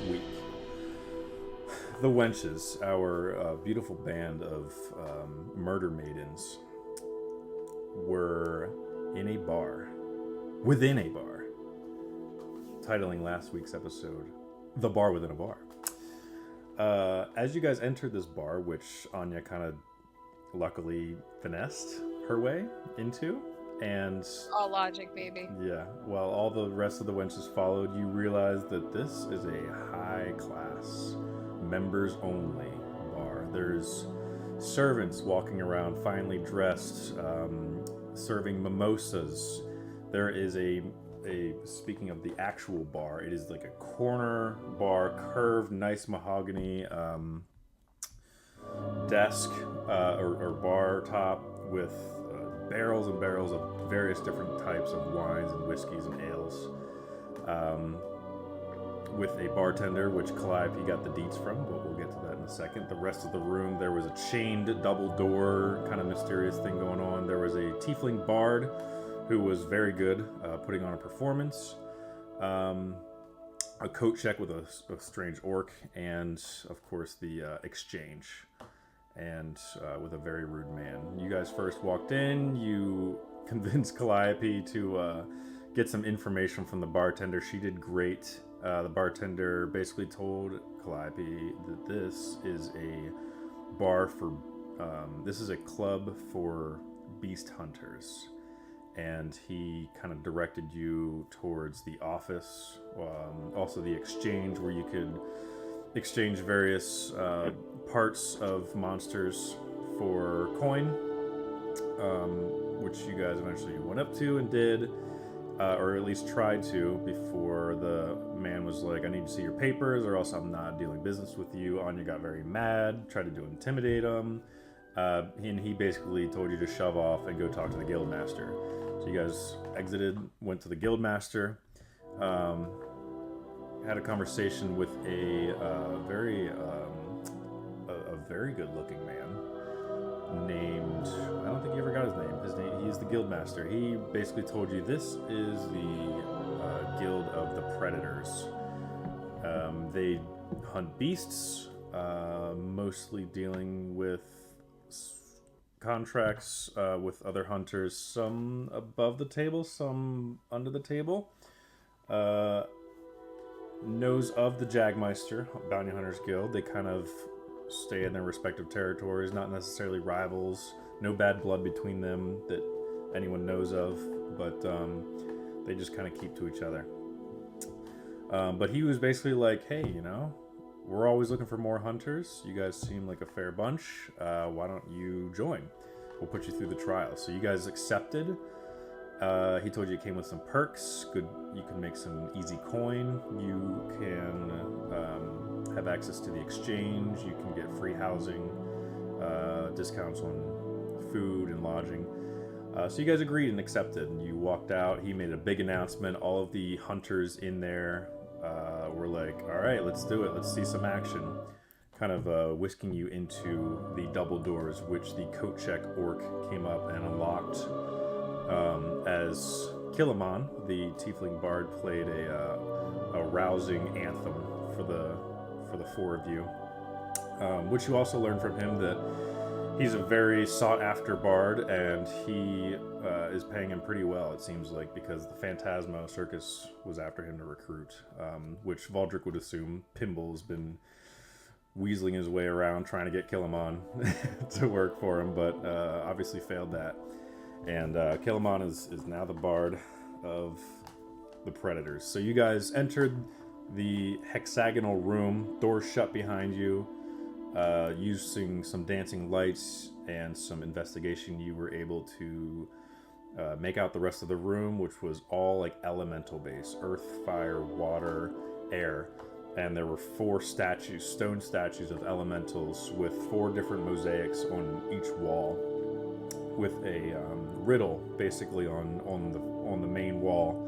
week, the Wenches, our beautiful band of murder maidens, were in a bar, within a bar, titling last week's episode, The Bar Within a Bar. As you guys entered this bar, which Anya kind of luckily finessed her way into, and all logic, baby. yeah, while all the rest of the wenches followed, you realize that this is a high-class, members-only bar. There's servants walking around, finely dressed, serving mimosas. There is a speaking of the actual bar, it is like a corner bar, curved, nice mahogany desk or bar top with barrels and barrels of various different types of wines and whiskeys and ales, with a bartender, which Calliope got the deets from, but we'll get to that in a second. The rest of the room, there was a chained double door kind of mysterious thing going on. There was a tiefling bard who was very good, putting on a performance, a coat check with a strange orc, and of course the exchange, and with a very rude man. You guys first walked in, you convinced Calliope to get some information from the bartender. She did great. The bartender basically told Calliope that this is a bar for, this is a club for beast hunters. And he kind of directed you towards the office, also the exchange, where you could exchange various parts of monsters for coin, which you guys eventually went up to and did, or at least tried to, before the man was like, I need to see your papers or else I'm not dealing business with you. Anya got very mad, tried to intimidate him, and he basically told you to shove off and go talk to the guild master. So you guys exited, went to the guild master, had a conversation with a very good-looking man named, I don't think he ever got his name. He is the guild master. He basically told you this is the guild of the predators. They hunt beasts, mostly dealing with contracts with other hunters, some above the table, some under the table. Knows of the Jagmeister, Bounty Hunters Guild. They kind of stay in their respective territories, not necessarily rivals, no bad blood between them that anyone knows of, but they just kind of keep to each other. But he was basically like, hey, you know, we're always looking for more hunters. You guys seem like a fair bunch. Why don't you join? We'll put you through the trial. So you guys accepted. He told you it came with some perks. Good, you can make some easy coin. You can have access to the exchange. You can get free housing, discounts on food and lodging. So you guys agreed and accepted. And you walked out. He made a big announcement. All of the hunters in there were like, all right, let's do it. Let's see some action. Kind of whisking you into the double doors, which the coat check orc came up and unlocked as Killamon, the tiefling bard, played a rousing anthem for the four of you, which you also learned from him that he's a very sought-after bard, and he is paying him pretty well, it seems like, because the Phantasmo Circus was after him to recruit, which Valdric would assume Pimble's been weaseling his way around trying to get Killamon to work for him, but obviously failed that. And Killamon is now the bard of the Predators. So you guys entered the hexagonal room, doors shut behind you. Using some dancing lights and some investigation, you were able to make out the rest of the room, which was all like elemental base: earth, fire, water, air. And there were 4 statues, stone statues of elementals with 4 different mosaics on each wall, with a riddle basically on the main wall.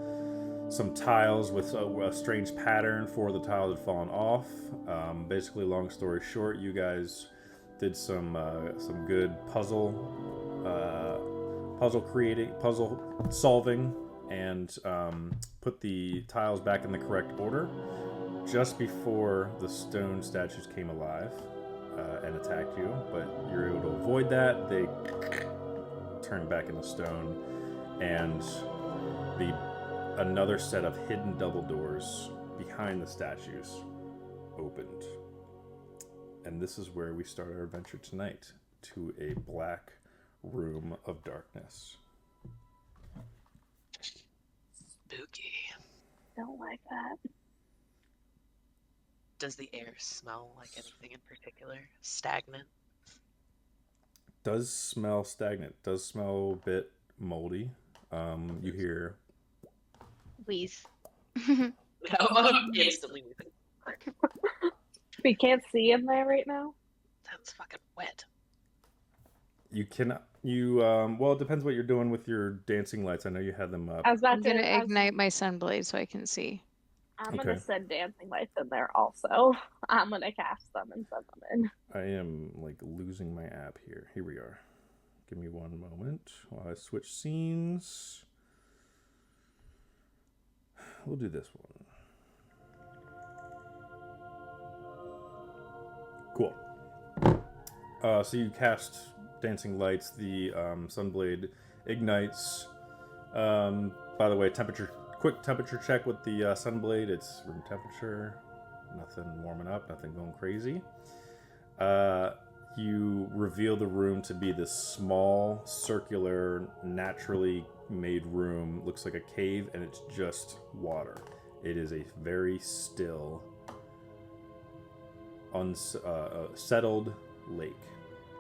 Some tiles with a strange pattern. 4 of the tiles had fallen off. Basically, long story short, you guys did some good puzzle solving, and put the tiles back in the correct order. just before the stone statues came alive and attacked you, but you're able to avoid that. They turn back into stone, and another set of hidden double doors behind the statues opened. And this is where we start our adventure tonight, to a black room of darkness. Spooky. Don't like that. Does the air smell like anything in particular? Stagnant? Does smell stagnant. Does smell a bit moldy. You hear... Wheeze. Instantly. We can't see in there right now? Sounds fucking wet. You cannot... well, it depends what you're doing with your dancing lights. I know you had them up. I was about I'm gonna ignite my sunblade so I can see. I'm gonna send dancing lights in there also. I'm gonna cast them and send them in. I am, like, losing my app here. Here we are. Give me one moment while I switch scenes. We'll do this one. Cool. So you cast dancing lights. The sunblade ignites. By the way, quick temperature check with the sunblade. It's room temperature. Nothing warming up. Nothing going crazy. You reveal the room to be this small, circular, naturally made room. Looks like a cave, and it's just water. It is a very still, settled lake.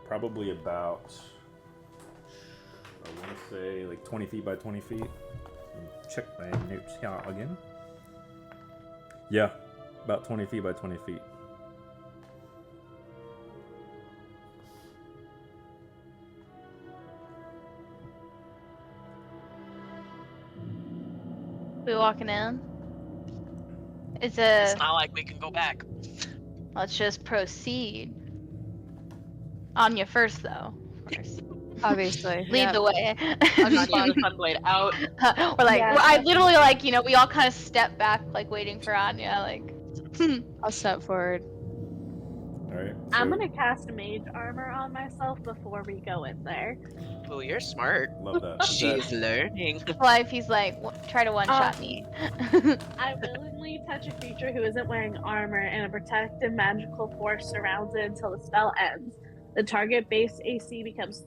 Probably about, I want to say, like 20 feet by 20 feet. Check my notes here again. Yeah, about 20 feet by 20 feet. We walking in? It's not like we can go back. Let's just proceed. Anya first, though. Of course. Obviously. Lead the way. I'm not getting the sunblade out. We're like, Yeah. I literally, like, you know, we all kind of step back, like, waiting for Anya, like. I'll step forward. Alright. I'm gonna cast mage armor on myself before we go in there. Oh, you're smart. Love that. She's learning. Life, he's like, try to one-shot me. I willingly touch a creature who isn't wearing armor, and a protective magical force surrounds it until the spell ends. The target base AC becomes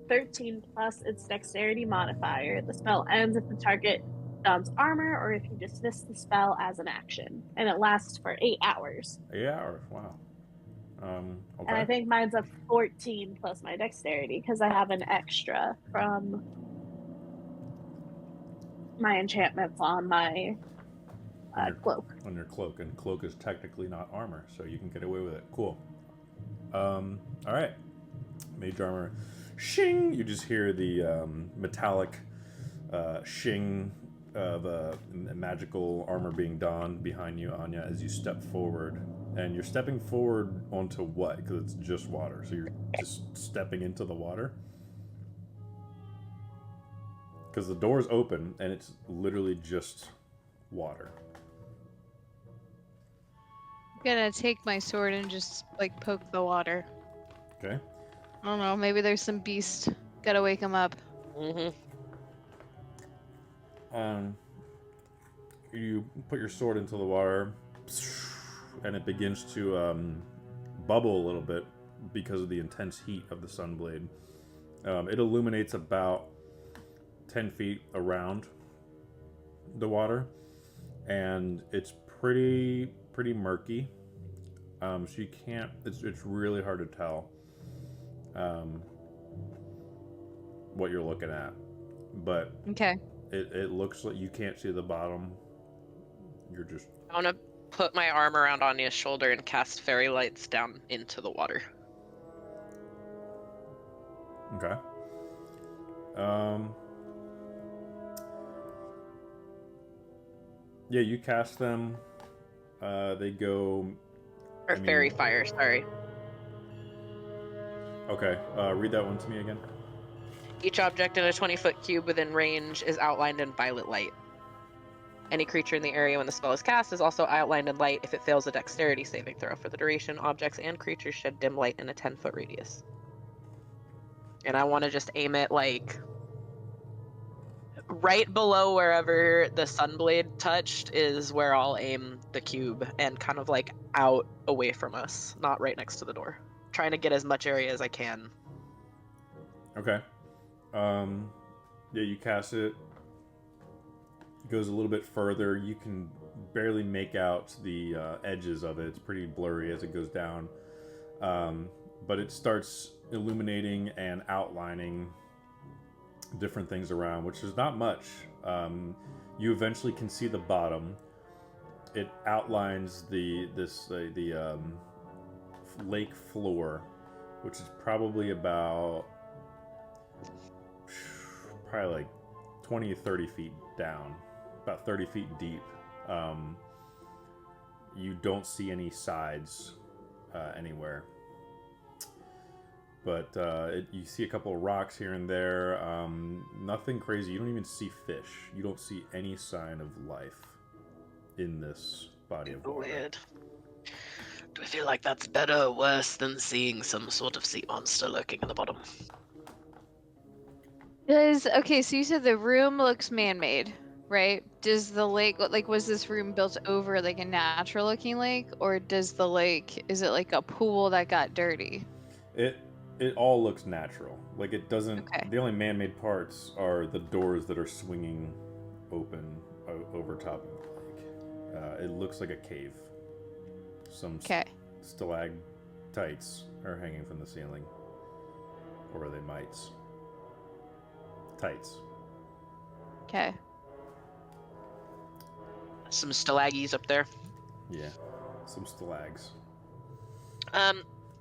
13 plus its dexterity modifier. The spell ends if the target dons armor or if you dismiss the spell as an action. And it lasts for 8 hours. 8 hours, wow. Okay. And I think mine's a 14 plus my dexterity because I have an extra from my enchantments on my cloak. On your cloak, and cloak is technically not armor, so you can get away with it. Cool. Alright. Mage armor. Shing! You just hear the metallic shing of magical armor being donned behind you, Anya, as you step forward. And you're stepping forward onto what? Because it's just water. So you're just stepping into the water? Because the door's open, and it's literally just water. I'm gonna take my sword and just, like, poke the water. Okay. I don't know, maybe there's some beast. Gotta wake him up. Mm-hmm. You put your sword into the water, and it begins to bubble a little bit because of the intense heat of the sunblade. It illuminates about 10 feet around the water, and it's pretty murky. So you can't. It's really hard to tell what you're looking at, but Okay. it looks like you can't see the bottom. You're just. I want to put my arm around Anya's shoulder and cast fairy lights down into the water. Okay. Yeah, you cast them. They go. Or fairy fire, sorry. Okay. Read that one to me again. Each object in a 20-foot cube within range is outlined in violet light. Any creature in the area when the spell is cast is also outlined in light. If it fails a dexterity saving throw for the duration, objects and creatures shed dim light in a 10-foot radius. And I want to just aim it like right below wherever the sunblade touched is where I'll aim the cube, and kind of like out away from us, not right next to the door. Trying to get as much area as I can. Okay. Yeah, you cast it. It goes a little bit further. You can barely make out the edges of it. It's pretty blurry as it goes down. But it starts illuminating and outlining different things around, which is not much. You eventually can see the bottom. It outlines the lake floor, which is probably about like 20 or 30 feet down, about 30 feet deep. You don't see any sides anywhere, but you see a couple of rocks here and there. Nothing crazy. You don't even see fish. You don't see any sign of life in this body of water. Weird. Do I feel like that's better or worse than seeing some sort of sea monster lurking in the bottom? Okay, so you said the room looks man-made, right? Does the lake like, was this room built over like a natural looking lake, or does the lake, is it like a pool that got dirty? It all looks natural. Like, it doesn't. Okay. The only man-made parts are the doors that are swinging open over top of the lake. It looks like a cave. Some stalactites are hanging from the ceiling, or are they mites? Tights. Okay. Some stalaggies up there. Yeah, some stalags.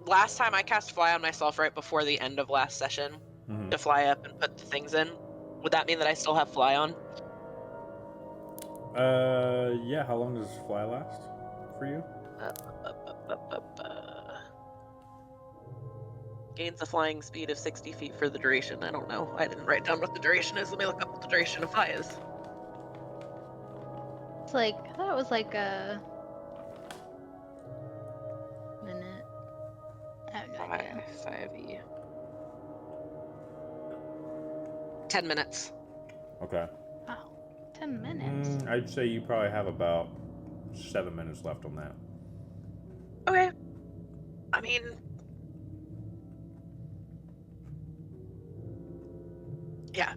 Last time I cast fly on myself right before the end of last session to fly up and put the things in. Would that mean that I still have fly on? Yeah. How long does fly last for you? Gains a flying speed of 60 feet for the duration. I don't know. I didn't write down what the duration is. Let me look up what the duration of fly is. It's like, I thought it was like a minute. I have no idea. 5e. 10 minutes. Okay. Wow. 10 minutes. I'd say you probably have about 7 minutes left on that. Okay. I mean, yeah,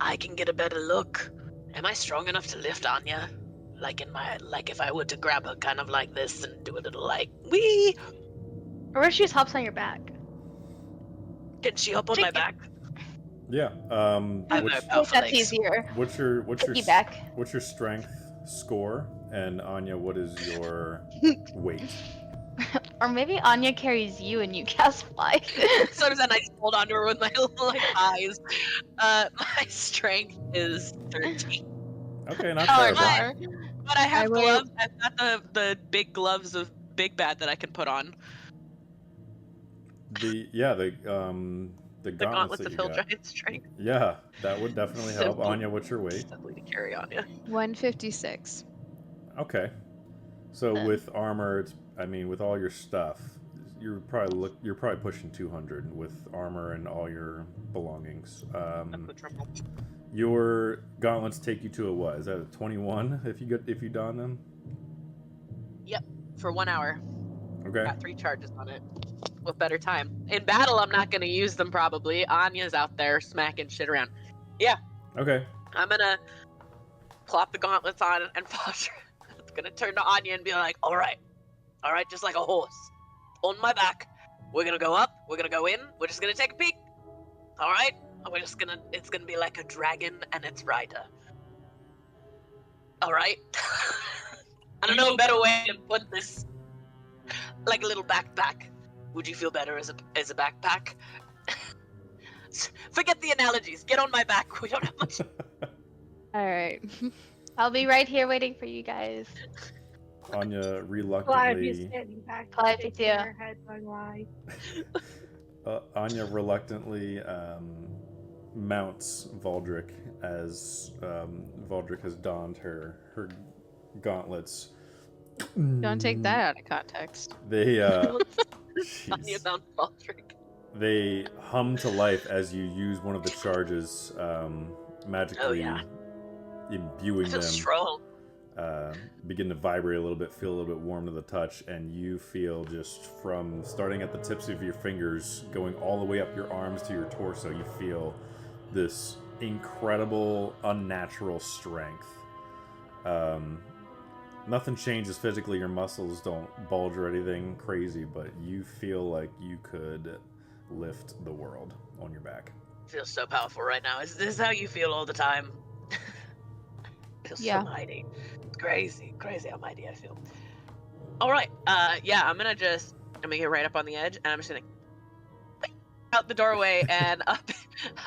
I can get a better look. Am I strong enough to lift Anya? Like if I were to grab her kind of like this and do a little like, wee! Or if she just hops on your back. Can she hop on my back? Yeah. I What's, have powerful That's legs. easier. what's your Back. what's your strength score? And Anya, what is your weight? Or maybe Anya carries you and you cast fly. So then I just hold on to her with my little eyes. My strength is 13. Okay, not Oh, terrible. But I have I weigh- gloves. I've got the big gloves of Big Bad that I can put on. The The gauntlets gauntlets that of you Hill got. Giant Strength. Yeah, that would definitely help. Simple. Anya, what's your weight? Simply to carry Anya. 156. Okay. So with armor, with all your stuff, you're probably pushing 200 with armor and all your belongings. Your gauntlets take you to a what? Is that a 21 if you don them? Yep, for 1 hour. Okay. Got 3 charges on it. With better time. In battle, I'm not going to use them probably. Anya's out there smacking shit around. Yeah. Okay. I'm going to plop the gauntlets on and posture. It's going to turn to Anya and be like, all right, just like a horse. On my back. We're going to go up. We're going to go in. We're just going to take a peek. All right? It's going to be like a dragon and its rider. All right? I don't know a better way to put this. Like a little backpack. Would you feel better as a backpack? Forget the analogies. Get on my back. We don't have much. All right. I'll be right here waiting for you guys. Anya Well, I'd be reluctantly. standing back. Clive, shaking it's you. her head, going, why? Anya reluctantly mounts Valdric as Valdric has donned her gauntlets. Don't take that out of context. They Anya jeez. found Baldric. They hum to life as you use one of the charges, magically imbuing I feel them. strong. Begin to vibrate a little bit, feel a little bit warm to the touch, and you feel just from starting at the tips of your fingers, going all the way up your arms to your torso, you feel this incredible, unnatural strength. Nothing changes physically, your muscles don't bulge or anything crazy, but you feel like you could lift the world on your back. I feel so powerful right now. Is this how you feel all the time? I feel Yeah. so mighty. Crazy how mighty I feel. Alright, yeah, I'm gonna get right up on the edge, and I'm just gonna out the doorway and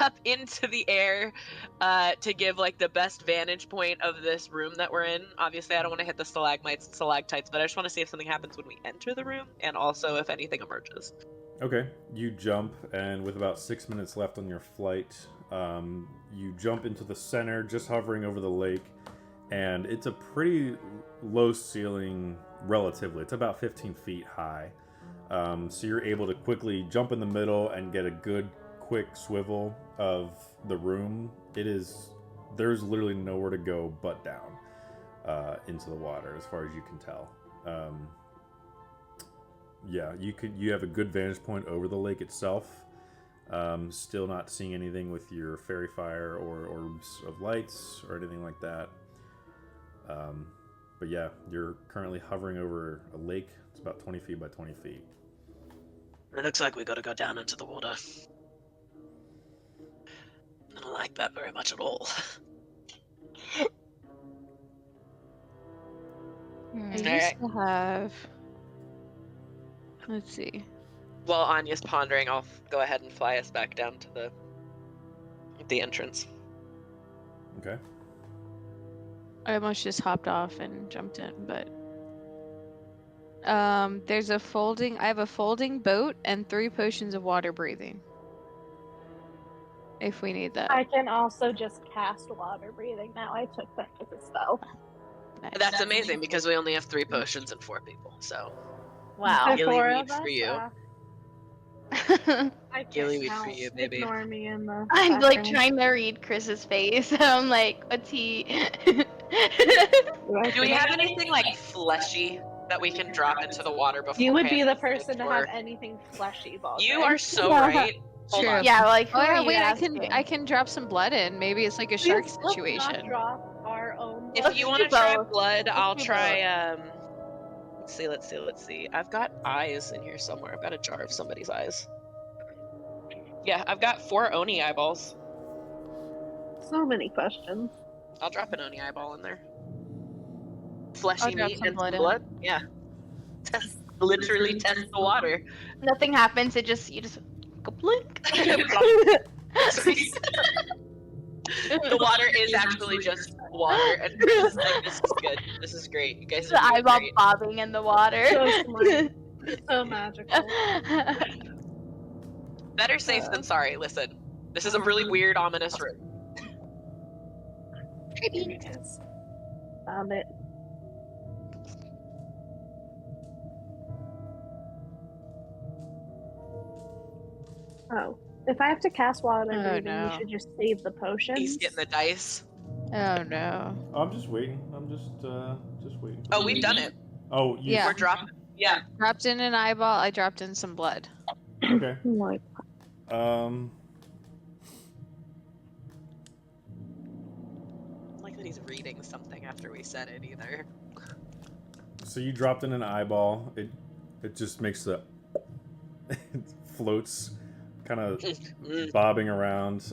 up into the air to give like the best vantage point of this room that we're in. Obviously, I don't want to hit the stalagmites and stalactites, but I just want to see if something happens when we enter the room, and also if anything emerges. Okay, you jump, and with about 6 minutes left on your flight, you jump into the center, just hovering over the lake, and it's a pretty low ceiling relatively. It's about 15 feet high. So you're able to quickly jump in the middle and get a good, quick swivel of the room. There's literally nowhere to go but down into the water, as far as you can tell. Yeah, you have a good vantage point over the lake itself. Still not seeing anything with your fairy fire or orbs of lights or anything like that. But yeah, you're currently hovering over a lake. It's about 20 feet by 20 feet. It looks like we gotta go down into the water. I don't like that very much at all. I used to have. Let's see. While Anya's pondering, I'll go ahead and fly us back down to the entrance. Okay. I almost just hopped off and jumped in, but there's a folding. I have a folding boat and 3 potions of water breathing. If we need that. I can also just cast water breathing now. I took that as a spell. Nice. That's amazing because we only have 3 potions and 4 people, so. Wow. Gilly Four weed of us, for you. I Gilly can't weed for count. you, baby. Ignore me in the I'm like background. trying to read Chris's face. I'm like, what's he? Do we have anything like fleshy that we can drop into the water before? You would be the person to have anything fleshy, Baldric. You are so right. Hold True. on. Yeah, like who Oh are yeah, you wait! asking? I can drop some blood in. Maybe it's like a shark Please, let's situation. not drop our own If blood. you want to do try both. blood, I'll do try. Let's see. I've got eyes in here somewhere. I've got a jar of somebody's eyes. Yeah, I've got 4 Oni eyeballs. So many questions. I'll drop an Oni eyeball in there. I'll Fleshy drop meat some and blood some in. blood. Yeah. Literally test the water. Nothing happens. You just go blink. The water is actually just water, and Chris is like, "This is good. This is great. You guys The are doing eyeball great." bobbing in the water. So smart. So magical. Better safe than sorry. Listen, this is a really weird, ominous room. Yes. Found it. Oh. If I have to cast water breathing, no. we should just save the potions. He's getting the dice. Oh no. I'm just waiting. I'm just waiting. Oh, we've done it. Oh, you. Yeah. We're dropping. Yeah. Dropped in an eyeball. I dropped in some blood. Okay. Oh my Like that he's reading something after we said it either. So you dropped in an eyeball. It just makes the it floats, kind of bobbing around.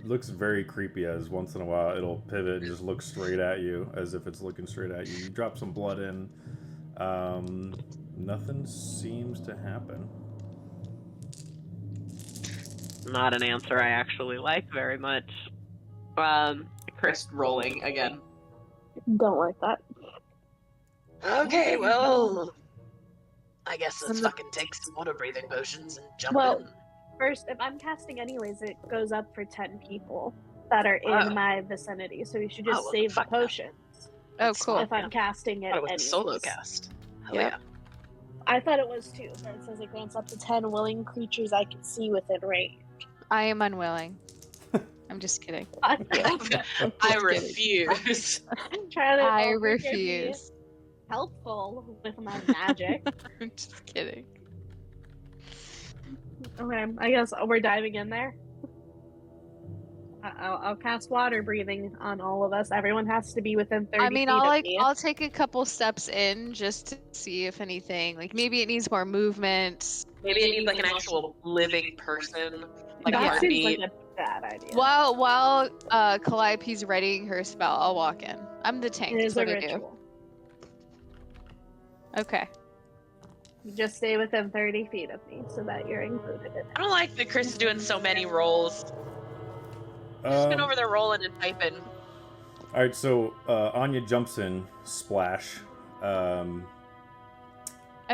Looks very creepy. As once in a while it'll pivot and just look straight at you, as if it's looking straight at you. You drop some blood in. Nothing seems to happen. Not an answer I actually like very much. Chris rolling again. Don't like that. Okay, well, I guess let's And the- fucking take some water breathing potions and jump Well, in. if I'm casting anyways, it goes up for 10 people that are Oh. in my vicinity. So we should just Oh, well, save the fuck that. potions Oh, That's cool. smart. if I'm casting it I thought it was a solo anyways. cast. Hell Yep. yeah. I thought it was too, but it says it grants up to 10 willing creatures I can see within range. I am unwilling. I'm just kidding. Fuck you. I Just kidding. refuse. Trying to I over give me refuse. helpful with my magic. I'm just kidding. Okay, I guess we're diving in there. I'll cast water breathing on all of us. Everyone has to be within 30 I mean, feet of me. I'll take a couple steps in just to see if anything, like maybe it needs more movement. Maybe it needs like an actual living person, like a that seems heartbeat. like a bad idea. While Calliope's readying her spell, I'll walk in. I'm the tank. It That's is a what I do. ritual. Okay. You just stay within 30 feet of me so that you're included in it. I don't like that Chris is doing so many rolls. Just been over there rolling and typing. All right, so Anya jumps in, splash. I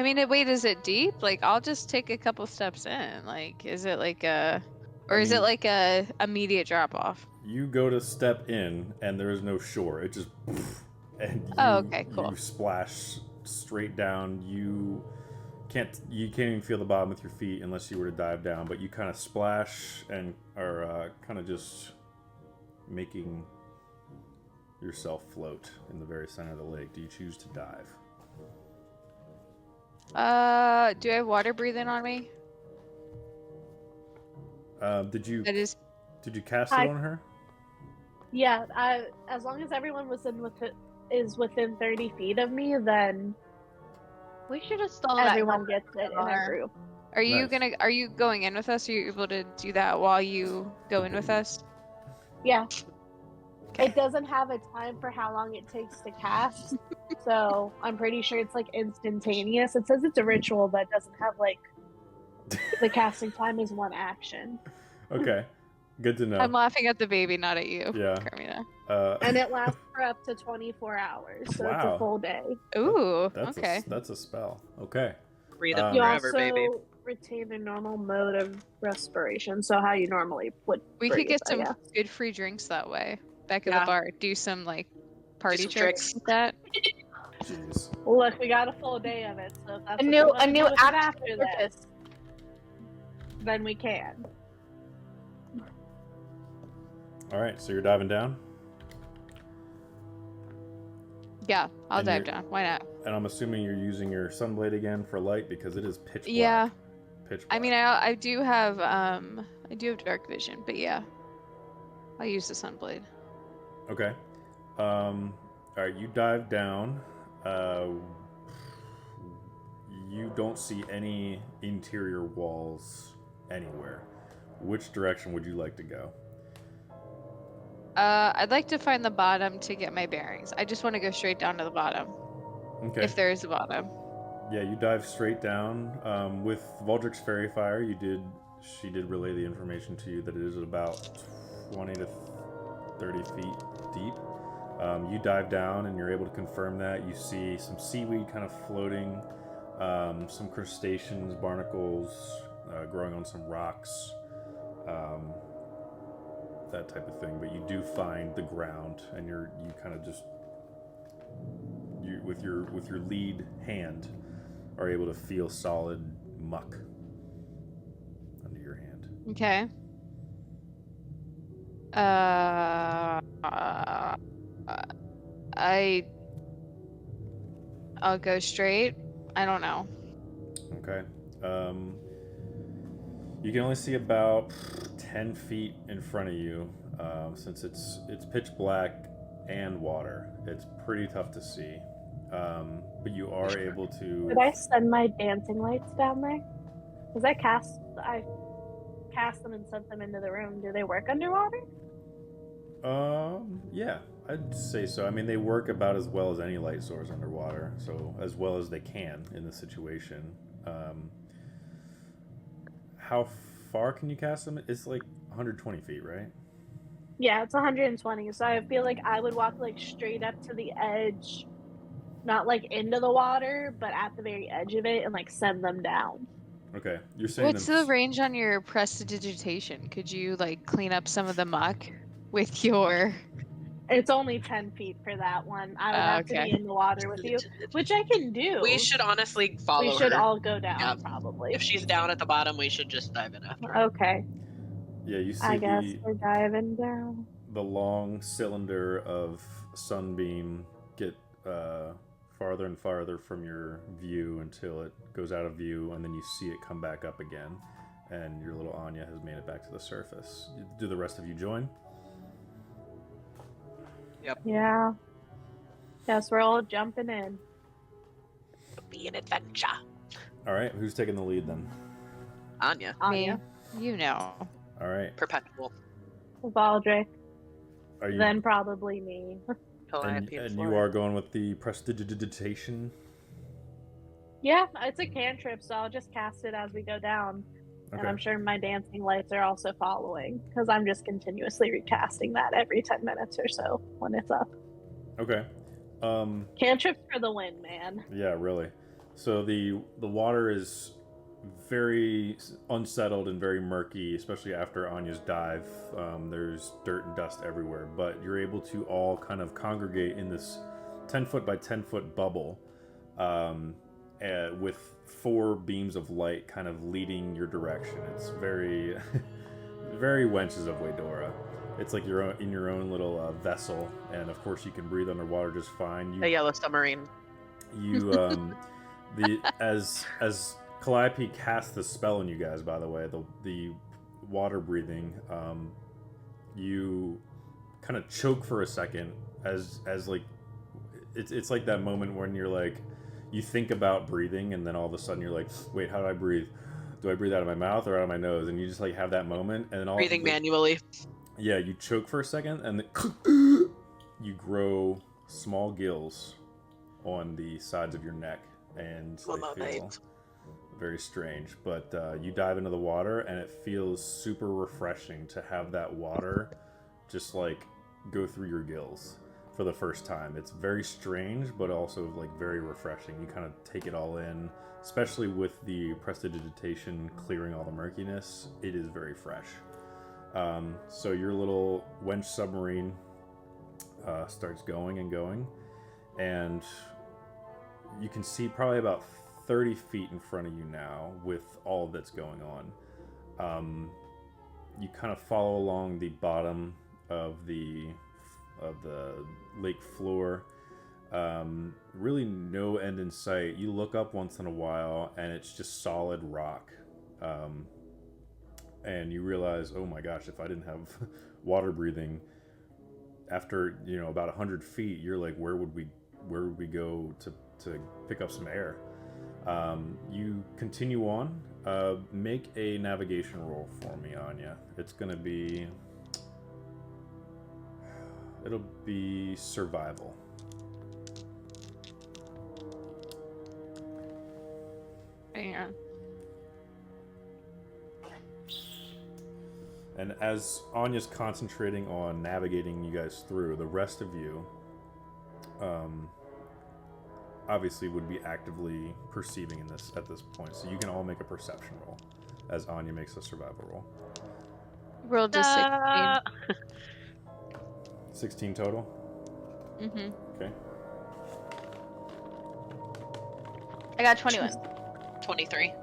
mean, wait, is it deep? Like, I'll just take a couple steps in. Like, is it like a, or is it like a immediate drop off? You go to step in, and there is no shore. It just, and you, okay, cool. You splash straight down. You can't even feel the bottom with your feet unless you were to dive down. But you kind of splash and are kind of just making yourself float in the very center of the lake. Do you choose to dive? Do I have water breathing on me? Did you That is. Did you cast it on her? Yeah, as long as everyone is within 30 feet of me, then We should install everyone that. gets it in a group. Are you Nice. Are you going in with us? Are you able to do that while you go in with us? Yeah. Okay. It doesn't have a time for how long it takes to cast, so I'm pretty sure it's like instantaneous. It says it's a ritual, but it doesn't have like the casting time is one action, Okay, good to know. I'm laughing at the baby, not at you, Yeah. Carmina. and it lasts for up to 24 hours, so it's Wow. a full day. Ooh, That's okay. That's a spell. Okay. Breathe it You forever, also baby. retain a normal mode of respiration, so how you normally would. We could breathe, get I some guess. good free drinks that way. Back at Yeah. the bar, do some like party some tricks tricks. with that. Jeez. Look, we got a full day of it, so if that's A what new- you wanna a do new with it action after purpose. this, then we can. All right, so you're diving down, Yeah, I'll And dive you're- down. Why not? and I'm assuming you're using your sunblade again for light because it is pitch black. Yeah. Pitch black. I mean, I do have dark vision, but yeah, I'll use the sunblade. Okay. All right, you dive down. You don't see any interior walls anywhere. Which direction would you like to go? I'd like to find the bottom to get my bearings. I just want to go straight down to the bottom, Okay. if there is a bottom. Yeah, you dive straight down. With Valdrick's Fairy Fire, she did relay the information to you that it is about 20 to 30 feet deep. You dive down and you're able to confirm that. You see some seaweed kind of floating, some crustaceans, barnacles growing on some rocks, that type of thing. But you do find the ground, and you kind of just with your lead hand are able to feel solid muck under your hand. Okay. I'll go straight. I don't know. Okay. You can only see about 10 feet in front of you, since it's pitch black and water. It's pretty tough to see, but you are able to. Did I send my dancing lights down there? Because I cast them and sent them into the room. Do they work underwater? Yeah, I'd say so. I mean, they work about as well as any light source underwater, so as well as they can in the situation. How far can you cast them? It's like 120 feet, right? Yeah, it's 120. So I feel like I would walk like straight up to the edge, not like into the water, but at the very edge of it, and like send them down. Okay, you're saying What's the range on your prestidigitation? Could you like clean up some of the muck with your? It's only 10 feet for that one. I would have to Okay. be in the water with you, which I can do. We should honestly follow We should her. all go down, Yeah. probably. If she's down at the bottom, we should just dive in after her. Okay, Yeah, you see I guess we're diving down. the long cylinder of sunbeam get farther and farther from your view until it goes out of view, and then you see it come back up again, and your little Anya has made it back to the surface. Do the rest of you join? Yeah. Guess we're all jumping in. It'll be an adventure. All right, who's taking the lead then? Anya. Anya, You know. All right, Perpetual. Valdric, are you? then probably me. And you are going with the prestidigitation. Yeah, it's a cantrip, so I'll just cast it as we go down. And I'm Okay. sure my dancing lights are also following, because I'm just continuously recasting that every 10 minutes or so when it's up. Okay. Cantrips for the win, man. Yeah, really. So the water is very unsettled and very murky, especially after Anya's dive. There's dirt and dust everywhere, but you're able to all kind of congregate in this 10 foot by 10 foot bubble with 4 beams of light kind of leading your direction. It's very, very Wenches of Waydora. It's like you're in your own little vessel, and of course you can breathe underwater just fine. A yellow submarine. As Calliope casts the spell on you guys, by the way, the water breathing, you kind of choke for a second as like it's like that moment when you're like, you think about breathing, and then all of a sudden you're like, wait, how do I breathe? Do I breathe out of my mouth or out of my nose? And you just like have that moment, and then all Breathing manually. Yeah, you choke for a second, and then you grow small gills on the sides of your neck, and they feel very strange. But you dive into the water, and it feels super refreshing to have that water just like go through your gills for the first time. It's very strange, but also like very refreshing. You kind of take it all in, especially with the prestidigitation clearing all the murkiness. It is very fresh. So your little wench submarine starts going and going, and you can see probably about 30 feet in front of you now with all that's going on. You kind of follow along the bottom of the lake floor. Really no end in sight. You look up once in a while, and it's just solid rock. And you realize, oh my gosh, if I didn't have water breathing, after about 100 feet, you're like, where would we go to pick up some air? You continue on. Make a navigation roll for me, Anya. It'll be survival. Hang on. And as Anya's concentrating on navigating you guys through, the rest of you obviously would be actively perceiving at this point. So you can all make a perception roll as Anya makes a survival roll. Rolled a 16. 16 total? Mm-hmm. Okay. I got 21. 23.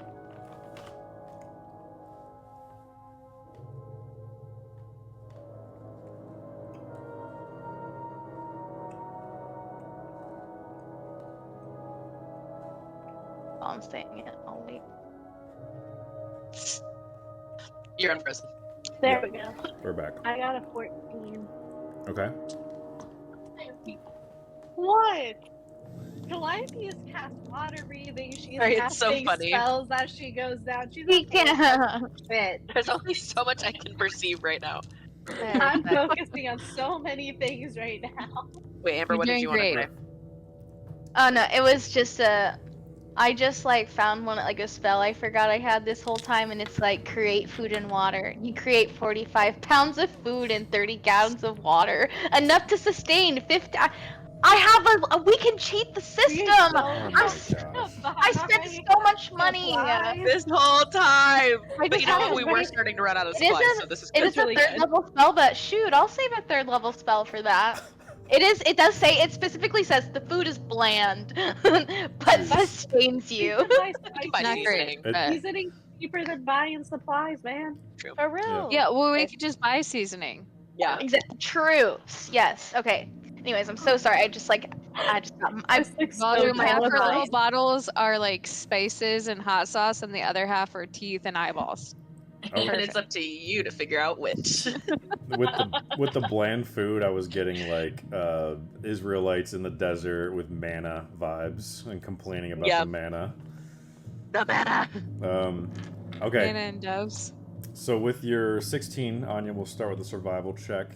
I'm staying in. I'll wait. You're in prison. There we go. We're back. I got a 14. Okay. What? Calliope has cast water breathing. She's Right, it's so casting funny. spells as she goes down. She's We can. fit. There's only so much I can perceive right now. I'm focusing on so many things right now. Wait, Amber, You're what did doing you want to great. say? Oh no, it was just I just like found one like a spell I forgot I had this whole time, and it's like create food and water. You create 45 pounds of food and 30 gallons of water, enough to sustain 50. We can cheat the system. Oh my gosh. I spent so much money. This whole time. I But just you know have what? We to were break- starting to run out of It is supplies, a- so this is It good. is really a third good. level spell, but shoot, I'll save a third level spell for that. It does say, it specifically says the food is bland, but Jeez. sustains you. You can buy Not great. seasoning. but- Seasoning's cheaper than buying supplies, man. True. For real. Yeah, well, we Okay. could just buy seasoning. Yeah. Exactly. True. Yes. Okay. Anyways, I'm so sorry. I just got. I This looks so Volume, half jealous. her good. little bottles are like spices and hot sauce, and the other half are teeth and eyeballs. And Okay. it's up to you to figure out which. With the bland food, I was getting like Israelites in the desert with manna vibes and complaining about Yep. the manna. The mana. Okay. Manna and doves. So with your 16, Anya, we'll start with a survival check.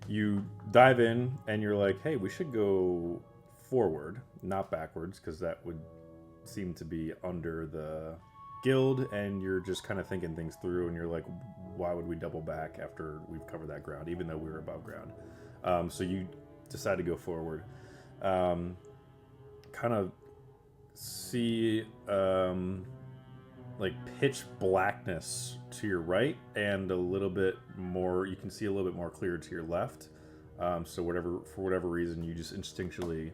You dive in and you're like, hey, we should go forward, not backwards, because that would seem to be under the guild, and you're just kind of thinking things through, and you're like, why would we double back after we've covered that ground, even though we were above ground? So you decide to go forward. Kind of see like pitch blackness to your right, and a little bit more, you can see a little bit more clear to your left. So for whatever reason, you just instinctually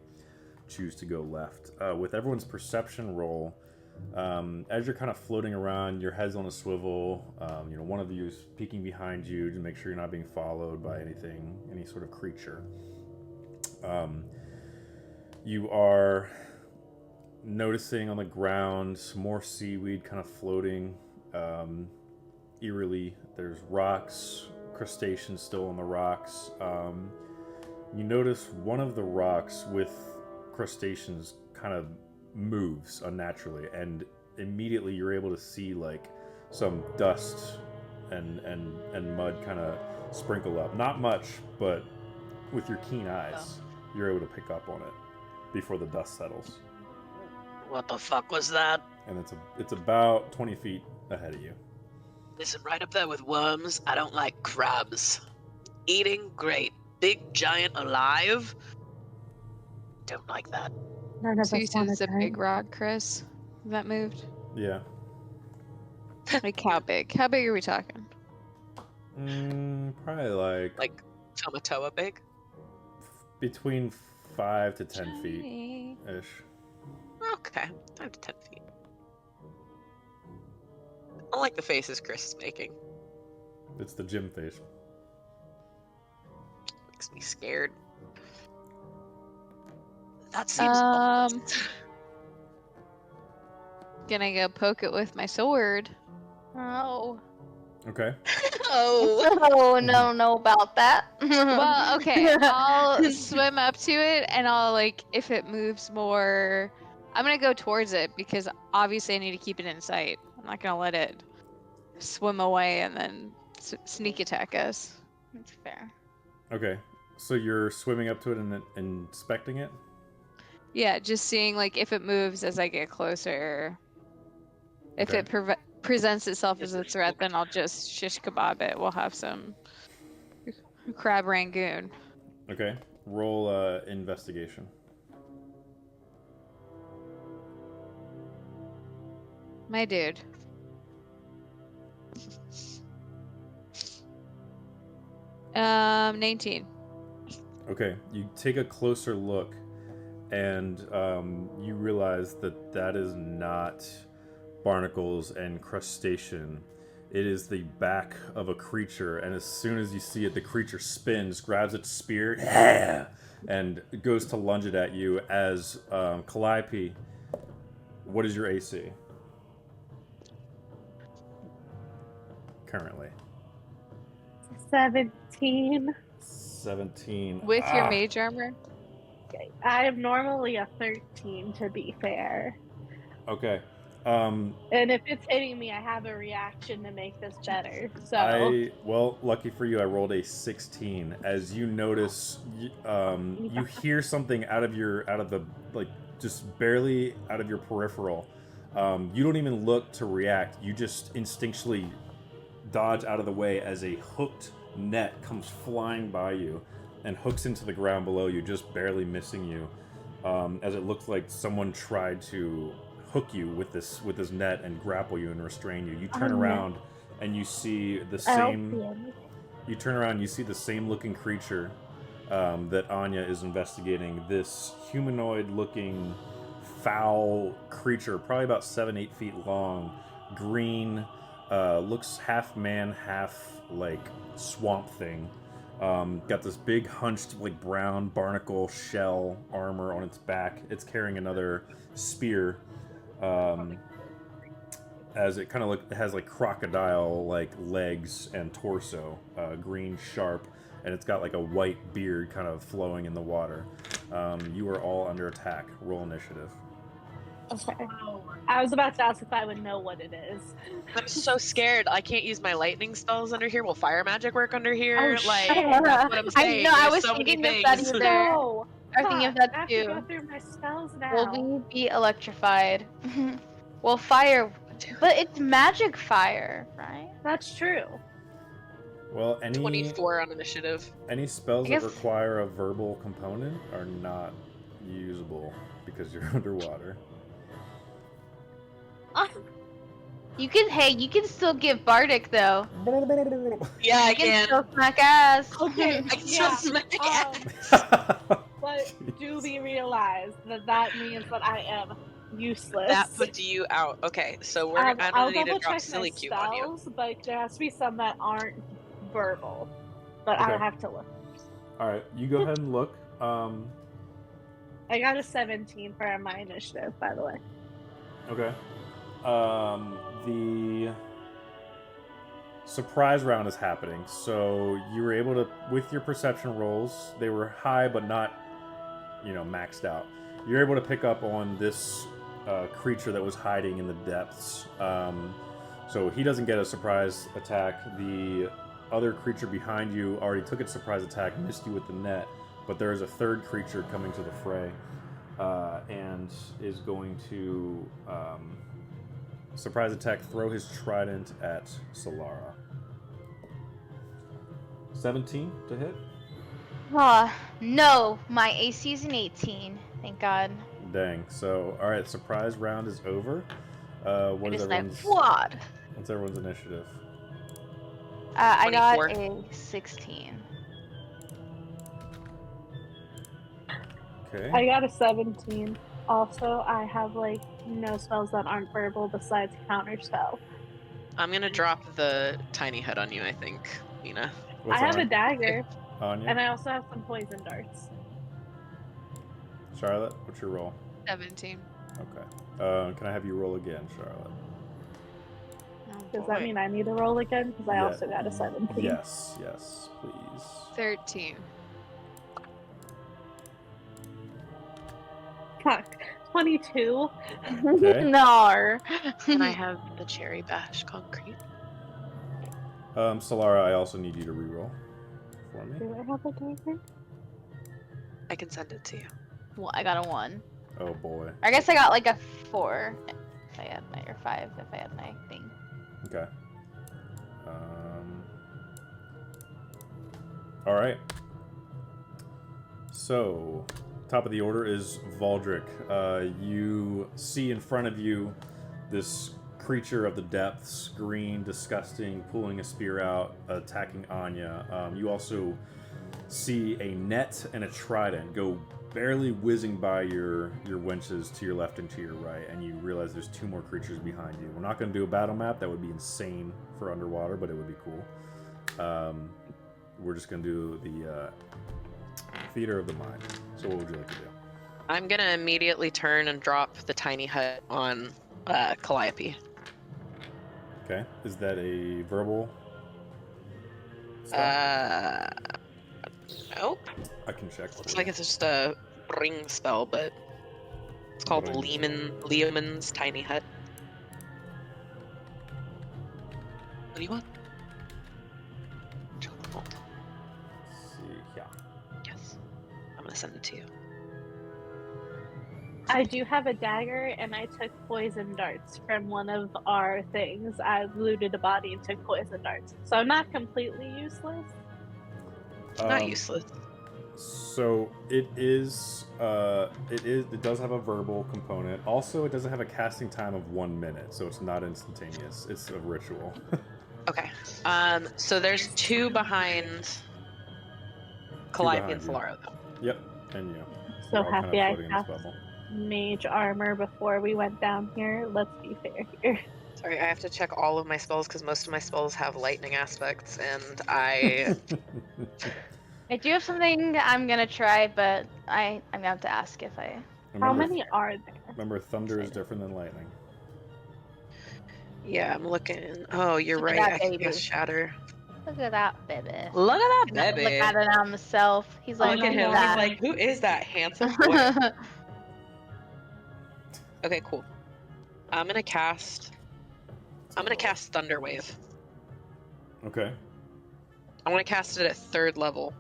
choose to go left. With everyone's perception roll, as you're kind of floating around, your head's on a swivel, one of you is peeking behind you to make sure you're not being followed by any sort of creature. You are noticing on the ground some more seaweed kind of floating eerily. There's rocks, crustaceans still on the rocks. You notice one of the rocks with crustaceans kind of moves unnaturally, and immediately you're able to see like some dust and mud kind of sprinkle up. Not much, but with your keen eyes, you're able to pick up on it before the dust settles. What the fuck was that? And it's about 20 feet ahead of you. Listen, right up there with worms, I don't like crabs. Eating, great. Big, giant, alive? Don't like that. None of So you us said want it's to a big rock, Chris, that moved? Yeah. Like how big? How big are we talking? Probably Like Tomatoa big? between 5 to 10 feet Tiny. ish. Okay, 5 to 10 feet. I like the faces Chris is making. It's the gym face. Makes me scared. That seems Gonna go poke it with my sword. Oh. Okay. Oh. Oh, no, know about that. Well, okay, I'll swim up to it, and I'll like, if it moves more, I'm gonna go towards it because obviously I need to keep it in sight. I'm not gonna let it swim away and then sneak attack us. That's fair. Okay. So you're swimming up to it and inspecting it? Yeah, just seeing like if it moves as I get closer. If Okay. it presents itself as Is a it threat, hooked? then I'll just shish kebab it. We'll have some crab rangoon. Okay. Roll investigation. My dude. Um, 19. Okay. You take a closer look, and you realize that is not barnacles and crustacean. It is the back of a creature, and as soon as you see it, the creature spins, grabs its spear, and goes to lunge it at you. As Calliope, what is your AC currently? 17. 17. With your mage armor? I am normally a 13, to be fair. Okay. And if it's hitting me, I have a reaction to make this better. So Lucky for you, I rolled a 16. As you notice, you hear something out of the just barely out of your peripheral. You don't even look to react. You just instinctually dodge out of the way as a hooked net comes flying by you. and hooks into the ground below you, just barely missing you, as it looks like someone tried to hook you with this net and grapple you and restrain you. You turn around and you see the same. You turn around and you see the same looking creature that Anya is investigating. This humanoid-looking foul creature, probably about 7-8 feet long, green, looks half man, half like swamp thing. Got this big hunched like brown barnacle shell armor on its back. It's carrying another spear, as it kind of has like crocodile like legs and torso, green sharp, and it's got like a white beard kind of flowing in the water. You are all under attack. Roll initiative. Okay. I was about to ask if I would know what it is. I'm so scared. I can't use my lightning spells under here. Will fire magic work under here? Oh, Like, shit. that's what I'm saying. I know, I There's was so many thinking of that things. either. No. I was thinking of that I have to go too. through my spells now. Will we be electrified? Well, fire, but it's magic fire, right? That's true. Well, any 24 on initiative. any spells I that guess- require a verbal component are not usable because you're underwater. You can still give bardic though. Yeah, I You can can. still smack ass. Okay, I can yeah. still smack But do we realize that means that I am useless? That puts you out. Okay, so I'm I'll gonna need to double drop check silly my cube on you. spells, but there has to be some that aren't verbal. But Okay. I'll have to look. All right, you go ahead and look. I got a 17 for my initiative, by the way. Okay. The surprise round is happening, so you were able to, with your perception rolls, they were high but not, maxed out. You're able to pick up on this creature that was hiding in the depths. So he doesn't get a surprise attack. The other creature behind you already took its surprise attack, missed you with the net, but there is a third creature coming to the fray, and is going to surprise attack, throw his trident at Solara. 17 to hit. No, my AC is an 18. Thank God. Dang. So, all right, surprise round is over. What is It is like everyone's? what? What's everyone's initiative? I got 24. a 16. Okay. I got a 17. Also, I have no spells that aren't verbal besides counter spell. I'm gonna drop the tiny head on you, I think, Nina. What's I have on? a dagger, Anya? and I also have some poison darts. Charlotte, what's your roll? 17. Okay. Can I have you roll again, Charlotte? Does that mean I need to roll again? Because I Yeah. also got a 17. Yes, please. 13. Fuck. 22. Okay. No. Can I have the cherry bash concrete? Solara, I also need you to reroll for me. Do I have a dagger? I can send it to you. Well, I got a 1. Oh boy. I guess I got like a 4 if I had my, or 5 if I had my thing. Okay. All right. So, top of the order is Valdric. You see in front of you this creature of the depths, green, disgusting, pulling a spear out, attacking Anya. You also see a net and a trident go barely whizzing by your wenches to your left and to your right, and you realize there's 2 more creatures behind you. We're not going to do a battle map. That would be insane for underwater, but it would be cool. We're just going to do the theater of the mind. So what would you like to do? I'm gonna immediately turn and drop the tiny hut on Calliope. Okay. Is that a verbal spell? Nope. I can check. Looks like it's just a ring spell, but it's called Ring. Leomund's Tiny Hut. What do you want? Let's see. Yeah. Yes. I'm gonna send it to you. I do have a dagger, and I took poison darts from one of our things. I looted a body and took poison darts. So I'm not completely useless. Not useless. So it does have a verbal component. Also, it doesn't have a casting time of 1 minute, so it's not instantaneous. It's a ritual. Okay. So there's 2 behind Calliope and behind you. Solara, though. Yep, and you. So We're all kind happy of I floating in this cast bubble. mage armor before we went down here. Let's be fair here. Sorry, I have to check all of my spells because most of my spells have lightning aspects, and I... I do have something I'm gonna try, but I'm gonna have to ask if I. How Remember, many are there? remember, thunder is different than lightning. Yeah, I'm looking. Oh, you're Look at right. that I can baby. guess shatter. Look at that baby. Look at that Not baby. Look at it on myself. He's like, Look at Oh my him. God. He's like, who is that handsome boy? Okay, cool. I'm gonna cast Thunder Wave. Okay. I want to cast it at 3rd level.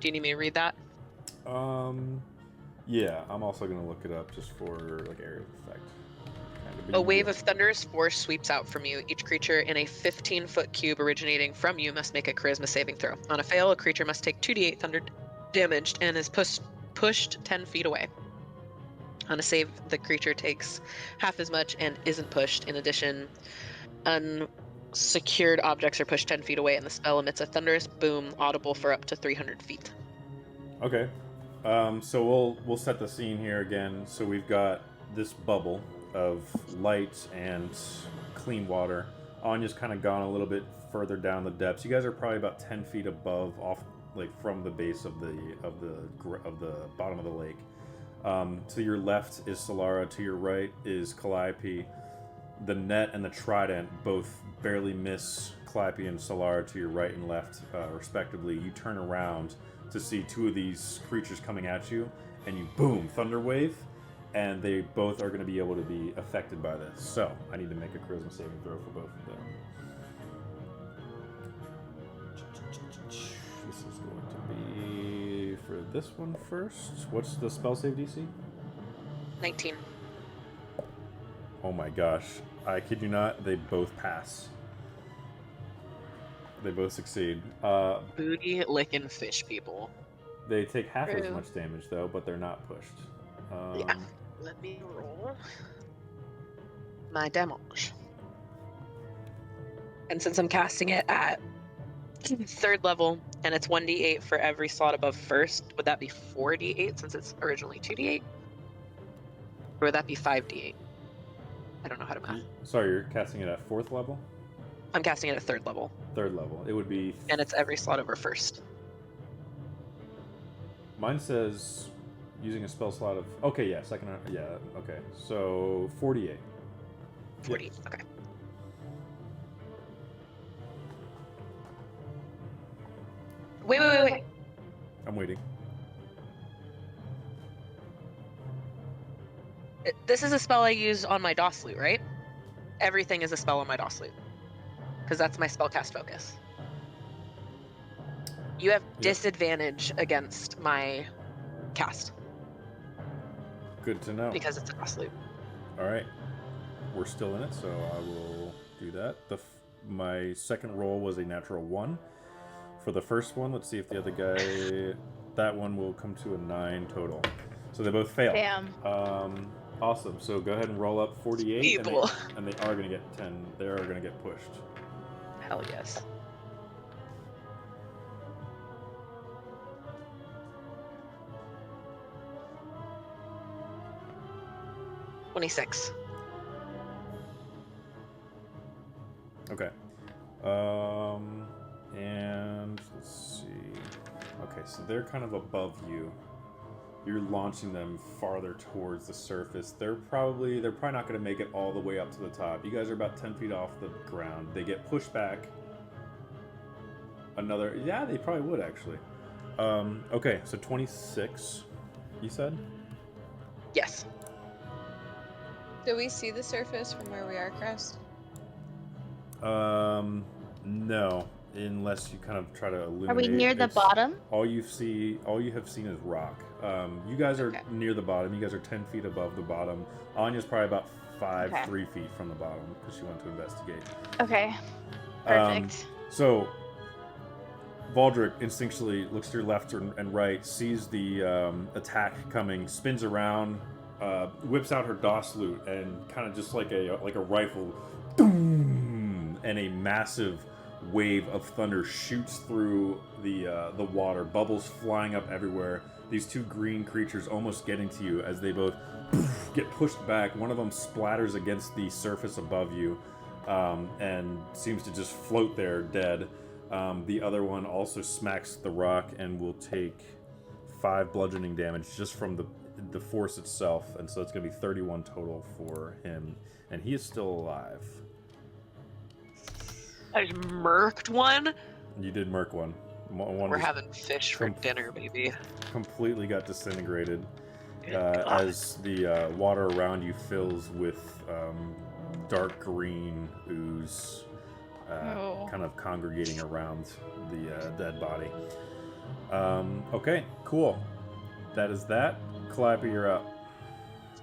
Do you need me to read that? Yeah, I'm also gonna look it up just for like area of effect. A wave of thunderous force sweeps out from you. Each creature in a 15-foot cube originating from you must make a charisma saving throw. On a fail, a creature must take 2d8 thunder damage and is pushed 10 feet away. On a save, the creature takes half as much and isn't pushed. In addition, unsecured objects are pushed 10 feet away, and the spell emits a thunderous boom audible for up to 300 feet. Okay. So we'll set the scene here again. So we've got this bubble of light and clean water. Anya's kind of gone a little bit further down the depths. You guys are probably about 10 feet above, off like from the base of the bottom of the lake. To your left is Solara. To your right is Calliope. The net and the trident both barely miss Calliope and Solara to your right and left, respectively. You turn around to see 2 of these creatures coming at you, and you boom, thunder wave, and they both are going to be able to be affected by this. So I need to make a charisma saving throw for both of them. This is going to be for this one first. What's the spell save DC? 19. Oh my gosh. I kid you not, they both pass. They both succeed. Booty licking fish people. They take half as True. much damage though, but they're not pushed. Yeah. Let me roll my damage. And since I'm casting it at 3rd level, and it's 1d8 for every slot above 1st, would that be 4d8 since it's originally 2d8? Or would that be 5d8? I don't know how to math. Sorry, you're casting it at 4th level? I'm casting it at 3rd level, 3rd level. It would be... and it's every slot over 1st. Mine says using a spell slot of... Okay, yeah, second... Yeah, okay. So, 48. 40. Okay. Wait. I'm waiting. This is a spell I use on my DOS loot, right? Everything is a spell on my DOS loot. Because that's my spellcast focus. You have disadvantage against my cast. Good to know. Because it's a DOS loot. Alright. We're still in it, so I will do that. My second roll was a natural 1. For the first one, let's see if the other guy... That one will come to a 9 total. So they both fail. Damn. Awesome. So go ahead and roll up 48. People. And they are going to get 10. They are going to get pushed. Hell yes. $26. Okay. And let's see. Okay, so they're kind of above you. You're launching them farther towards the surface. They're probably not going to make it all the way up to the top. You guys are about 10 feet off the ground. They get pushed back. Yeah, they probably would actually. Okay, so 26. You said? Yes. Do we see the surface from where we are, Crest? No. Unless you kind of try to illuminate. Are we near the bottom? All you have seen is rock. You guys are Okay. near the bottom. You guys are 10 feet above the bottom. Anya's probably about 3 feet from the bottom because she went to investigate. Okay. Perfect. So Valdrick instinctually looks to your left and right, sees the attack coming, spins around, whips out her DOS loot, and kind of just like a rifle, boom, and a massive wave of thunder shoots through the water, bubbles flying up everywhere. These two green creatures almost getting to you as they both get pushed back. One of them splatters against the surface above you and seems to just float there dead. The other one also smacks the rock and will take 5 bludgeoning damage just from the force itself, and so it's going to be 31 total for him, and he is still alive. I just murked one. You did murk one. One We're just having fish for dinner, baby. completely got disintegrated Good God. as the water around you fills with dark green ooze kind of congregating around the dead body. Okay, cool. That is that. Calliope, you're up. Do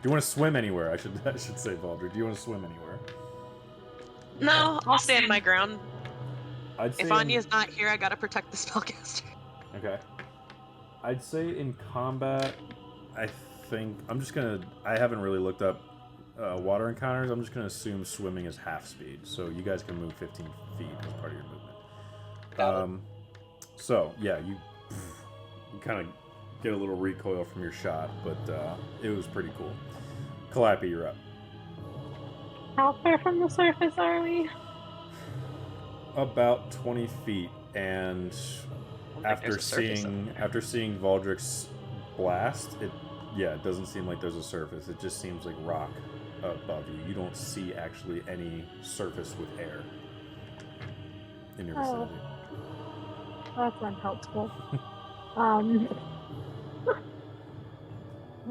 you want to swim anywhere? I should say, Baldry. Do you want to swim anywhere? No, I'll stand my ground. I'd say If Anya's not here, I gotta protect the spellcaster. Okay. I'd say in combat, I think I haven't really looked up water encounters. I'm just gonna assume swimming is half speed, so you guys can move 15 feet as part of your movement. So yeah, you kind of get a little recoil from your shot, but it was pretty cool. Calliope, you're up. How far from the surface are we? About 20 feet, and after there's a surface seeing Valdrick's blast, it doesn't seem like there's a surface. It just seems like rock above you. You don't see actually any surface with air in your vicinity. That's unhelpful. I'm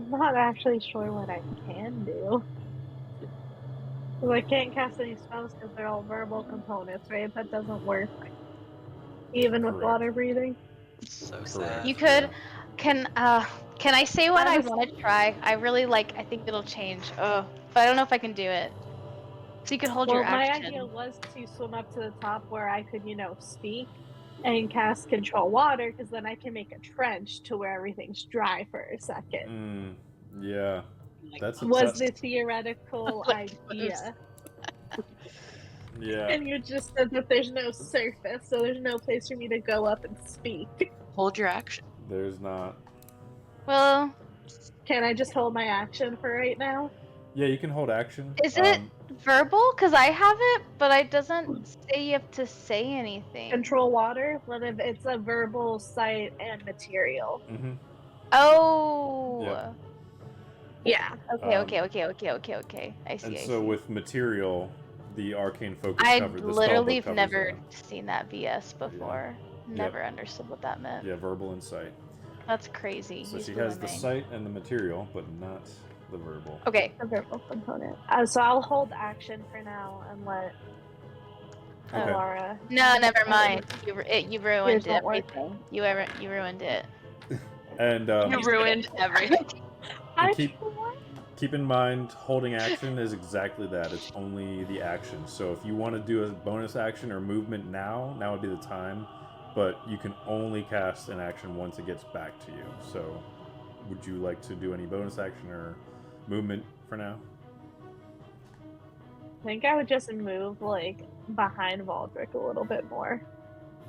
not actually sure what I can do. Because I can't cast any spells because they're all verbal components, right? That doesn't work. Even with Correct. water breathing. So Correct. sad. You could. Can I say what I Honestly- want to try? I really I think it'll change. Oh, but I don't know if I can do it. So you could hold Well, your my action. idea was to swim up to the top where I could, speak and cast control water, because then I can make a trench to where everything's dry for a second. Yeah. Like, That's Was the theoretical Like, idea. yeah. And you just said that there's no surface, so there's no place for me to go up and speak. hold your action. There's not. Well, Can I just hold my action for right now? Yeah, you can hold action. is it verbal? Because I have it, but it doesn't say you have to say anything. Control water? What if it's a verbal sight and material? Oh. Yeah. Yeah. Okay. I see. And I so see. with material, the arcane focus I cover. The literally spellbook have covers never that. seen that VS before. Never understood what that meant. Yeah, verbal and sight. That's crazy. So He's she has the blooming. sight and the material, but not the verbal. Okay. A verbal component. So I'll hold action for now and let Okay. Laura. No, never mind. You ruined Yours won't work. everything. You ruined it. And You ruined everything. I keep- keep in mind, holding action is exactly that. It's only the action. So if you want to do a bonus action or movement now would be the time. But you can only cast an action once it gets back to you. So would you like to do any bonus action or movement for now? I think I would just move behind Valdrick a little bit more.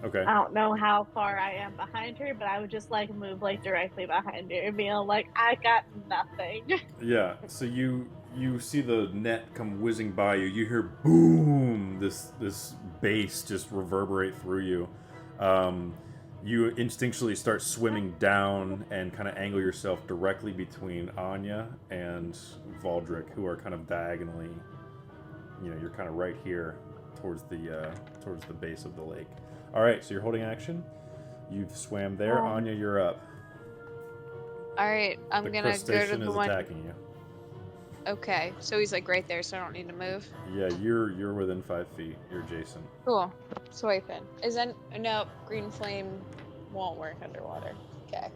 Okay. I don't know how far I am behind her, but I would just move directly behind her and be I got nothing. Yeah, so you see the net come whizzing by you. You hear boom, this bass just reverberate through you. You instinctually start swimming down and kind of angle yourself directly between Anya and Valdrick, who are kind of diagonally. You're kind of right here towards the base of the lake. All right, so you're holding action. You've swam there. Anya, you're up. All right, I'm The gonna go to crustacean the is one. attacking you. Okay, so he's right there, so I don't need to move. Yeah, you're within 5 feet. You're adjacent. Cool. Swiping. No, green flame won't work underwater. Okay.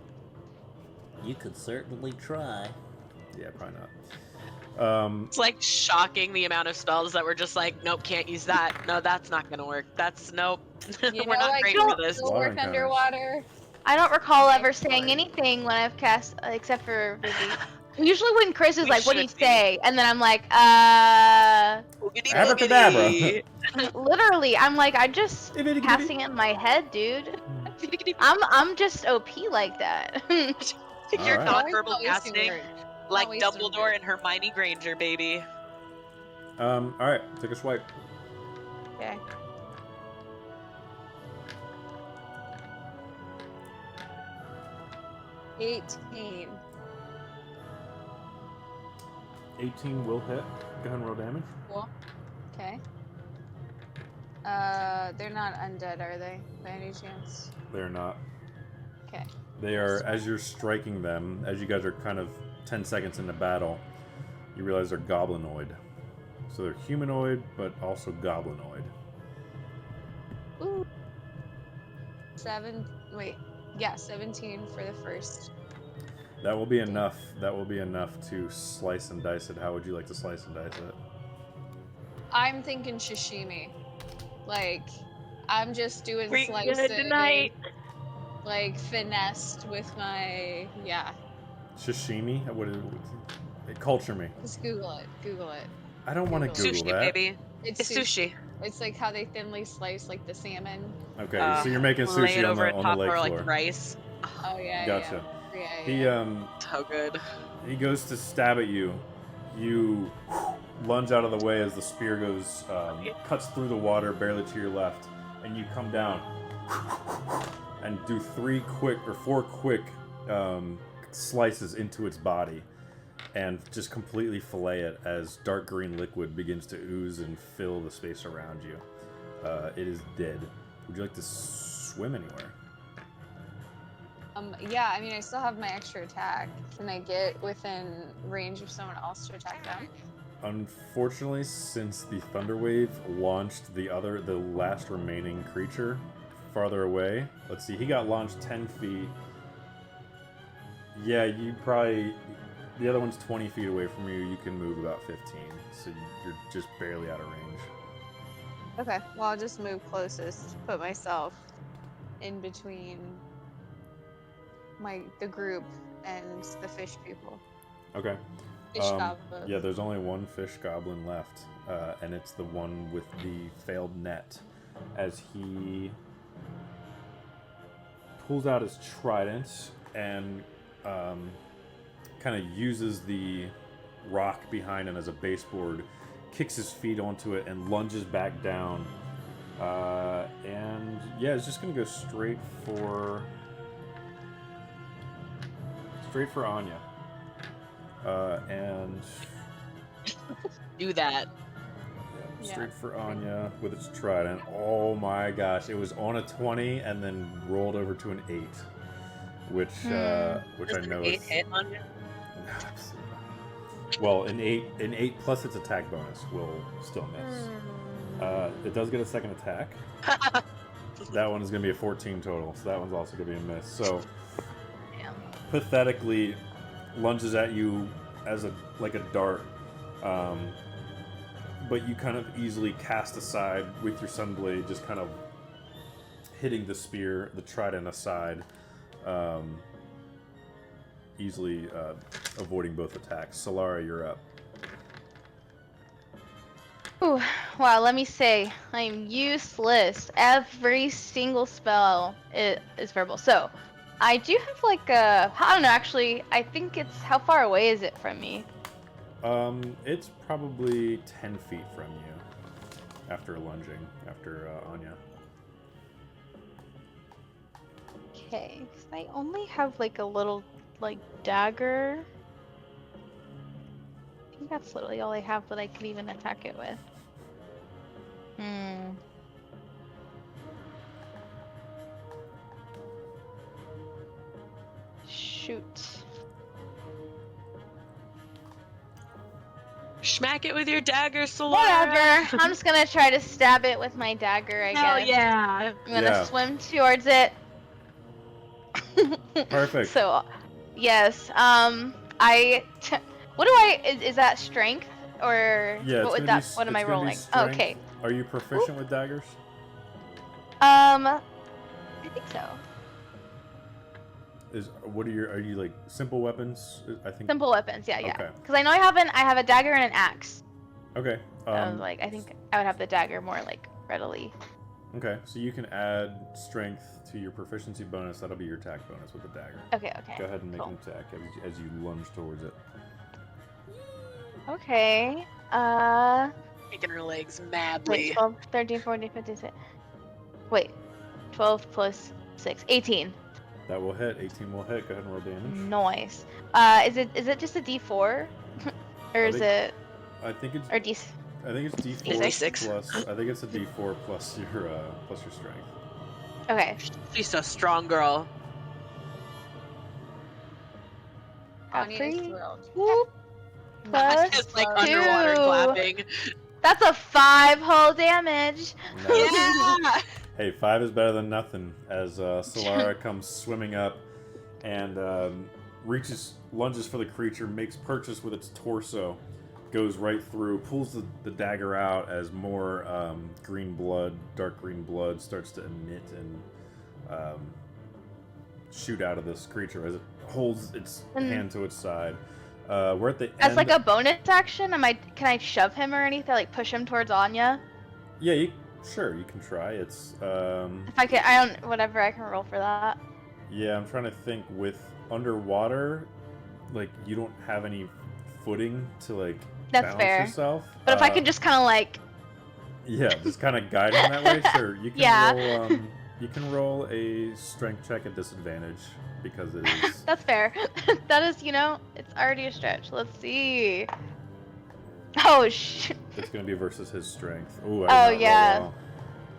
You could certainly try. Yeah, probably not. It's like shocking the amount of spells that were just like, nope, can't use that. No, that's not gonna work. That's nope. You We're know, not I great can for this. still Water work encounters. underwater. I don't recall Okay, ever saying fine. anything when I've cast, except for Vivi. Usually when Chris is We like, what do you should be. say? And then I'm like, Boogity Abracadabra. boogity. literally, I'm like, I just Itty-bitty-bitty. casting it in my head, dude. Boogity I'm just OP like that. You're Alright. nonverbal Not wasting casting work. like Not wasting Dumbledore work. and Hermione Granger, baby. Alright, take a swipe. Okay. $18. 18 will hit. Go ahead and roll damage. Cool. Okay. They're not undead, are they? By any chance? They're not. Okay. They are, as you're striking them, as you guys are kind of 10 seconds into battle, you realize they're goblinoid. So they're humanoid, but also goblinoid. Ooh. 17 for the first. That will be enough. That will be enough to slice and dice it. How would you like to slice and dice it? I'm thinking sashimi. Like, I'm just doing We're slicing. good tonight. Like, finessed with my, yeah. Sashimi? Culture me. Just Google it. Google it. I don't want to Google Google Sushi, that. baby. It's sushi. It's like how they thinly slice, like, the salmon. Okay, so you're making Lay it sushi over on the top lake or floor. like rice. Oh, yeah, Gotcha. yeah. He So good. he goes to stab at you. You lunge out of the way as the spear goes cuts through the water barely to your left, and you come down and do 4 quick slices into its body, and just completely fillet it as dark green liquid begins to ooze and fill the space around you. It is dead. Would you like to swim anywhere? Yeah, I mean, I still have my extra attack. Can I get within range of someone else to attack them? Unfortunately, since the thunder wave launched the last remaining creature farther away. Let's see, he got launched 10 feet. Yeah, the other one's 20 feet away from you. You can move about 15, so you're just barely out of range. Okay, well, I'll just move closest, put myself in between the group and the fish people. Okay. Fish goblin. Yeah, there's only one fish goblin left, and it's the one with the failed net. As he pulls out his trident and kind of uses the rock behind him as a baseboard, kicks his feet onto it, and lunges back down. And yeah, it's just gonna go straight for Anya. And Do that. yeah, straight for Anya with its trident. Oh my gosh, it was on a 20 and then rolled over to an 8, which I Does know an 8 is hit on you? No, absolutely not. Well, an 8 plus its attack bonus will still miss. It does get a second attack. That one is going to be a 14 total, so that one's also going to be a miss. So, pathetically lunges at you as a dart, but you kind of easily cast aside with your sunblade, just kind of hitting the trident aside, easily avoiding both attacks. Solara, you're up. Ooh, wow, let me say, I'm useless. Every single spell is verbal. So, I do have like I don't know, actually, I think how far away is it from me? It's probably 10 feet from you after lunging, after Anya. Okay, 'cause I only have like a little, dagger. I think that's literally all I have that I could even attack it with. Shoot. Smack it with your dagger, Solara. Whatever. I'm just gonna try to stab it with my dagger, I Hell guess. yeah. I'm gonna swim towards it. Perfect. So, yes. What do I? Is that strength or Yeah, what would that? What am I rolling? Oh, okay. Are you proficient with daggers? I think so. Are you like simple weapons? I think. Simple weapons, yeah. Okay. Because I know I have a dagger and an axe. Okay. I was like, I think I would have the dagger more like readily. Okay, so you can add strength to your proficiency bonus. That'll be your attack bonus with the dagger. Okay. Go ahead and make Cool. an attack as you lunge towards it. Okay. Kicking her legs Wait, madly. 12, 13, 14, 15, 16. Wait. 12 plus 6. 18. That will hit. 18 will hit. Go ahead and roll damage. Nice. Is it just a D4? Or is it I think it's. or D? I think it's D4 D6. plus. I think it's a D4 plus your strength. Okay. She's a strong girl. Got Anya three. is thrilled. Whoop. Not just like Plus underwater 2. clapping. That's a 5 whole damage. Nice. Yeah. Hey, 5 is better than nothing. As Solara comes swimming up and lunges for the creature, makes purchase with its torso, goes right through, pulls the dagger out as more dark green blood starts to emit and shoot out of this creature as it holds its hand to its side. We're at the end. As like a bonus action, can I shove him or anything? Like push him towards Anya? Yeah, sure, you can try. It's If I can, I can roll for that. Yeah, I'm trying to think. With underwater, like you don't have any footing to like That's balance fair. yourself. But if I could just kind of like, yeah, just kind of guide him that way. Sure, you can Yeah. roll. You can roll a strength check at disadvantage because it is. that's fair. That is, it's already a stretch. Let's see. Oh sh. It's gonna be versus his strength. Ooh, Oh yeah. Well.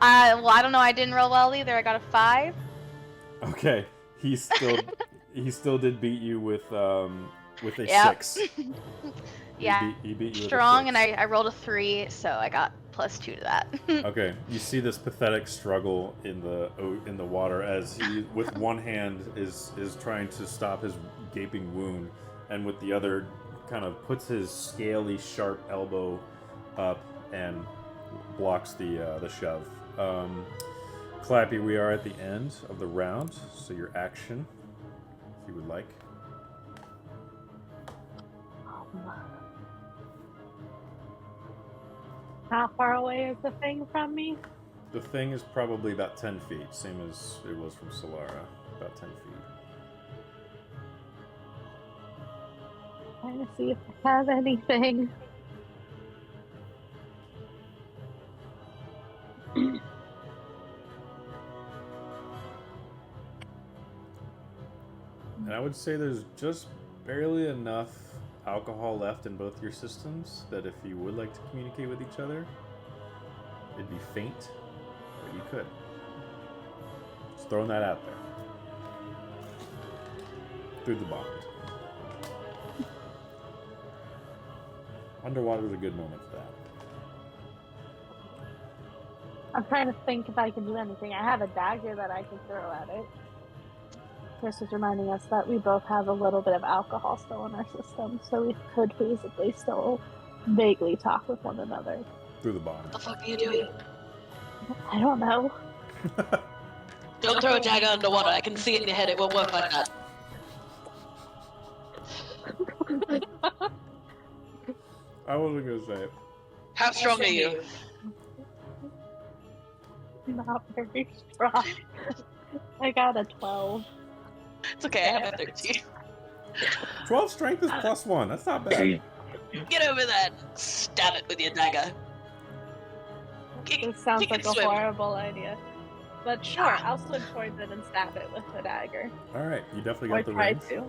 I don't know. I didn't roll well either. I got a 5. Okay, he still did beat you with a Yep. 6. Yeah. He beat you Strong, with a 6. and I rolled a 3, so I got +2 to that. Okay, you see this pathetic struggle in the water as he, with one hand, is trying to stop his gaping wound, and with the other, kind of puts his scaly, sharp elbow up and blocks the shove. Clappy, we are at the end of the round, so your action, if you would like. How far away is the thing from me? The thing is probably about 10 feet, same as it was from Solara, about 10 feet. Trying to see if I have anything. And I would say there's just barely enough alcohol left in both your systems that if you would like to communicate with each other, it'd be faint, but you could. Just throwing that out there. Through the bond. Underwater is a good moment for that. I'm trying to think if I can do anything. I have a dagger that I can throw at it. Chris was reminding us that we both have a little bit of alcohol still in our system, so we could feasibly still vaguely talk with one another. Through the bond. What the fuck are you doing? I don't know. Don't throw a dagger underwater. I can see it in your head. It won't work like that. I wasn't gonna say it. How strong are you? Not very strong. I got a 12. It's okay. I have a 13. 12 strength is +1. That's not bad. Get over there and stab it with your dagger. This sounds like a swim. horrible idea. But sure, I'll swim towards it and stab it with the dagger. Alright, you definitely Or got the try range. to.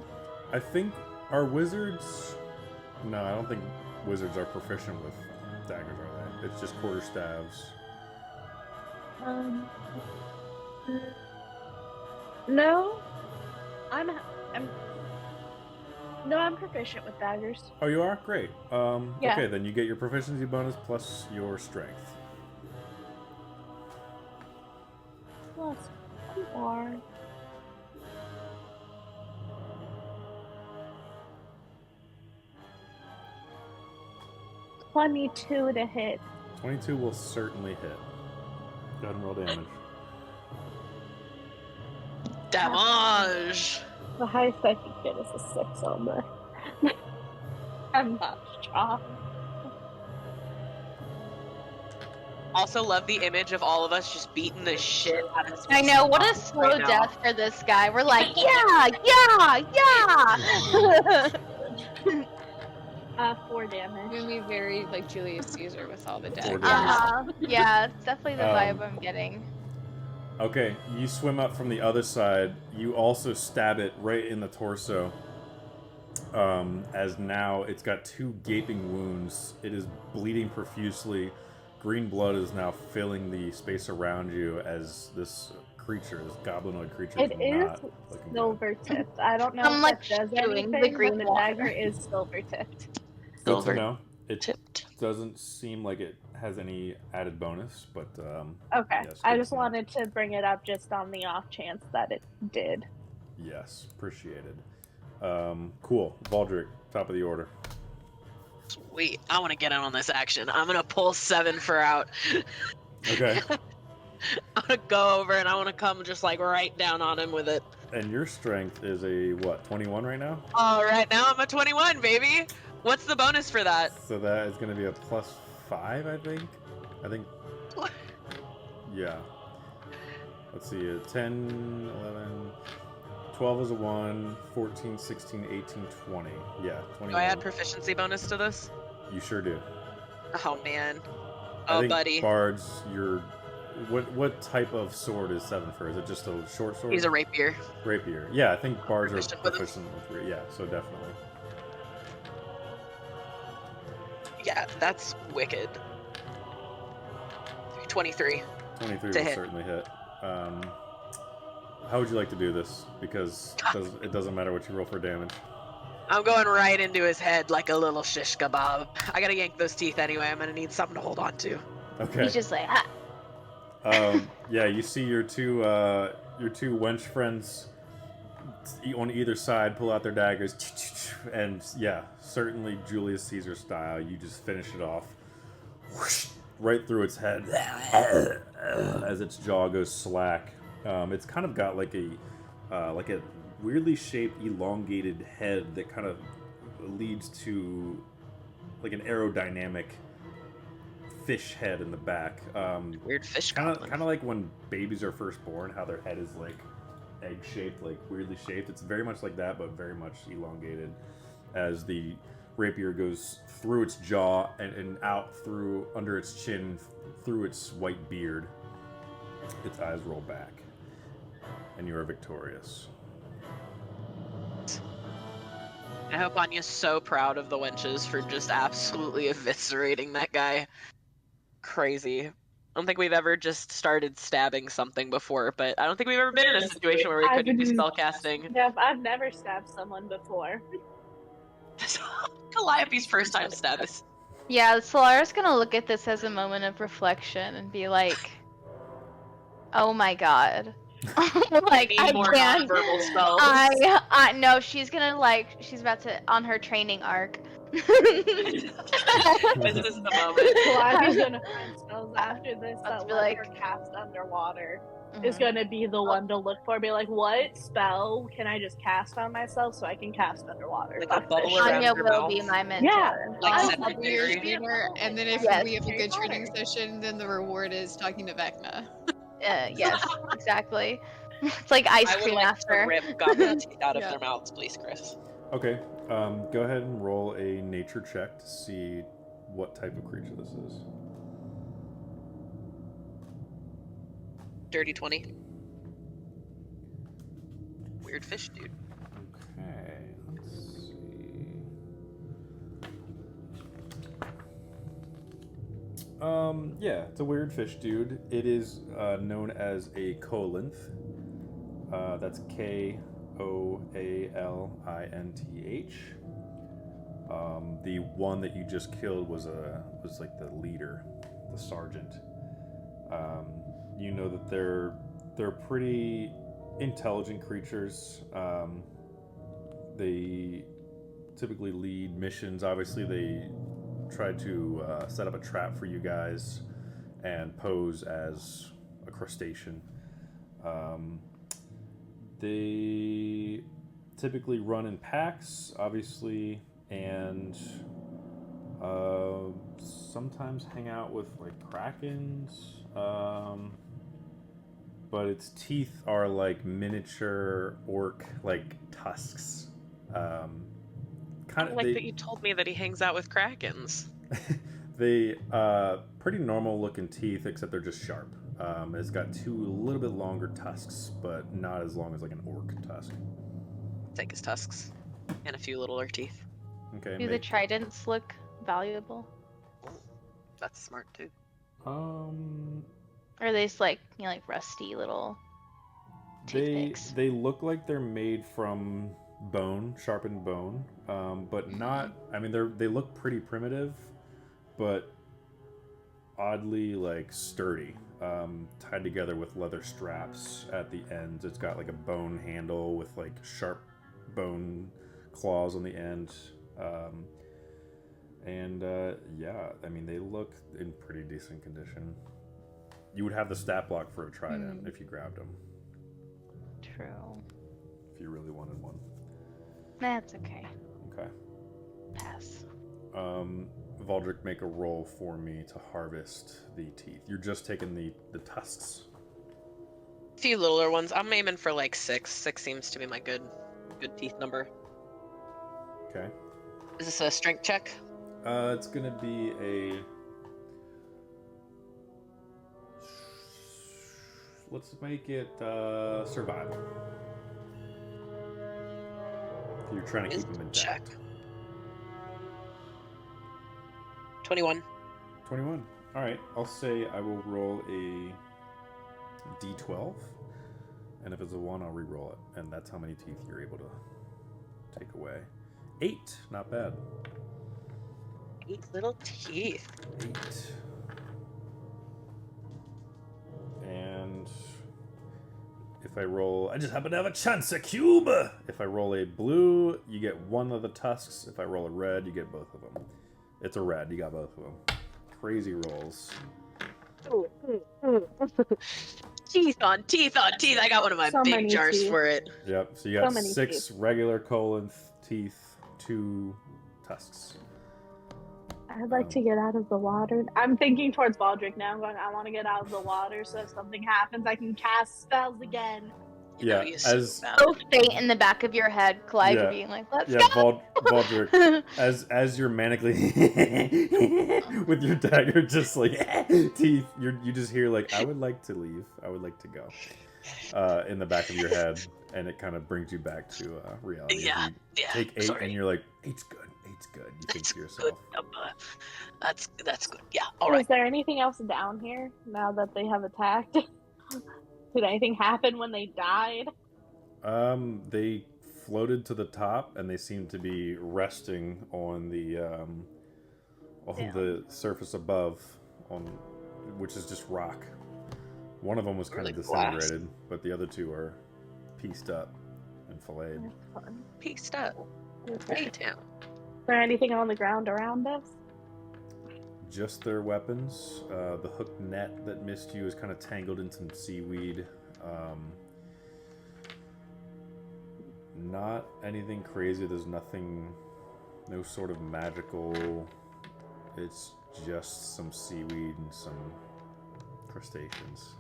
I think our wizards. No, I don't think wizards are proficient with daggers, are they? It's just quarterstaves. No. I'm proficient with daggers. Oh, you are? Great. Yeah. Okay, then you get your proficiency bonus plus your strength. Plus 4. 22 to hit. 22 will certainly hit. Go ahead and roll damage. Damage! The highest I can get is a 6 on the. I'm not strong. Also love the image of all of us just beating the shit out of I know, what a Space slow right now. death for this guy. We're like, yeah, yeah, yeah. 4 damage. Gonna be very like Julius Caesar with all the Four daggers. damage. Yeah, it's definitely the vibe Um, I'm getting. Okay, you swim up from the other side. You also stab it right in the torso. As now it's got 2 gaping wounds. It is bleeding profusely. Green blood is now filling the space around you as this creature, this goblinoid creature, It is not looking good. silver tipped. I don't know I'm if like that does chewing the anything, green but the water. dagger is silver tipped. Good Silver to know. It tipped. doesn't seem like it has any added bonus, but Okay, yes, I good just to know. wanted to bring it up just on the off chance that it did. Yes, appreciated. Cool. Baldric, top of the order. Sweet. I want to get in on this action. I'm gonna pull 7 for out. Okay. I'm gonna go over and I want to come just like right down on him with it. And your strength is a what? 21 right now. All right, now I'm a 21, baby. What's the bonus for that? So that is going to be a +5, I think. I think. Yeah. Let's see. 10, 11, 12 is a 1, 14, 16, 18, 20. Yeah, 21. Do I add proficiency bonus to this? You sure do. Oh man. I Oh think buddy. Bards, what type of sword is 7 for? Is it just a short sword? He's a rapier. Rapier. Yeah, I think Bards are Proficient with 'em. proficient with yeah, so definitely. Yeah, that's wicked. 23. 23 To will hit. certainly hit. How would you like to do this? Because it doesn't matter what you roll for damage. I'm going right into his head like a little shish kebab. I gotta yank those teeth anyway. I'm gonna need something to hold on to. Okay. He's just like, ha. Yeah, you see your two wench friends on either side pull out their daggers, and yeah, certainly Julius Caesar style. You just finish it off, whoosh, right through its head as its jaw goes slack. It's kind of got like a weirdly shaped, elongated head that kind of leads to like an aerodynamic fish head in the back. Weird fish Kind goblin. of like when babies are first born, how their head is like egg shaped, like weirdly shaped. It's very much like that, but very much elongated as the rapier goes through its jaw and out through under its chin, through its white beard. Its eyes roll back, and you are victorious. I hope Anya's so proud of the wenches for just absolutely eviscerating that guy. Crazy. I don't think we've ever just started stabbing something before, but I don't think we've ever been in a situation where we couldn't do spellcasting. Yeah, I've never stabbed someone before. Calliope's first time stab is. Yeah, Solara's gonna look at this as a moment of reflection and be like, oh my god. Like, Need I more can't. nonverbal spells. I no, she's gonna she's about to, on her training arc. This is the moment. Calliope's gonna find spells after this Let's that be let like- her cast underwater. Mhm. Is gonna be the one to look for. Be like, what spell can I just cast on myself so I can cast underwater? Like a bubble around Anya your will mouth. be my mentor. Yeah. Like I'll Cedric be your Diggory. trainer. And then if Yes. we have a good Harry training Potter. session, then the reward is talking to Vecna. Yes, exactly. It's like ice I would cream like after. to rip goblin teeth out of Yeah. their mouths, please, Chris. Okay, go ahead and roll a nature check to see what type of creature this is. Dirty 20. Weird fish, dude. Okay, let's see. Yeah, it's a weird fish, dude. It is known as a koalinth. That's Koalinth. The one that you just killed was like the leader, the sergeant. You know that they're pretty intelligent creatures. They typically lead missions. Obviously, they try to set up a trap for you guys and pose as a crustacean. They typically run in packs, obviously, and sometimes hang out with like krakens. But its teeth are like miniature orc like tusks. Kind of like they, that you told me that he hangs out with krakens. they pretty normal looking teeth, except they're just sharp. It's got two a little bit longer tusks, but not as long as like an orc tusk. Take his tusks and a few littler teeth. Okay. Do the tridents look valuable? That's smart too. Or are they just like, you know, like rusty little toothpicks? They look like they're made from bone, sharpened bone, but not. I mean, they look pretty primitive, but oddly like sturdy. Tied together with leather straps at the ends. It's got like a bone handle with like sharp bone claws on the end. Yeah, I mean, they look in pretty decent condition. You would have the stat block for a trident if you grabbed them. True. If you really wanted one. That's okay. Okay. Pass. Valdrick, make a roll for me to harvest the teeth. You're just taking the tusks. A few littler ones. I'm aiming for like 6. 6 seems to be my good teeth number. Okay. Is this a strength check? It's gonna be a. Let's make it survival. You're trying to keep them intact. Check. 21. 21. All right. I'll say I will roll a d12, and if it's a 1, I'll re-roll it, and that's how many teeth you're able to take away. 8. Not bad. 8 little teeth. 8. And if I roll, I just happen to have a chance, a cube. If I roll a blue, you get one of the tusks. If I roll a red, you get both of them. It's a red, you got both of them. Crazy rolls. Teeth on teeth on teeth. I got one of my So big many jars teeth. for it. Yep, so you got So many 6 teeth. regular colon teeth, 2 tusks. I'd like to get out of the water. I'm thinking towards Baldric now. I'm going, I want to get out of the water so if something happens, I can cast spells again. You know, Yeah, you so as- bad. So faint in the back of your head, Clyde, Yeah. being like, let's Yeah, go! Valdric, as you're manically with your dagger, just like teeth, you just hear like, I would like to leave, I would like to go, in the back of your head, and it kind of brings you back to reality. As Yeah, you yeah. take 8, sorry. and you're like, 8's good, 8's good. You think That's to yourself. good number. That's good. Yeah. All right. Is there anything else down here now that they have attacked? Did anything happen when they died? They floated to the top, and they seem to be resting on the surface above, which is just rock. One of them was kind of Really glass. disintegrated, but the other 2 are pieced up and filleted. That's fun. Peaced up. Okay. Town. Is there anything on the ground around us? Just their weapons. The hooked net that missed you is kind of tangled in some seaweed. Not anything crazy. There's nothing, no sort of magical. It's just some seaweed and some crustaceans.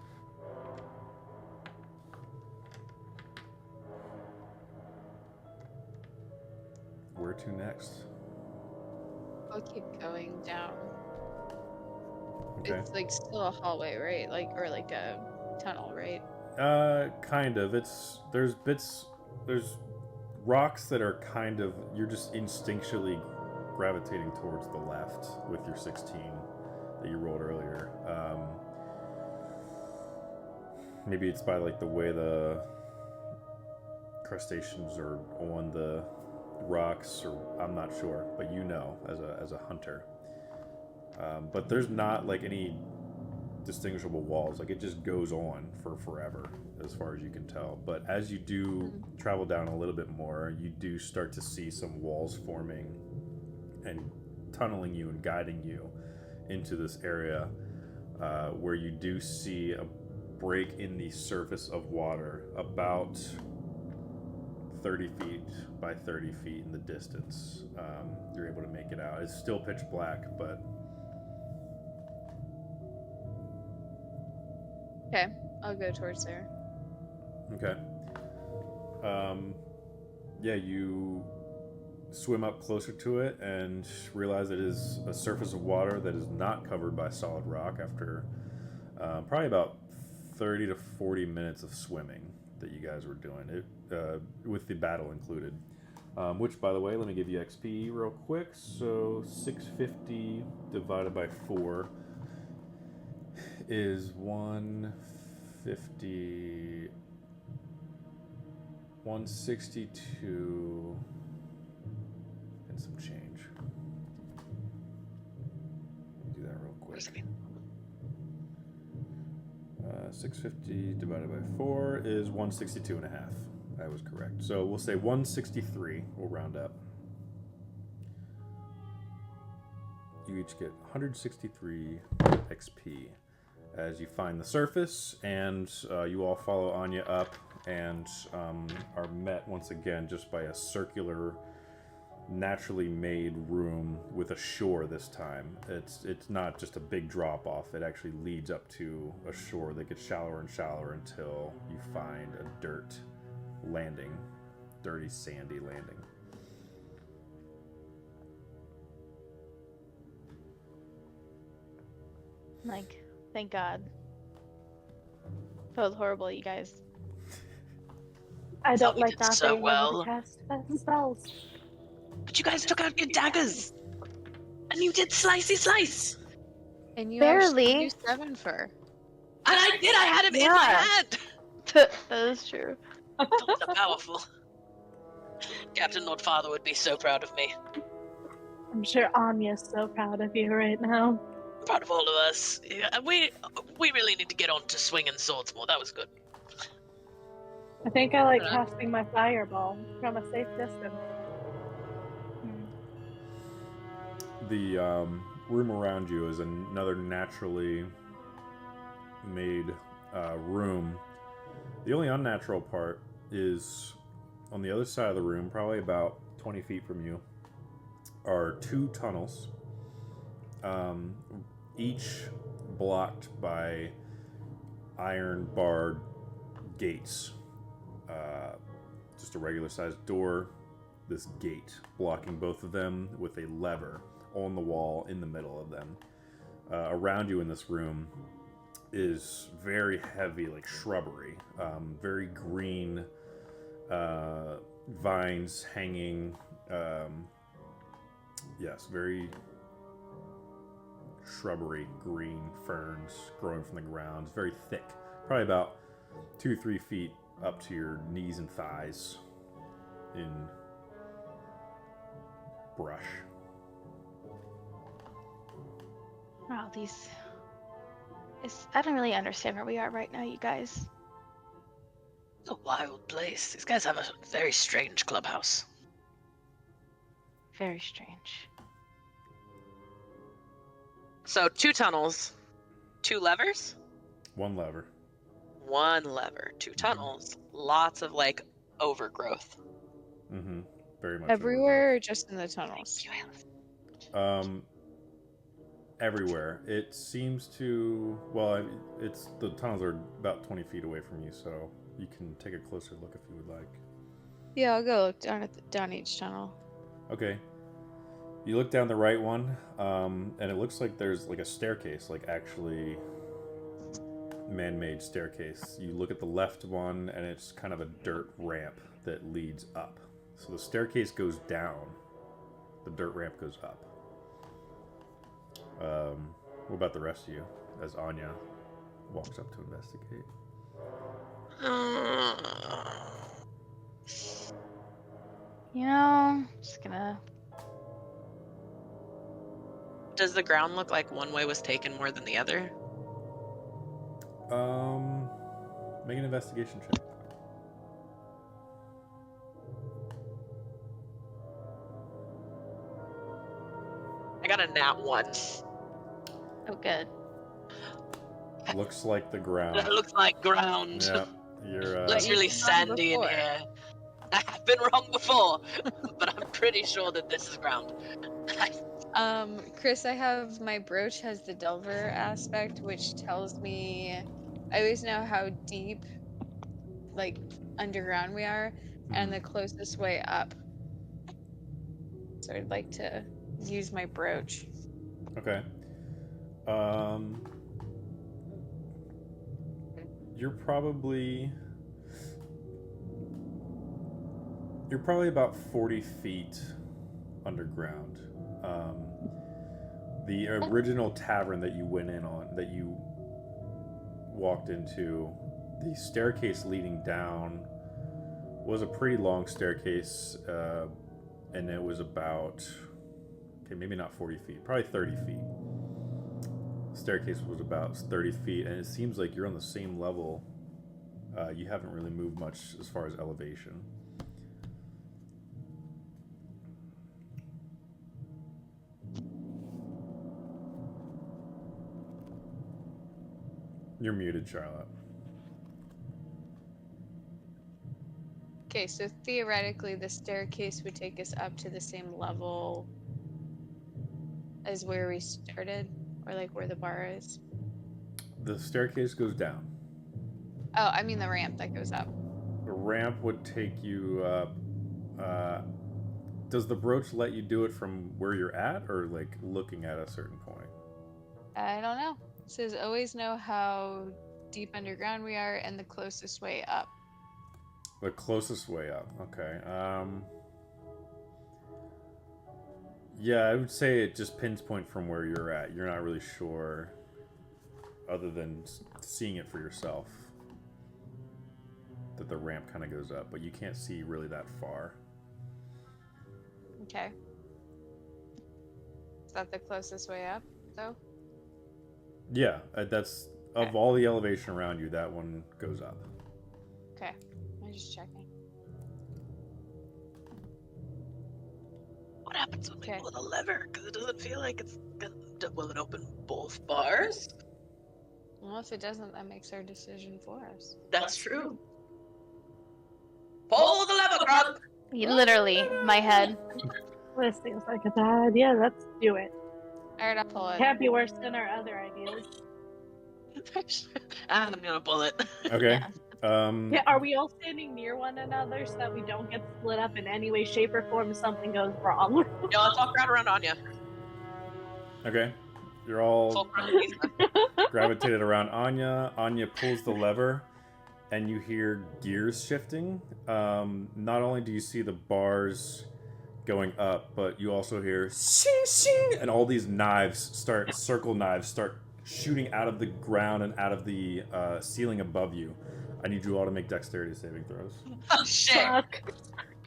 Where to next? I'll keep going down. Okay. It's like still a hallway, right? Like, or like a tunnel, right? Kind of. There's rocks that are kind of, you're just instinctually gravitating towards the left with your 16 that you rolled earlier. Maybe it's by like the way the crustaceans are on the rocks, or I'm not sure, but you know, as a hunter. But there's not like any distinguishable walls. Like it just goes on for forever, as far as you can tell. But as you do travel down a little bit more, you do start to see some walls forming and tunneling you and guiding you into this area where you do see a break in the surface of water about 30 feet by 30 feet in the distance. You're able to make it out. It's still pitch black, but... Okay, I'll go towards there. Okay. Yeah, you swim up closer to it and realize it is a surface of water that is not covered by solid rock after probably about 30 to 40 minutes of swimming that you guys were doing, with the battle included. Which, by the way, let me give you XP real quick. So 650 divided by 4 is 150... 162 and some change. Do that real quick. 650 divided by 4 is 162 and a half. I was correct. So we'll say 163. We'll round up. You each get 163 XP as you find the surface, and you all follow Anya up and are met once again just by a circular, naturally made room with a shore this time. It's not just a big drop off. It actually leads up to a shore that gets shallower and shallower until you find a dirt landing, dirty, sandy landing. Like, thank God. That was horrible, you guys. I Thought don't we like did not so being well. able to cast spells. But you guys took out your daggers! And you did slicey slice! And you Barely. actually used 7 fur. And I did! I had him in my Yeah. hand! That is true. Dogs are powerful. Captain Nordfather would be so proud of me. I'm sure Anya's so proud of you right now. I'm proud of all of us. Yeah, we really need to get on to swinging swords more. That was good. I think I like casting my fireball from a safe distance. The room around you is another naturally made room. The only unnatural part is on the other side of the room, probably about 20 feet from you, are 2 tunnels, each blocked by iron barred gates. Just a regular sized door, this gate blocking both of them with a lever on the wall in the middle of them. Around you in this room is very heavy, like shrubbery, very green vines hanging. Yes, very shrubbery, green ferns growing from the ground. It's very thick, probably about 2-3 feet up to your knees and thighs in brush. Wow, I don't really understand where we are right now, you guys. It's a wild place. These guys have a very strange clubhouse. Very strange. So 2 tunnels, 2 levers, 1 lever. 1 lever, 2 tunnels, lots of like overgrowth. Mm-hmm. Very much. Everywhere or just in the tunnels? Everywhere. It seems to. Well, it's the tunnels are about 20 feet away from you, so you can take a closer look if you would like. Yeah, I'll go look down each tunnel. Okay. You look down the right one, and it looks like there's like a staircase, like actually man-made staircase. You look at the left one, and it's kind of a dirt ramp that leads up. So the staircase goes down, the dirt ramp goes up. What about the rest of you, as Anya walks up to investigate? You know, just gonna. Does the ground look like one way was taken more than the other? Make an investigation check. I got a nat 1. Oh, good. Looks like the ground. That looks like ground. Yeah, you're. Looks You've really been wrong sandy in before. here. I've been wrong before, but I'm pretty sure that this is ground. Chris, I have my brooch has the Delver aspect, which tells me I always know how deep, like, underground we are, and the closest way up. So I'd like to use my brooch. Okay. You're probably about 40 feet underground. The original tavern that you went in on, that you walked into, the staircase leading down was a pretty long staircase, and it was about, okay, maybe not 40 feet, probably 30 feet. Staircase was about 30 feet, and it seems like you're on the same level. You haven't really moved much as far as elevation. You're muted, Charlotte. Okay, so theoretically, the staircase would take us up to the same level as where we started, or like where the bar is. The staircase goes down. Oh, I mean the ramp that goes up. The ramp would take you up. Does the brooch let you do it from where you're at, or like looking at a certain point? I don't know. It says always know how deep underground we are and the closest way up. The closest way up. Okay. Yeah, I would say it just pinpoint from where you're at. You're not really sure, other than seeing it for yourself, that the ramp kind of goes up, but you can't see really that far. Okay. Is that the closest way up, though? Yeah, that's of Okay. all the elevation around you, that one goes up. Okay. I'm just checking. What happens when Okay. we pull the lever? Because it doesn't feel like it's gonna. Will it open both bars? Well, if it doesn't, that makes our decision for us. That's true. Pull the lever, Grog! Literally, my head. This seems like a bad idea. Let's do it. Alright, I'll pull it. Can't be worse than our other ideas. I'm gonna pull it. Okay. Yeah, are we all standing near one another so that we don't get split up in any way, shape, or form if something goes wrong? No, let's all crowd around Anya. Okay. You're Full all crowd Lisa. gravitated around Anya. Anya pulls the lever, and you hear gears shifting. Not only do you see the bars going up, but you also hear shing shing, and all these circle knives start shooting out of the ground and out of the ceiling above you. I need you all to make dexterity saving throws. Oh shit! Fuck.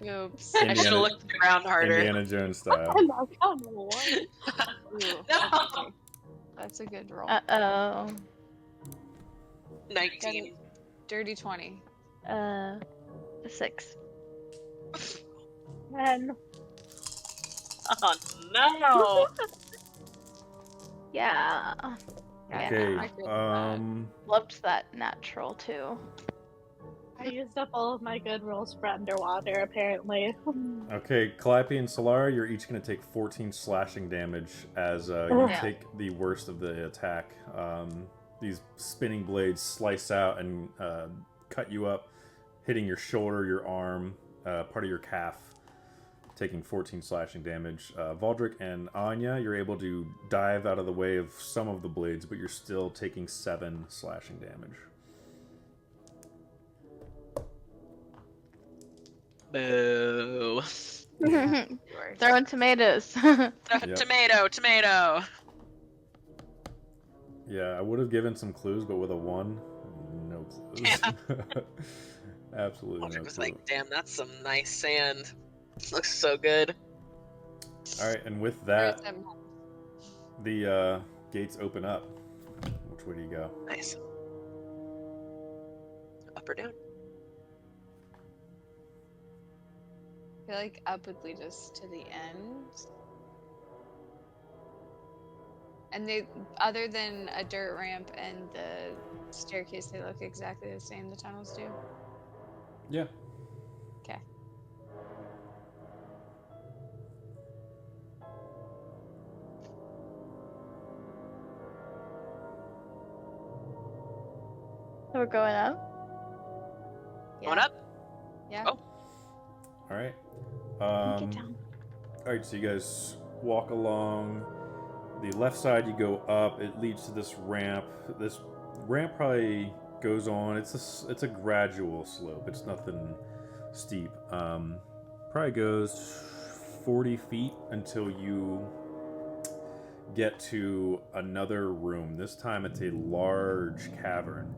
Oops. I should have Indiana- looked at the ground harder. Indiana Jones style. I'm not counting one. Ooh, No. that's a good roll. Uh-oh. 19. Dirty 20. 6. And Oh no! Yeah. Okay. I feel bad. Loved that natural, too. I used up all of my good rolls for underwater, apparently. Okay, Calliope and Solara, you're each going to take 14 slashing damage as you Yeah. take the worst of the attack. These spinning blades slice out and cut you up, hitting your shoulder, your arm, part of your calf, taking 14 slashing damage. Valdrick and Anya, you're able to dive out of the way of some of the blades, but you're still taking 7 slashing damage. Boo. Throwing tomatoes. Yep. Tomato. Yeah, I would have given some clues, but with a 1, no clues. Yeah. Absolutely no Patrick was clue. like, damn, that's some nice sand. Looks so good. All right, and with Where's that, them? the gates open up. Which way do you go? Nice. Up or down? I feel like up would lead us to the end. And they, other than a dirt ramp and the staircase, they look exactly the same. The tunnels do. Yeah. Okay. So we're going up. Going up. Yeah. Oh. All right. Get down. All right, so you guys walk along the left side. You go up. It leads to this ramp. This ramp probably goes on. It's a gradual slope. It's nothing steep. Probably goes 40 feet until you get to another room. This time it's a large cavern.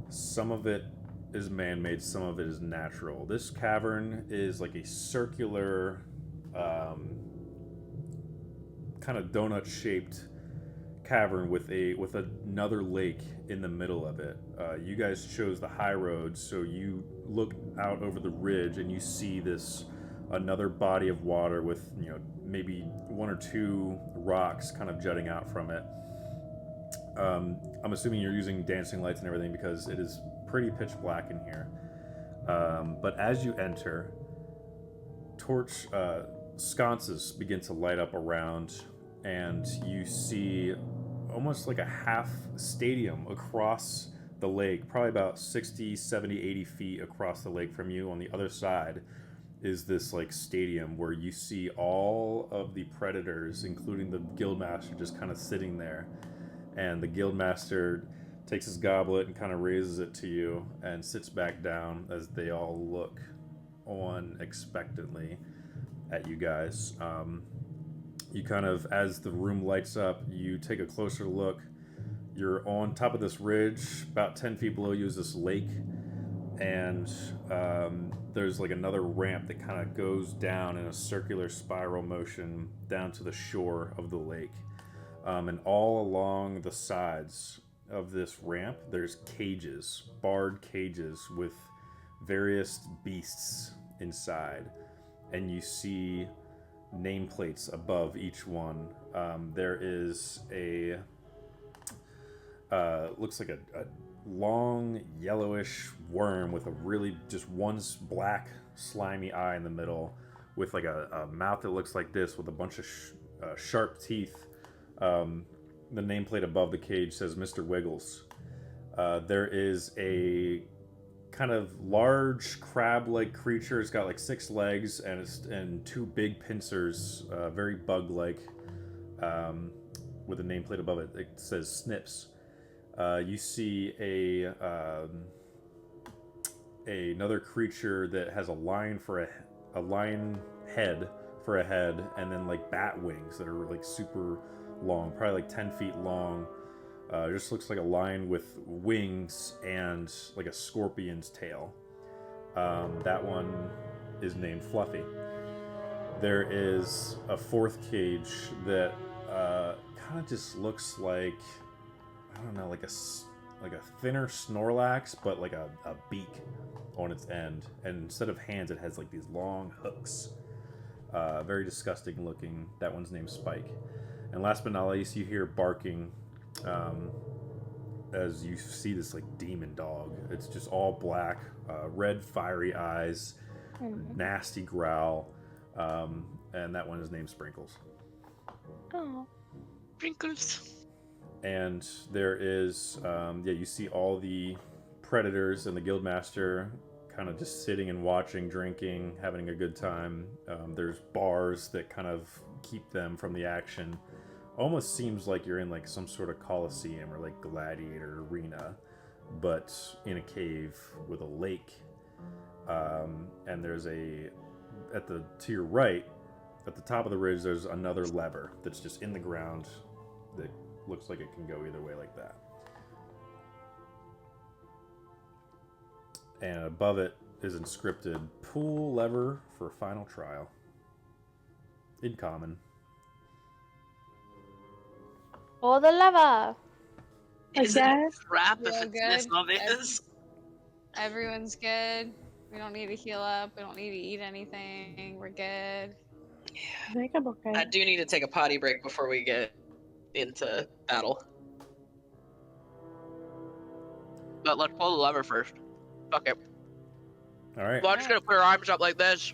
Some of it is man-made, some of it is natural. This cavern is like a circular, kind of donut-shaped cavern with another lake in the middle of it. You guys chose the high road, so you look out over the ridge and you see this another body of water with maybe one or two rocks kind of jutting out from it. I'm assuming you're using dancing lights and everything because it is pretty pitch black in here. But as you enter, torch sconces begin to light up around, and you see almost like a half stadium across the lake, probably about 60, 70, 80 feet across the lake from you. On the other side is this like stadium where you see all of the predators, including the guildmaster, just kind of sitting there. And the guildmaster takes his goblet and kind of raises it to you and sits back down as they all look on expectantly at you guys. You kind of, as the room lights up, you take a closer look. You're on top of this ridge. About 10 feet below you is this lake. And there's like another ramp that kind of goes down in a circular spiral motion down to the shore of the lake. And all along the sides of this ramp, there's cages, barred cages with various beasts inside. And you see nameplates above each one. There is a, looks like a long yellowish worm with a really just one black slimy eye in the middle, with like a mouth that looks like this with a bunch of sharp teeth. The nameplate above the cage says Mr. Wiggles. There is a kind of large crab-like creature. It's got like 6 legs and 2 big pincers, very bug-like, with a nameplate above it. It says Snips. You see another creature that has a lion head for a head, and then like bat wings that are like super long, probably like 10 feet long. It just looks like a lion with wings and like a scorpion's tail. That one is named Fluffy. There is a 4th cage that kind of just looks like, I don't know, like a thinner Snorlax, but like a beak on its end. And instead of hands, it has like these long hooks. Very disgusting looking. That one's named Spike. And last but not least, you hear barking as you see this like demon dog. It's just all black, red fiery eyes, nasty growl, and that one is named Sprinkles. Oh. Sprinkles. And there is, you see all the predators and the guildmaster kind of just sitting and watching, drinking, having a good time. There's bars that kind of keep them from the action. Almost seems like you're in like some sort of coliseum or like gladiator arena, but in a cave with a lake. And there's to your right, at the top of the ridge, there's another lever that's just in the ground that looks like it can go either way like that. And above it is inscripted, "Pull lever for final trial." In common. Pull the lever. Is it a guess. trap We if all it's this good? obvious? Everyone's good. We don't need to heal up. We don't need to eat anything. We're good. I think I'm okay. I do need to take a potty break before we get into battle. But let's pull the lever first. Fuck it. All right. Well, I'm just gonna put her arms up like this.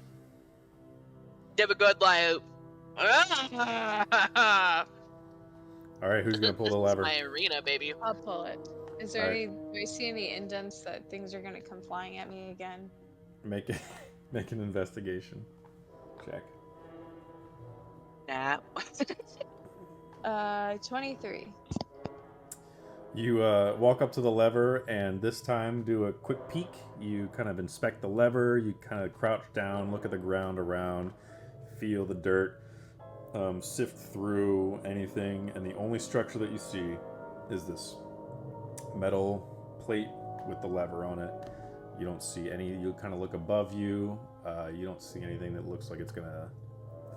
Give a good like. All right. Who's gonna pull This the is lever? my arena, baby. I'll pull it. Is there Alright. any? Do I see any indents that things are gonna come flying at me again? Make it. Make an investigation check. Nah. 23. You walk up to the lever and this time do a quick peek. You kind of inspect the lever. You kind of crouch down, look at the ground around, feel the dirt, sift through anything, and the only structure that you see is this metal plate with the lever on it. You don't see any. You kind of look above you. You don't see anything that looks like it's gonna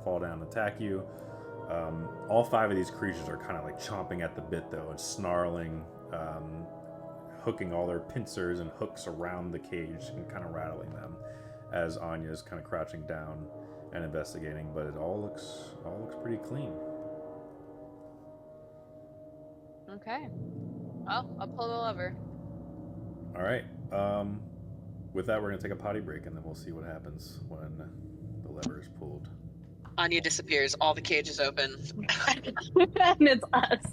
fall down and attack you. All 5 of these creatures are kind of like chomping at the bit though and snarling, hooking all their pincers and hooks around the cage and kind of rattling them as Anya's kind of crouching down and investigating. But it all looks pretty clean. Okay. Well, I'll pull the lever. All right. With that, we're gonna take a potty break and then we'll see what happens when the lever is pulled. Anya disappears. All the cages open. And it's us.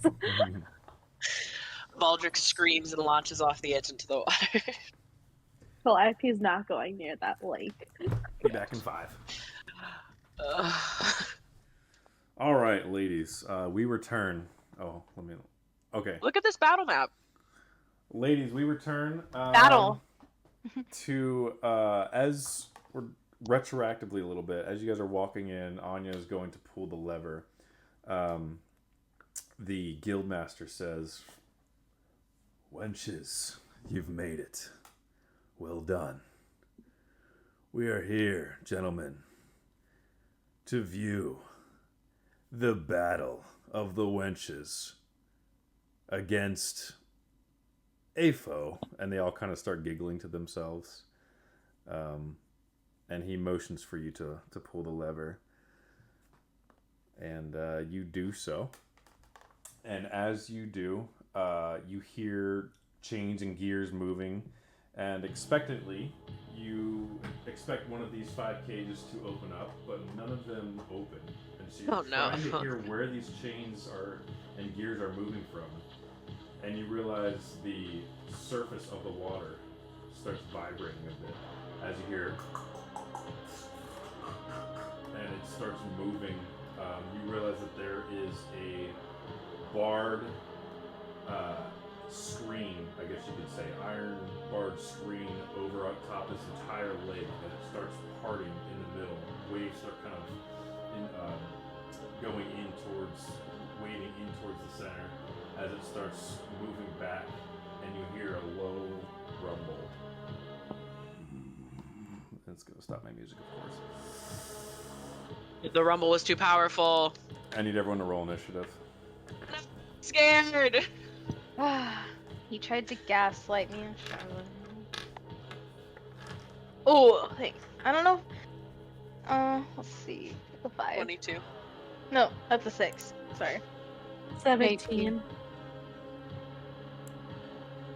Baldric screams and launches off the edge into the water. Calliope's not going near that lake. Be back in 5. Ugh. All right, ladies. We return. Oh, let me. Okay, Look at this battle map. ladies, we return. Battle. To as we're retroactively a little bit, as you guys are walking in, Anya is going to pull the lever. The guildmaster says, "Wenches, you've made it. Well done. We are here, gentlemen, to view the battle of the wenches against a foe," and they all kind of start giggling to themselves. And he motions for you to pull the lever. And you do so. And as you do, you hear chains and gears moving. And expectantly, you expect one of these 5 cages to open up, but none of them open. And so you're trying to hear where these chains are and gears are moving from. And you realize the surface of the water starts vibrating a bit as you hear, and it starts moving. You realize that there is a barred screen, I guess you could say, iron barred screen over on top of this entire lake, and it starts parting in the middle. Waves start kind of wading in towards the center as it starts moving back, and you hear a low rumble. It's gonna stop my music, of course. The rumble was too powerful. I need everyone to roll initiative. Scared. He tried to gaslight me. Oh, thanks. I don't know. Let's see. That's a 5. 22. No, that's a 6. Sorry. 17.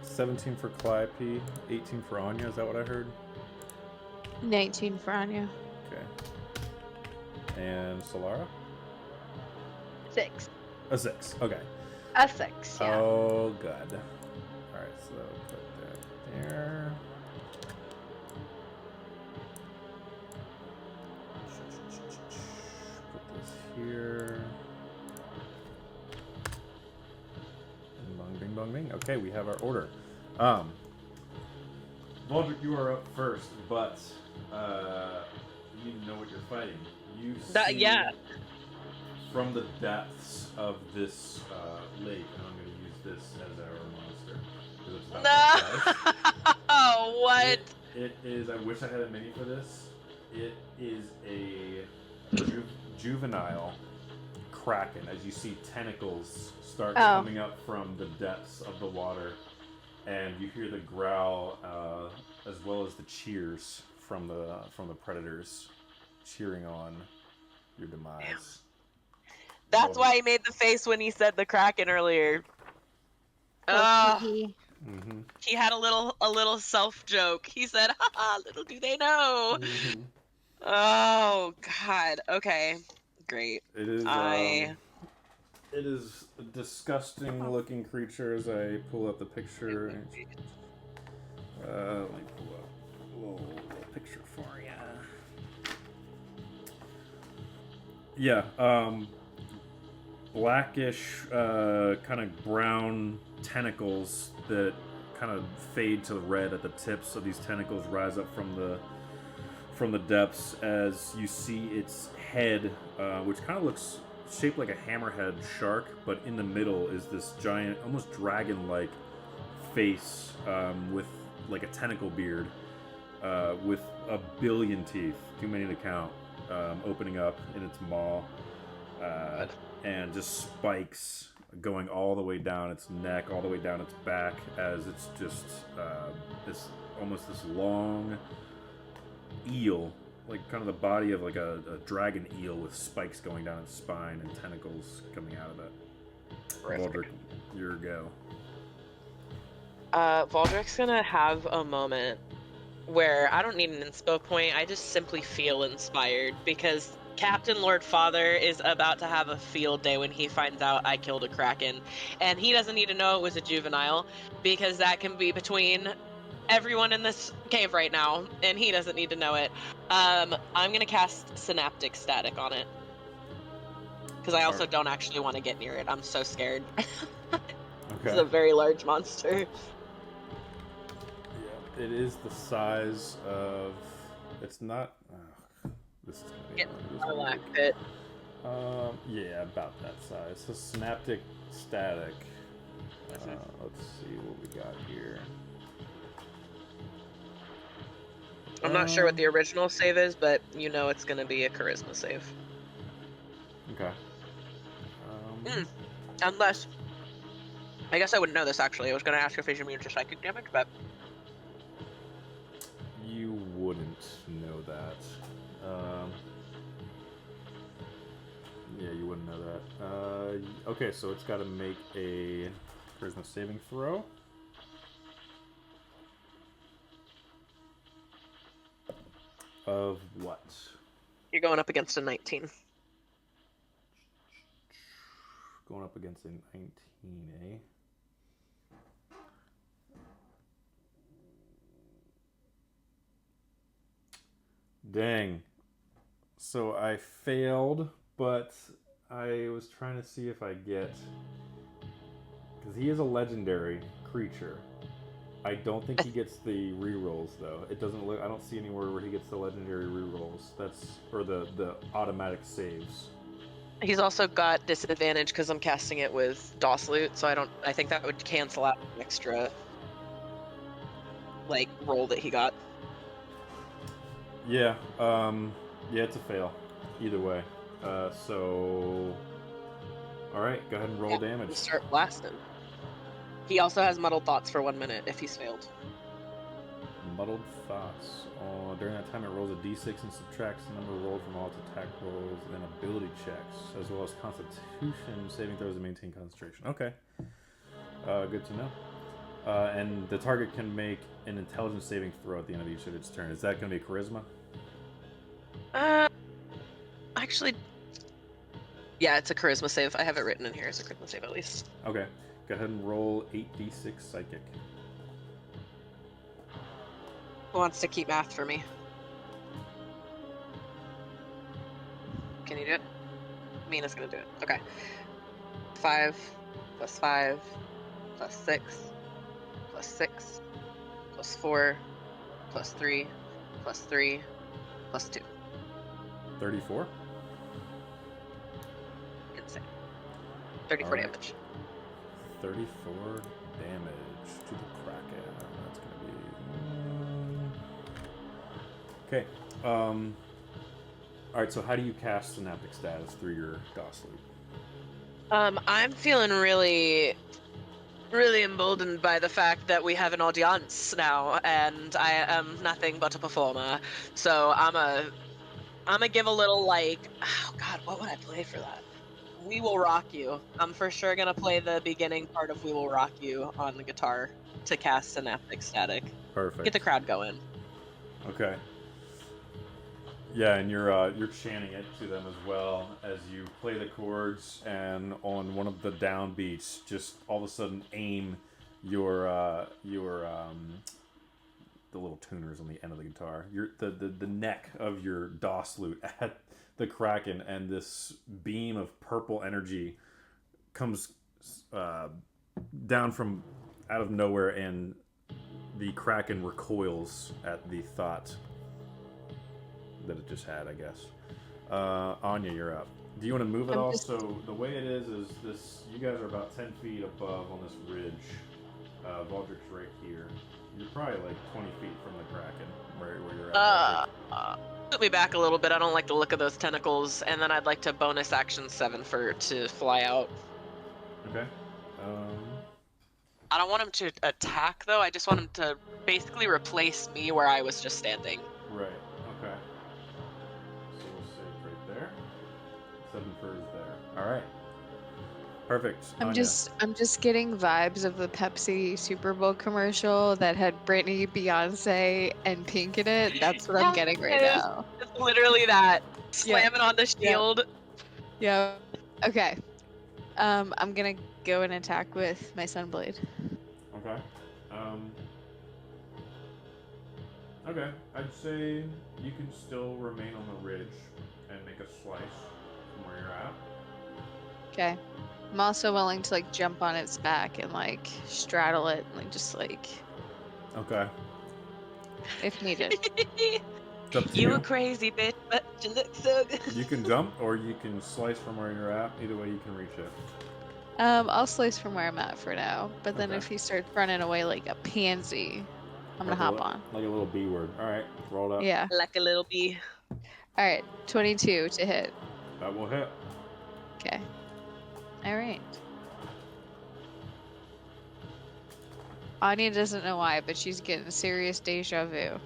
17 for Calliope, 18 for Anya, is that what I heard? 19 for Anya. Okay. And Solara? 6. A 6, okay. A 6, yeah. Oh, good. Alright, so put that there. Put this here. Bing bong, bing bong, bing. Okay, we have our order. Baldric, you are up first, but you need to know what you're fighting. You see from the depths of this lake, and I'm going to use this as our monster. It's about No! What? It is, I wish I had a mini for this. It is a juvenile kraken, as you see tentacles start coming up from the depths of the water, and you hear the growl as well as the cheers from the predators cheering on your demise. That's Well, why he made the face when he said the kraken earlier. Poor Ah, kitty. Mm-hmm. he had a little self joke. He said, "Haha, little do they know." Mm-hmm. Oh God. Okay. Great. It is I. it is a disgusting looking creature as I pull up the picture. Let me pull up a little picture for you. Yeah, blackish, kind of brown tentacles that kind of fade to red at the tips. So these tentacles rise up from the depths as you see its head, which kind of looks shaped like a hammerhead shark, but in the middle is this giant, almost dragon-like face with like a tentacle beard, with a billion teeth, too many to count, opening up in its maw, and just spikes going all the way down its neck, all the way down its back, as it's just this almost this long eel, like kind of the body of like a dragon eel with spikes going down its spine and tentacles coming out of it. Baldric, your go. Valdrick's gonna have a moment where I don't need an inspo point, I just simply feel inspired because Captain Lord Father is about to have a field day when he finds out I killed a kraken. And he doesn't need to know it was a juvenile because that can be between everyone in this cave right now, and he doesn't need to know it. I'm gonna cast Synaptic Static on it. Because I also don't actually want to get near it. I'm so scared. This is a very large monster. Yeah, it is the size of. It's not. This is gonna be. I like it. Yeah, about that size. So synaptic static. Let's see what we got here. I'm not sure what the original save is, but you know it's gonna be a charisma save. Okay. Unless, I guess I wouldn't know this actually. I was gonna ask if he's immune to psychic damage, but You wouldn't know that. Yeah, you wouldn't know that. Okay, so it's got to make a charisma saving throw. Of what? you're going up against a 19. Going up against a 19, eh? Dang. So I failed, but I was trying to see if I get... Because he is a legendary creature. I don't think he gets the rerolls though. It doesn't look. I don't see anywhere where he gets the legendary rerolls. That's or the automatic saves. He's also got disadvantage because I'm casting it with DOS loot, so I think that would cancel out an extra like roll that he got. Yeah. Yeah, it's a fail. Either way. So. All right, go ahead and roll damage. Start blasting. He also has muddled thoughts for 1 minute if he's failed. Muddled thoughts. During that time, it rolls a d6 and subtracts the number rolled from all its attack rolls and ability checks, as well as Constitution saving throws to maintain concentration. Okay. Good to know. And the target can make an intelligence saving throw at the end of each of its turn. Is that going to be charisma? Actually, yeah, it's a charisma save. I have it written in here as a charisma save at least. Okay. Go ahead and roll 8d6 psychic. Who wants to keep math for me? Can you do it? Mina's gonna do it. Okay. 5 plus 5 plus 6 plus 6 plus 4 plus 3 plus 3 plus 2. 34? Insane. 34 Alright. damage. 34 damage to the kraken. That's gonna be... Okay. Alright, so how do you cast Synaptic Status through your DOS loop? I'm feeling really emboldened by the fact that we have an audience now, and I am nothing but a performer. So I'm a I'm gonna give a little like, oh god, what would I play for that? We Will Rock You. I'm for sure gonna play the beginning part of We Will Rock You on the guitar to cast Synaptic Static. Perfect. Get the crowd going. Okay. Yeah, and you're chanting it to them as well as you play the chords, and on one of the downbeats, just all of a sudden aim your the little tuners on the end of the guitar, the neck of your DOS lute at the Kraken, and this beam of purple energy comes down from out of nowhere, and the Kraken recoils at the thought that it just had, I guess. Anya, you're up. Do you want to move at all? So the way it is this: you guys are about 10 feet above on this ridge. Valdrick's right here. You're probably like 20 feet from the Kraken, where you're at. Put me back a little bit. I don't like the look of those tentacles, and then I'd like to bonus action 7 to fly out. Okay. I don't want him to attack though. I just want him to basically replace me where I was just standing. Right. Okay. So we'll say right there. 7 furs there. All right. Perfect. I'm Anya. just getting vibes of the Pepsi Super Bowl commercial that had Britney, Beyonce, and Pink in it. That's what I'm getting right now. It's literally that. Slamming on the shield. Yeah. Okay. I'm gonna go and attack with my Sunblade. Okay. Okay. I'd say you can still remain on the ridge and make a slice from where you're at. Okay. I'm also willing to like jump on its back and like straddle it and like just like Okay. if needed. It's up to You you. a crazy bitch, but you look so good. You can jump or you can slice from where you're at. Either way, you can reach it. I'll slice from where I'm at for now. But then Okay. if he starts running away like a pansy, I'm gonna hop on. Like a little B word. All right. Roll it up. Yeah. Like a little bee. All right. 22 to hit. That will hit. Okay. All right. Anya doesn't know why, but she's getting serious deja vu.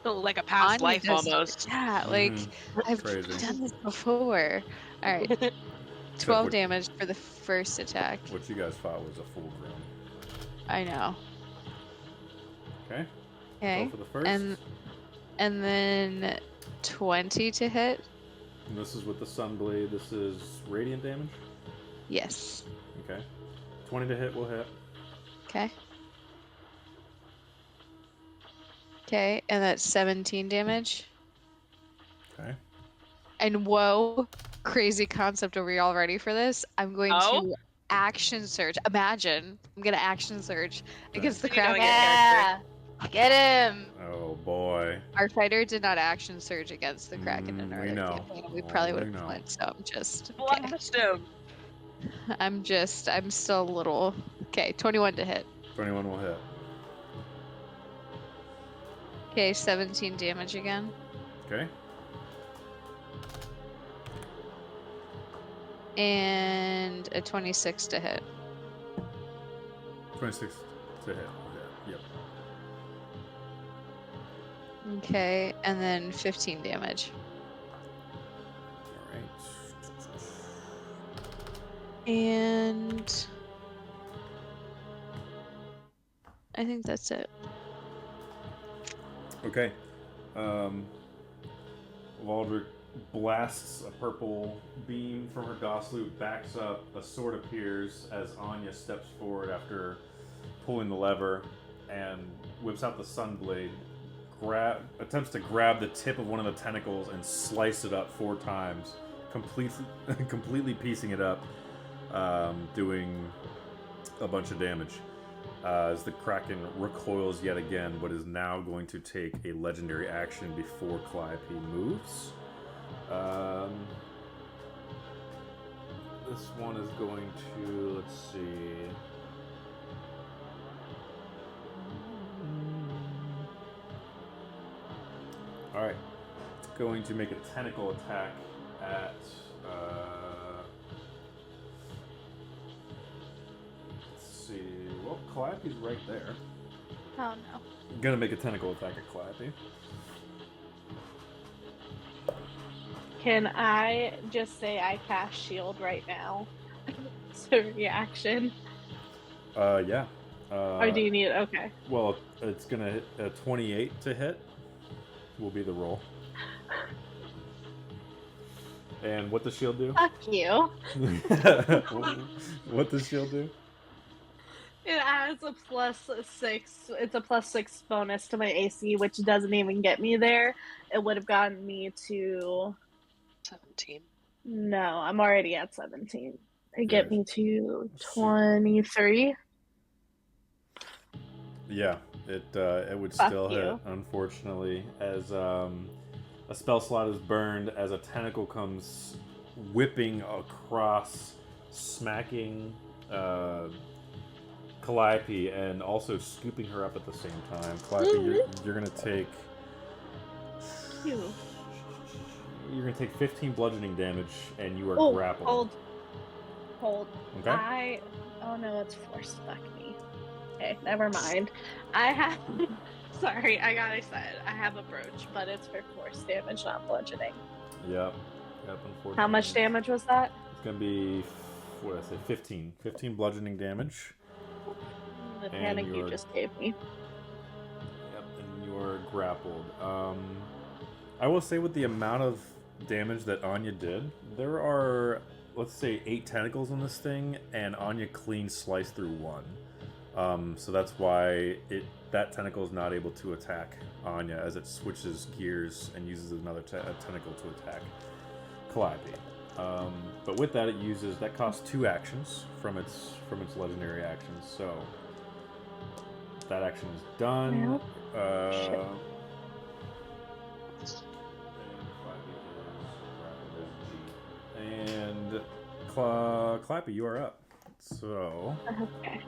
Like a past Anya life does- almost. Yeah, like I've Crazy. done this before. All right. 12 what- damage for the first attack. What you guys thought was a full grown. I know. Okay. Okay. Go for the first. And then 20 to hit. And this is with the Sunblade. This is radiant damage. Yes. Okay. 20 to hit will hit. Okay. Okay, and that's 17 damage. Okay. And whoa, crazy concept. Are we all ready for this? I'm going to action surge. Imagine I'm gonna action surge against the You know Kraken. it. Yeah. Get him. Oh boy. Our fighter did not action surge against the Kraken in our we other know. campaign. We probably We would have know. won. So I'm just. Okay. Blast him. I'm still a little. Okay, 21 to hit. 21 will hit. Okay, 17 damage again. Okay. And a 26 to hit. 26 to hit. Yep. Okay, and then 15 damage. All right. And I think that's it. Okay. Valdrick blasts a purple beam from her DOS loop, backs up, a sword appears as Anya steps forward after pulling the lever and whips out the Sunblade, attempts to grab the tip of one of the tentacles and slice it up 4 times, completely piecing it up, doing a bunch of damage. As the Kraken recoils yet again, but is now going to take a legendary action before Calliope moves. This one is going to, let's see. Alright. It's going to make a tentacle attack at. Let's see. Well, Calliope's right there. Oh no. Gonna make a tentacle attack at Calliope. Can I just say I cast shield right now? So reaction. Yeah. Or do you need okay. Well, it's gonna hit 28 to hit. Will be the roll. And what does shield do? Fuck you. What does shield do? It adds a +6. It's a +6 bonus to my AC, which doesn't even get me there. It would have gotten me to 17. no, I'm already at 17. It get Yeah. me to 23. Yeah, it would Fuck still hit, you. unfortunately, as a spell slot is burned as a tentacle comes whipping across, smacking Calliope and also scooping her up at the same time. Calliope, you're gonna take Ew. you're gonna take 15 bludgeoning damage, and you are Oh, grappled. hold. Okay. Oh no, it's force. Fuck me. Okay, never mind. I have. Sorry, I got excited. I have a brooch, but it's for force damage, not bludgeoning. Yep. Unfortunately. How much damage was that? It's gonna be, what did I say, 15. 15 bludgeoning damage. The And panic you you're- just gave me. Yep, and you're grappled. I will say with the amount of damage that Anya did, there are, let's say, 8 tentacles in this thing, and Anya clean sliced through one. So that's why that tentacle is not able to attack Anya as it switches gears and uses another tentacle to attack Calliope. But with that, that costs 2 actions from its legendary actions. So that action is done. Shit. And Calliope, you are up. So. Okay.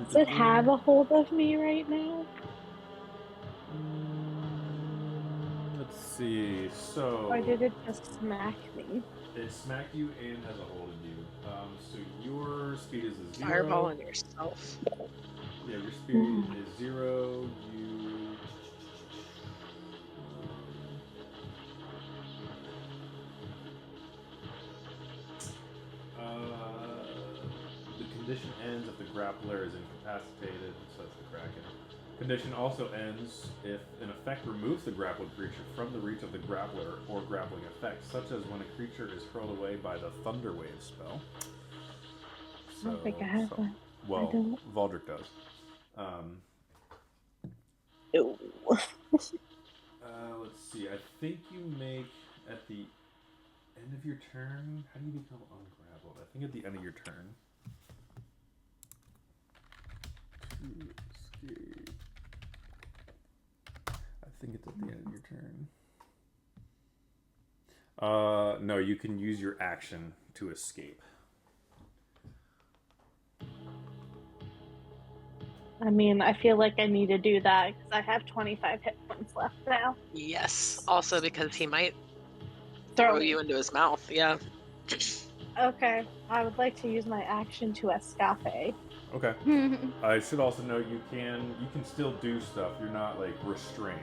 Does it have a hold of me right now? Let's see. So. Or did it just smack me? It smacked you and has a hold of you. So your speed is a 0. Fireballing yourself. Yeah, your speed is 0. The condition ends if the grappler is incapacitated, so that's the kraken. Condition also ends if an effect removes the grappled creature from the reach of the grappler or grappling effect, such as when a creature is hurled away by the Thunder Wave spell. I don't think I have that. Well, I don't. Valdric does. Ew. Let's see. I think you make at the end of your turn. How do you become ungrappled? I think at the end of your turn. To escape. I think it's at the end of your turn. No, you can use your action to escape. I mean, I feel like I need to do that because I have 25 hit points left now. Yes. Also because he might Throw throw me. you into his mouth. Yeah. Okay, I would like to use my action to escape. Okay. I should also note you can still do stuff. You're not like restrained,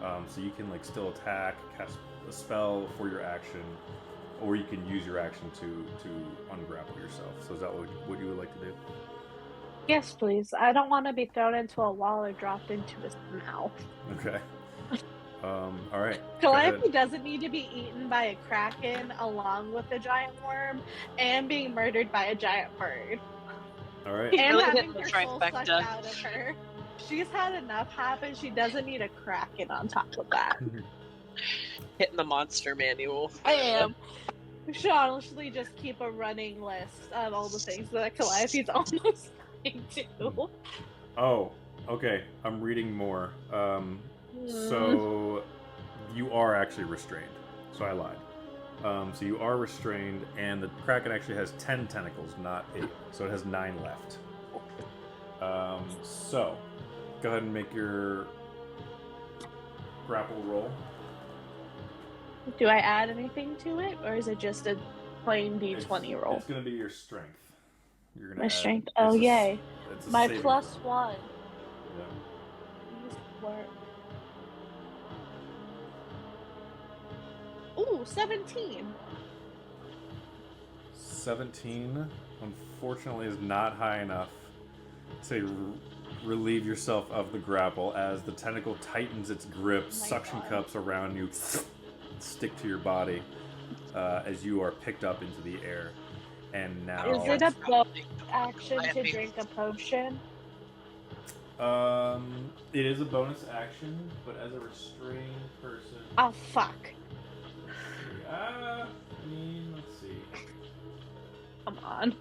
so you can like still attack, cast a spell for your action, or you can use your action to ungrapple yourself. So is that what you would like to do? Yes, please. I don't want to be thrown into a wall or dropped into his mouth. Okay. All right. Calliope doesn't need to be eaten by a kraken along with a giant worm and being murdered by a giant bird. All right. He's And really having hitting the her soul sucked trifecta. out of her. She's had enough happen. She doesn't need a kraken on top of that. Hitting the monster manual. I am. We should honestly just keep a running list of all the things that Calliope's almost dying to. Oh, okay. I'm reading more. So you are actually restrained. So I lied. So you are restrained, and the kraken actually has 10 tentacles, not 8. So it has 9 left. So go ahead and make your grapple roll. Do I add anything to it, or is it just a plain D20 roll? It's going to be your strength. You're gonna My add- strength. it's Oh, a- yay. it's a My saving +1. throw. Yeah. These work. Ooh, 17. 17, unfortunately, is not high enough to relieve yourself of the grapple as the tentacle tightens its grip. Oh my Suction God. cups around you stick to your body as you are picked up into the air. And now, Is it a bonus action to drink a potion? it is a bonus action, but as a restrained person, Oh, fuck. let's see. Come on.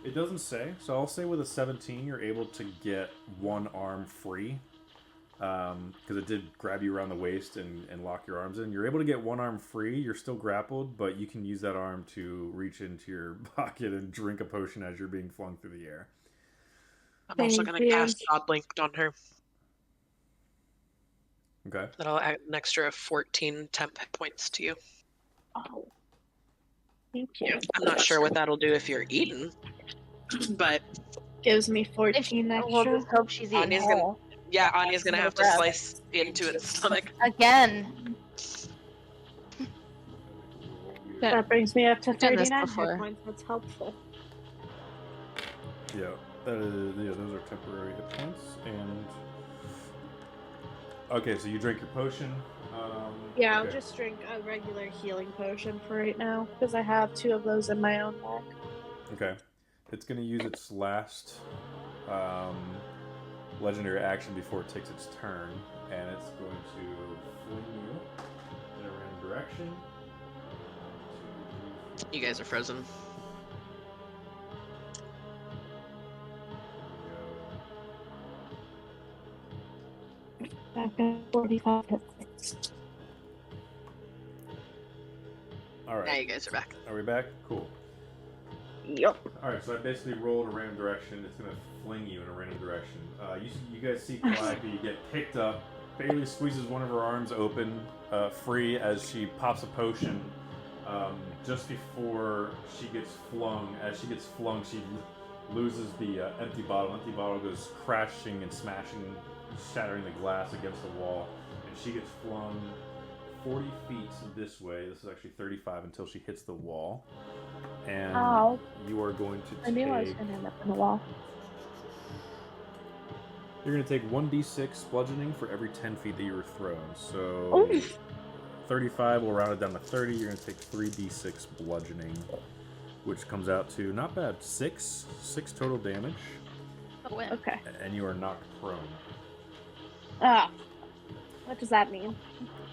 It doesn't say, so I'll say with a 17, you're able to get one arm free. Because it did grab you around the waist and lock your arms in. You're able to get one arm free. You're still grappled, but you can use that arm to reach into your pocket and drink a potion as you're being flung through the air. I'm also Thank going to you. cast God Linked on her. Okay. That'll add an extra 14 temp hit points to you. Oh. Thank you. I'm not sure what that'll do if you're eaten, but Gives me 14 We'll extra. just hope she's eating Anya's gonna- whole. yeah, Anya's going to have to Breath. slice into its stomach. Again. That brings me up to Done this 39 before. hit points. That's helpful. Yeah, those are temporary hit points. And okay, so you drink your potion. Yeah, I'll okay. just drink a regular healing potion for right now because I have 2 of those in my own bag. Okay. It's going to use its last legendary action before it takes its turn, and it's going to fling you in a random direction. You guys are frozen. Back at 45 hit points. All Now right. you guys are back. Are we back? Cool. Yep. All right, so I basically rolled a random direction. It's going to fling you in a random direction. You guys see Calliope get picked up. Bailey squeezes one of her arms open, free, as she pops a potion. Just before she gets flung, she loses the empty bottle. Empty bottle goes crashing and smashing, shattering the glass against the wall, and she gets flung 40 feet this way. This is actually 35 until she hits the wall. And Ow. you are going to I knew I was take... going to end up in the wall. You're going to take 1d6 bludgeoning for every 10 feet that you were thrown. So Ooh. 35, we'll round it down to 30. You're going to take 3d6 bludgeoning, which comes out to, not bad, 6 total damage. Okay. And you are knocked prone. Ah. What does that mean?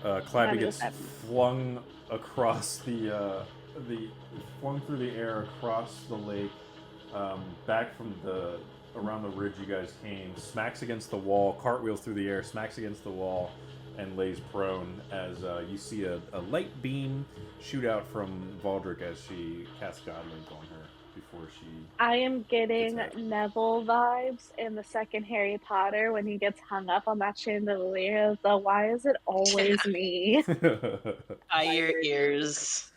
Clappy What gets does that mean? flung across flung through the air across the lake, back from around the ridge you guys came, smacks against the wall, cartwheels through the air, smacks against the wall, and lays prone as you see a light beam shoot out from Valdric as she casts Godlink on her before she... I am getting It's happening. Neville vibes in the second Harry Potter when he gets hung up on that chandelier. The why is it always me? By your ears.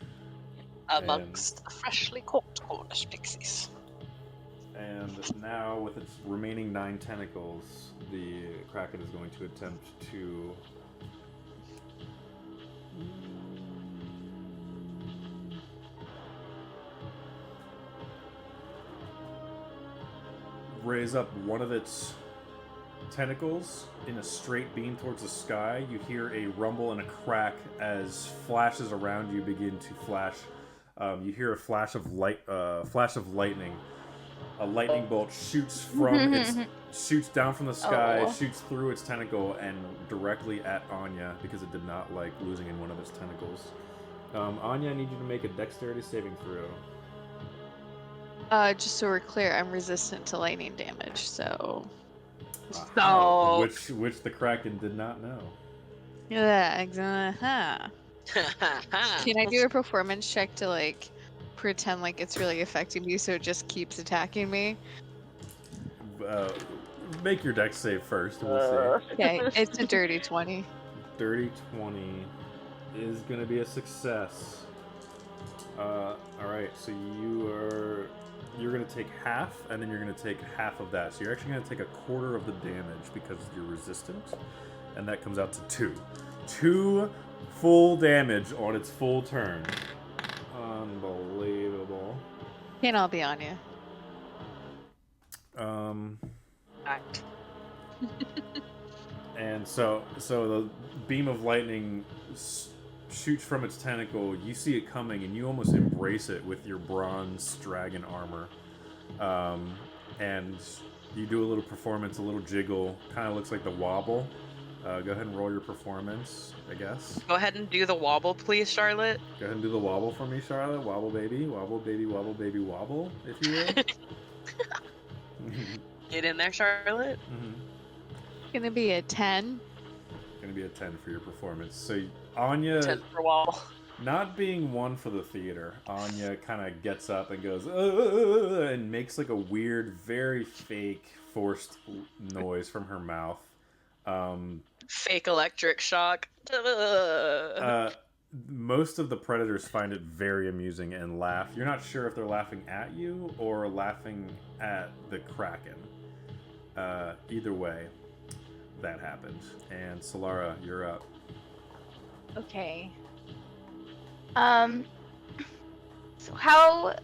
Amongst the freshly caught Cornish pixies. And now, with its remaining 9 tentacles, the Kraken is going to attempt to... raise up one of its tentacles in a straight beam towards the sky. You hear a rumble and a crack as flashes around you begin to flash. You hear a flash of lightning. A lightning bolt shoots down from the sky, Oh. shoots through its tentacle, and directly at Anya because it did not like losing in one of its tentacles. Anya, I need you to make a dexterity saving throw. Just so we're clear, I'm resistant to lightning damage, so So- Which the Kraken did not know. yeah, exactly. Can I do a performance check to like pretend like it's really affecting me, so it just keeps attacking me? Make your dex save first, and we'll see. Okay, it's a dirty 20. Dirty 20 is going to be a success. Alright, so you're going to take half, and then you're going to take half of that. So you're actually going to take a quarter of the damage because you're resistant, and that comes out to 2. 2 full damage on its full turn. Unbelievable. Can't all be on you. Act. And so the beam of lightning shoots from its tentacle. You see it coming, and you almost embrace it with your bronze dragon armor. And you do a little performance, a little jiggle. Kind of looks like the wobble. Go ahead and roll your performance, I guess. Go ahead and do the wobble, please, Charlotte. Go ahead and do the wobble for me, Charlotte. Wobble, baby. Wobble, baby. Wobble, baby. Wobble, if you will. Get in there, Charlotte. Gonna be a 10. Gonna be a 10 for your performance. So Anya, 10 for wall. not being one for the theater, Anya kind of gets up and goes and makes like a weird, very fake, forced noise from her mouth. Fake electric shock. Most of the predators find it very amusing and laugh. You're not sure if they're laughing at you or laughing at the kraken. Either way, that happened. And Solara, you're up. Okay. So how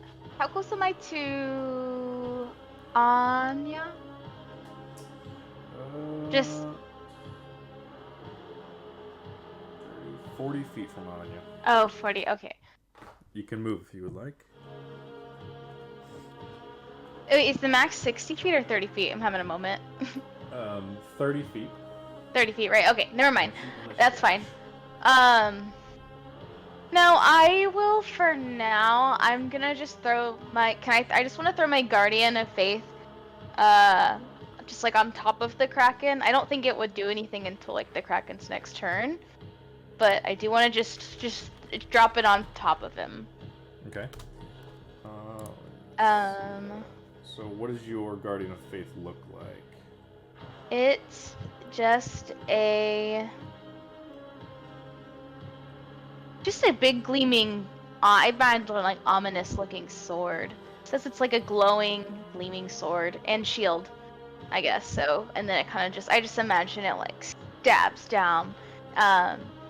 close am I to Anya? Just 40 feet from Anya. Oh, 40. Okay. You can move if you would like. Wait, is the max 60 feet or 30 feet? I'm having a moment. 30 feet. 30 feet, right? Okay, never mind. That's fine. No, I will for now. I'm gonna just throw my. I just want to throw my Guardian of Faith. Just like on top of the Kraken. I don't think it would do anything until like the Kraken's next turn, but I do want to just drop it on top of him. Okay. So what does your Guardian of Faith look like? It's just a big gleaming, I imagine like ominous looking sword. It says it's like a glowing, gleaming sword and shield, I guess. So, and then it kind of I just imagine it like stabs down in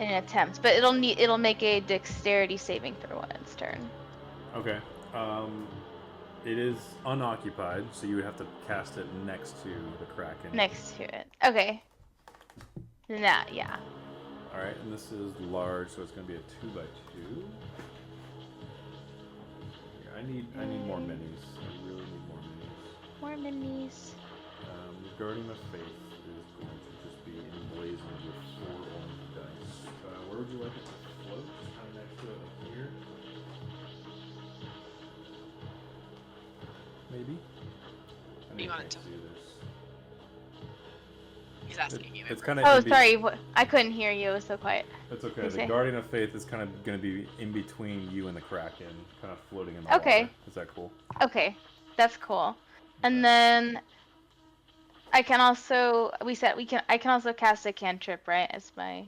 an attempt, but it'll make a dexterity saving throw on its turn. Okay. It is unoccupied, so you would have to cast it next to the Kraken. Next to it. Okay. Nah, yeah. Alright, and this is large, so it's going to be a 2x2. Yeah, I need more minis. I really need more minis. More minis. The Guardian of Faith is going to just be emblazoned with 4 orange dice. Where would you like it to float? Just kind of next to it up here? Maybe? You want it to- see this. He's asking you. It's kind of. Oh, sorry. I couldn't hear you. It was so quiet. It's okay. You The say? Guardian of Faith is kind of going to be in between you and the Kraken, kind of floating in the Okay. water. Is that cool? Okay, that's cool. And then I can also I can also cast a cantrip, right? As my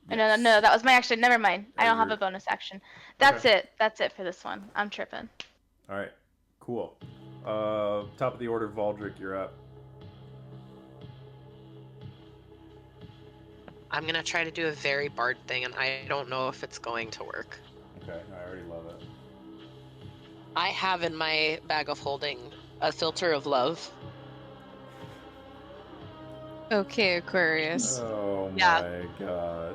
Yes. no, that was my action. Never mind. I As don't have your- a bonus action. That's Okay. it. That's it for this one. I'm tripping. All right. Cool. Top of the order, Valdrick, you're up. I'm gonna try to do a very Bard thing, and I don't know if it's going to work. Okay, I already love it. I have in my bag of holding a filter of love. Okay, Aquarius. Oh Yeah. my gosh.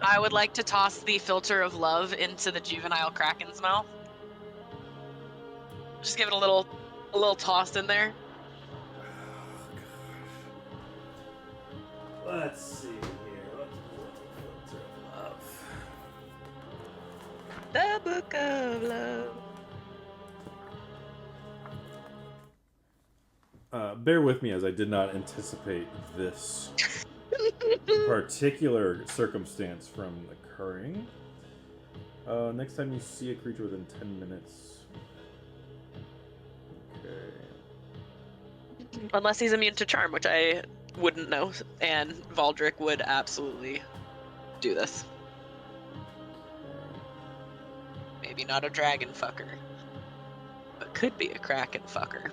I would like to toss the filter of love into the juvenile kraken's mouth. Just give it a little toss in there. Oh, gosh. Let's see here. Let's pull up the filter of love. The Book of Love. Bear with me as I did not anticipate this particular circumstance from occurring. Next time you see a creature within 10 minutes. Okay. Unless he's immune to charm, which I wouldn't know, and Valdrick would absolutely do this. Maybe not a dragon fucker, but could be a kraken fucker.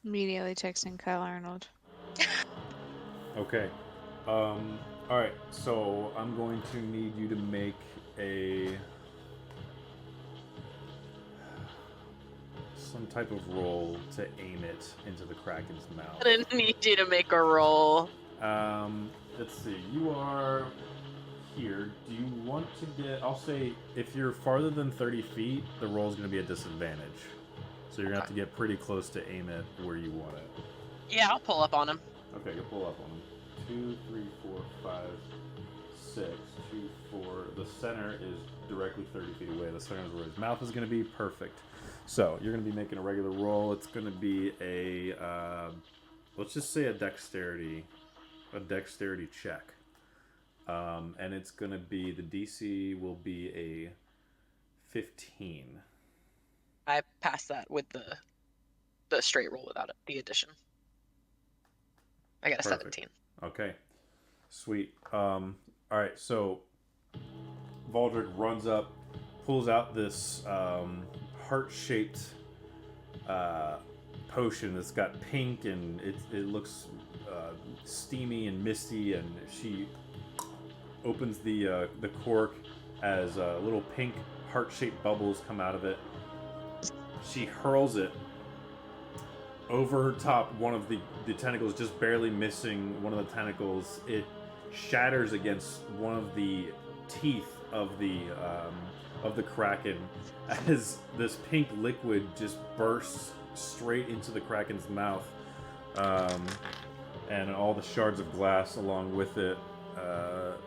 Immediately texting Kyle Arnold. Okay. All right. So I'm going to need you to make some type of roll to aim it into the Kraken's mouth. I didn't need you to make a roll. Let's see. You are here. Do you want to get? I'll say if you're farther than 30 feet, the roll is going to be a disadvantage. So you're going to have to get pretty close to aim it where you want it. Yeah, I'll pull up on him. Okay, go pull up on him. 2, 3, 4, 5, 6, 2, 4. The center is directly 30 feet away. The center is where his mouth is going to be. Perfect. So you're going to be making a regular roll. It's going to be a, let's just say a dexterity check. And it's going to be, the DC will be a 15. I passed that with the straight roll without it, the addition. I got a Perfect. 17. Okay, sweet. All right, so Valdrick runs up, pulls out this heart-shaped potion that's got pink, and it looks steamy and misty, and she opens the cork as little pink heart-shaped bubbles come out of it. She hurls it over her top, one of the tentacles just barely missing one of the tentacles. It shatters against one of the teeth of the kraken as this pink liquid just bursts straight into the kraken's mouth, and all the shards of glass along with it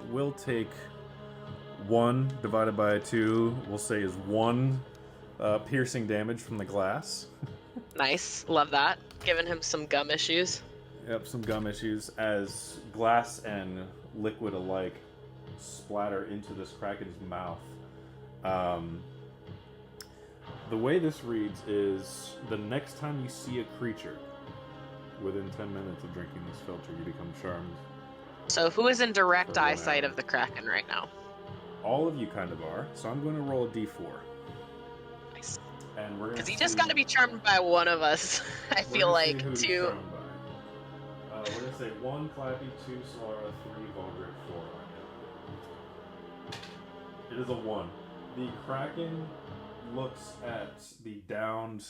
will take 1 divided by 2. We'll say is 1 piercing damage from the glass. Nice, love that. Giving him some gum issues. Yep, some gum issues as glass and liquid alike splatter into this kraken's mouth. The way this reads is the next time you see a creature within 10 minutes of drinking this filter, you become charmed. So who is in direct For 1 eyesight hour. of the Kraken right now? All of you kind of are, so I'm going to roll a d4. Nice. And we're going Because to he just got to be charmed by one of us. I feel like two. We're going to say 1 Clappy, 2 Solara, 3 Vulgar, 4 Anya. It is a 1. The Kraken looks at the downed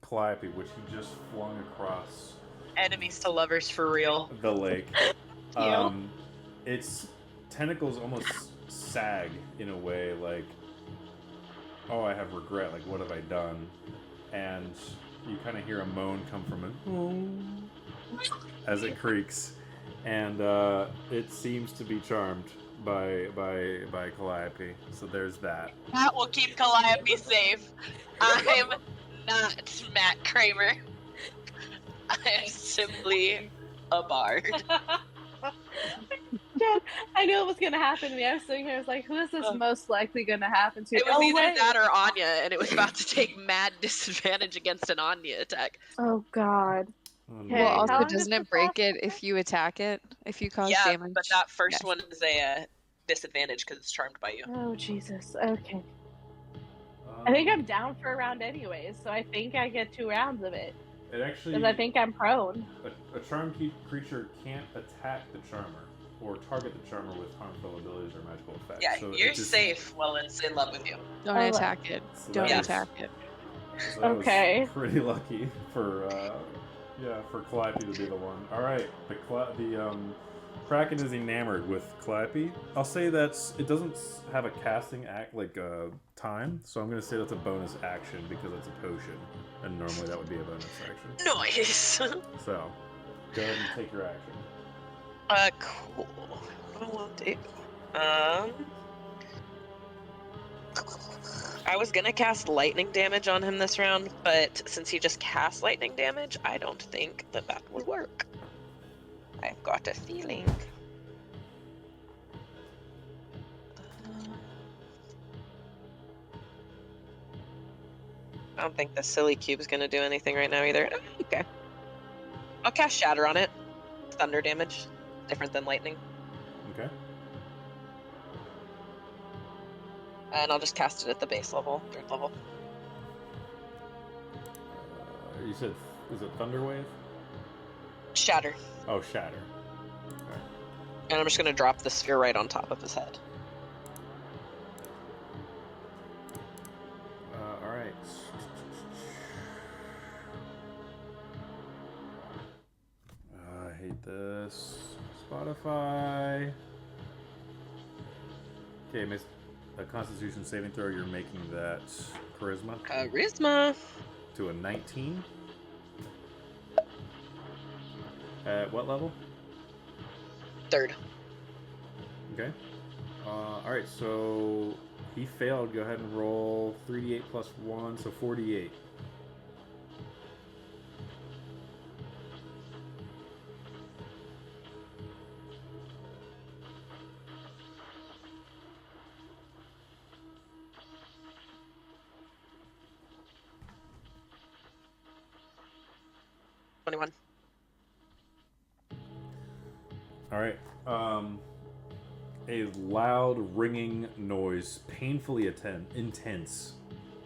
Calliope, which he just flung across Enemies to lovers for real. the lake. Its tentacles almost sag in a way, like, oh, I have regret, like, what have I done? And you kind of hear a moan come from it as it creaks, and it seems to be charmed by Calliope. So there's that. That will keep Calliope safe. I'm not Matt Kramer. I am simply a bard. Jen, I knew it was gonna happen to me. I was sitting here, I was like, who is this most likely gonna happen to? It was Oh, either wait. that or Anya, and it was about to take mad disadvantage against an Anya attack. Oh god. Oh, Okay, Well, how also, long does doesn't this it break last it again? if you attack it? If you cause Yeah, damage? but that first Yes. one is a disadvantage because it's charmed by you. Oh Jesus. Okay. I think I'm down for a round anyways, so I think I get 2 rounds of it. It actually, Because I think I'm prone. a charmed creature can't attack the charmer or target the charmer with harmful abilities or magical effects. Yeah, so you're it just, safe while it's in love with you. Don't Oh, attack it. so Don't that attack it. So that Okay. was pretty lucky for Calliope to be the one. All right, the Kraken is enamored with Calliope. I'll say it doesn't have a casting time, so I'm going to say that's a bonus action because it's a potion, and normally that would be a bonus action. Nice. So go ahead and take your action. Cool. What do I want to do? I was gonna cast lightning damage on him this round, but since he just cast lightning damage, I don't think that would work. I've got a feeling. I don't think the silly cube's gonna do anything right now either. Okay. I'll cast Shatter on it. Thunder damage. Different than lightning. Okay. And I'll just cast it at the base level, 3rd level. You said Is it Thunder Wave? Shatter. Oh, Shatter. Okay. And I'm just gonna drop the sphere right on top of his head. All right. I hate this. Spotify. Okay, miss a Constitution saving throw. You're making that charisma Charisma. to a 19. At what level? 3rd. Okay. All right. So he failed. Go ahead and roll 3d8 plus 1, so 48. All right. A loud ringing noise, painfully intense,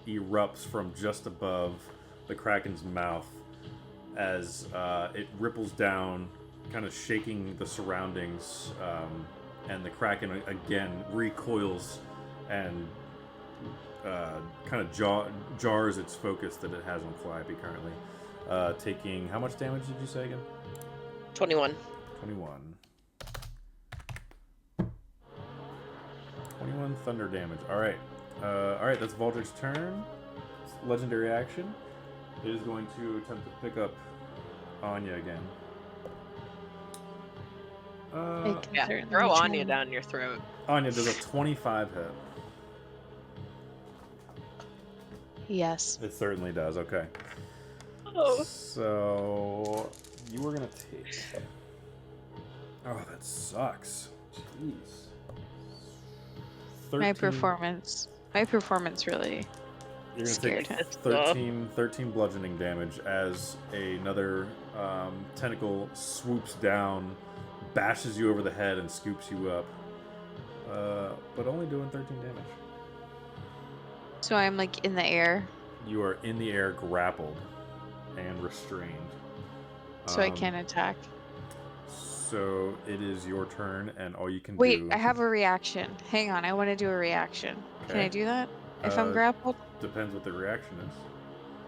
erupts from just above the Kraken's mouth as it ripples down, kind of shaking the surroundings, and the Kraken again recoils and kind of jars its focus that it has on Calliope currently. Taking, how much damage did you say again? 21. 21 thunder damage. Alright. Alright, that's Valdrick's turn. Legendary action. It is going to attempt to pick up Anya again. Yeah, throw Anya down your throat. Anya, does a 25 hit? Yes. It certainly does, okay. Oh. So, you were going to take... Oh, that sucks. Jeez. 13... My performance really You're going to scared take him. 13 bludgeoning damage as another tentacle swoops down, bashes you over the head, and scoops you up. But only doing 13 damage. So I'm like in the air. You are in the air, grappled and restrained. So I can't attack. So it is your turn, and all you can Wait, do... I have a reaction. Hang on, I want to do a reaction. Can I Okay. do that? If I'm grappled? Depends what the reaction is.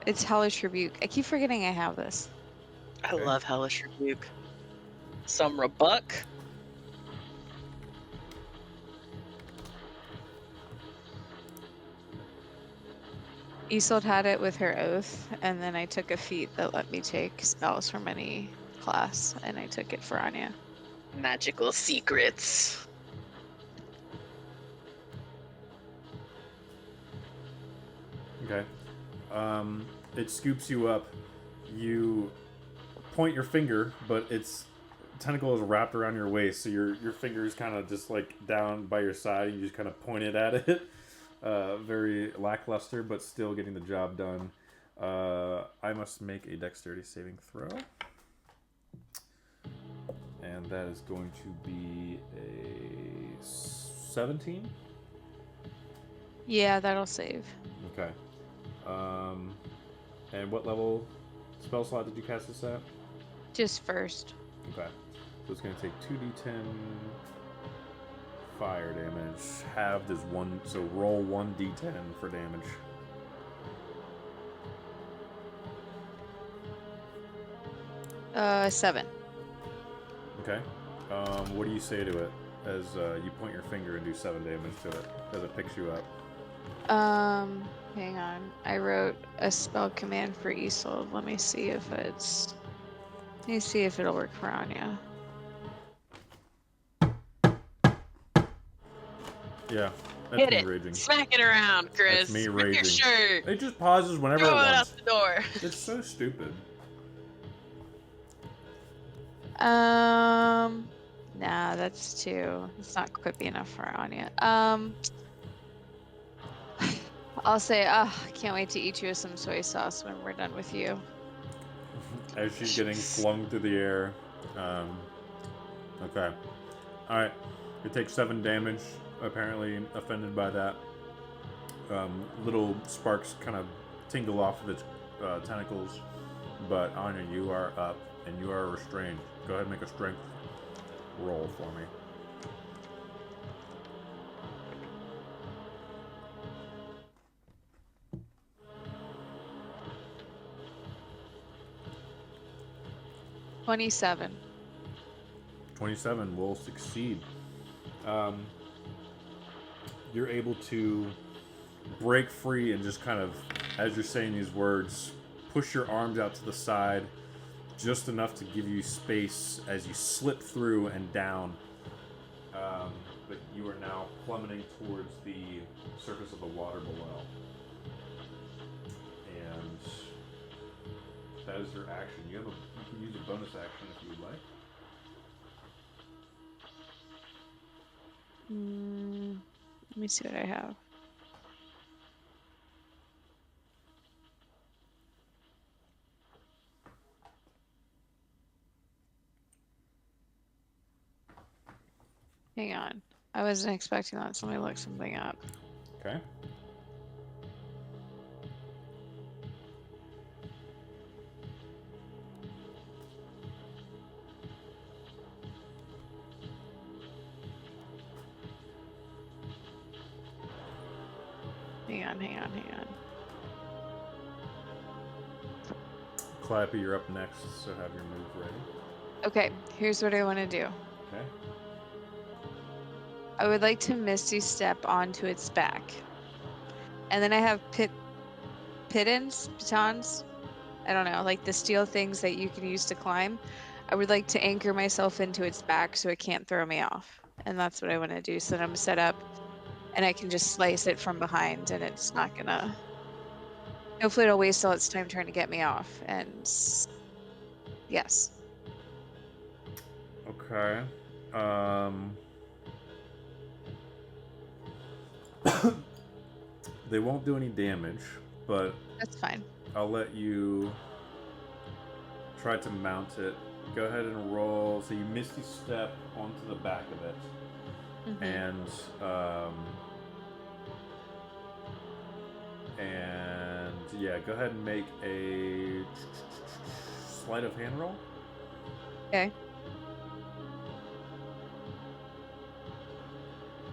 It's Hellish Rebuke. I keep forgetting I have this. I Okay. love Hellish Rebuke. Some Rebuck. Isolde had it with her oath, and then I took a feat that let me take spells from any class, and I took it for Anya. Magical secrets. Okay. It scoops you up. You point your finger, but its tentacle is wrapped around your waist, so your finger is kind of just like down by your side, and you just kind of point it at it. Very lackluster, but still getting the job done. I must make a dexterity saving throw. And that is going to be a 17. Yeah, that'll save. Okay. And what level spell slot did you cast this at? Just first. Okay. So it's going to take 2d10 fire damage. Halved is 1, so roll 1d10 for damage. Seven. Okay. What do you say to it as you point your finger and do 7 damage to it as it picks you up? Hang on. I wrote a spell command for Isolde. Let me see if it'll work for Anya. Yeah, that's Hit me it. raging. Smack it around, Chris. That's me Rip your raging. shirt. It just pauses whenever it Throw it out wants. the door. It's so stupid. Nah, that's too. It's not quippy enough for Anya. I'll say, I can't wait to eat you with some soy sauce when we're done with you. As she's getting flung through the air. Okay. Alright. It takes 7 damage, apparently offended by that. Little sparks kind of tingle off of its tentacles. but Anya, you are up and you are restrained. Go ahead and make a strength roll for me. $27. 27 will succeed. You're able to break free and just kind of, as you're saying these words, push your arms out to the side just enough to give you space as you slip through and down. But you are now plummeting towards the surface of the water below. And that is your action. You can use a bonus action if you would like. Let me see what I have. Hang on. I wasn't expecting that, so let me look something up. Okay. Hang on. Clappy, you're up next, so have your move ready. Okay, here's what I want to do. Okay. I would like to Misty Step onto its back. And then I have pitons? I don't know, like the steel things that you can use to climb. I would like to anchor myself into its back so it can't throw me off. And that's what I want to do, so that I'm set up and I can just slice it from behind and it's not gonna... Hopefully it'll waste all its time trying to get me off. And yes. Okay. They won't do any damage, but That's fine. I'll let you try to mount it. Go ahead and roll. So you misty step onto the back of it, and yeah, go ahead and make a sleight of hand roll. Okay.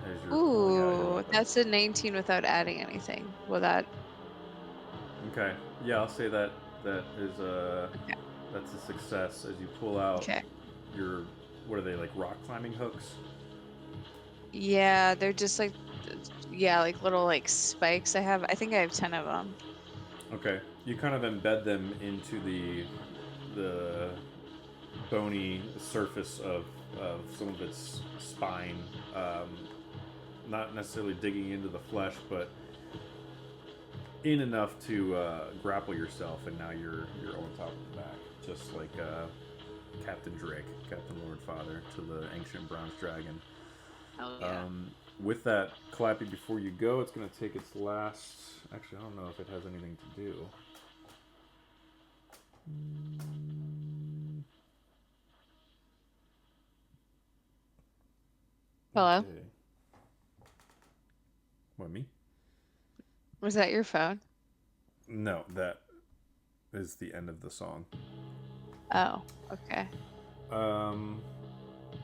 As you're pulling out your Ooh, weapon. that's a 19 without adding anything. Will that... Okay. Yeah, I'll say that is that's a success as you pull out Okay. your, what are they, like rock climbing hooks? Yeah, they're just like, yeah, like little like spikes. I think I have 10 of them. Okay. You kind of embed them into the bony surface of some of its spine. Not necessarily digging into the flesh, but in enough to grapple yourself, and now you're on top of the back, just like Captain Drake, Captain Lord Father, to the ancient bronze dragon. Oh, yeah. With that, Clappy, before you go, it's going to take its last... Actually, I don't know if it has anything to do. Hello? Okay. What, me? Was that your phone? No, that is the end of the song. Oh, okay.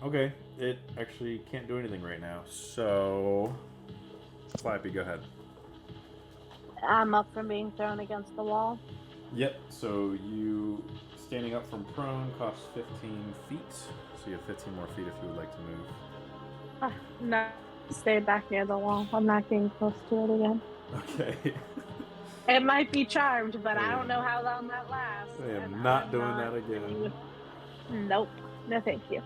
Okay, it actually can't do anything right now, so... Clappy, go ahead. I'm up from being thrown against the wall. Yep, so you standing up from prone costs 15 feet, so you have 15 more feet if you would like to move. No, stay back near the wall. I'm not getting close to it again. Okay. It might be charmed, but I don't know how long that lasts. I am and not I'm doing that again. Nope. No, thank you.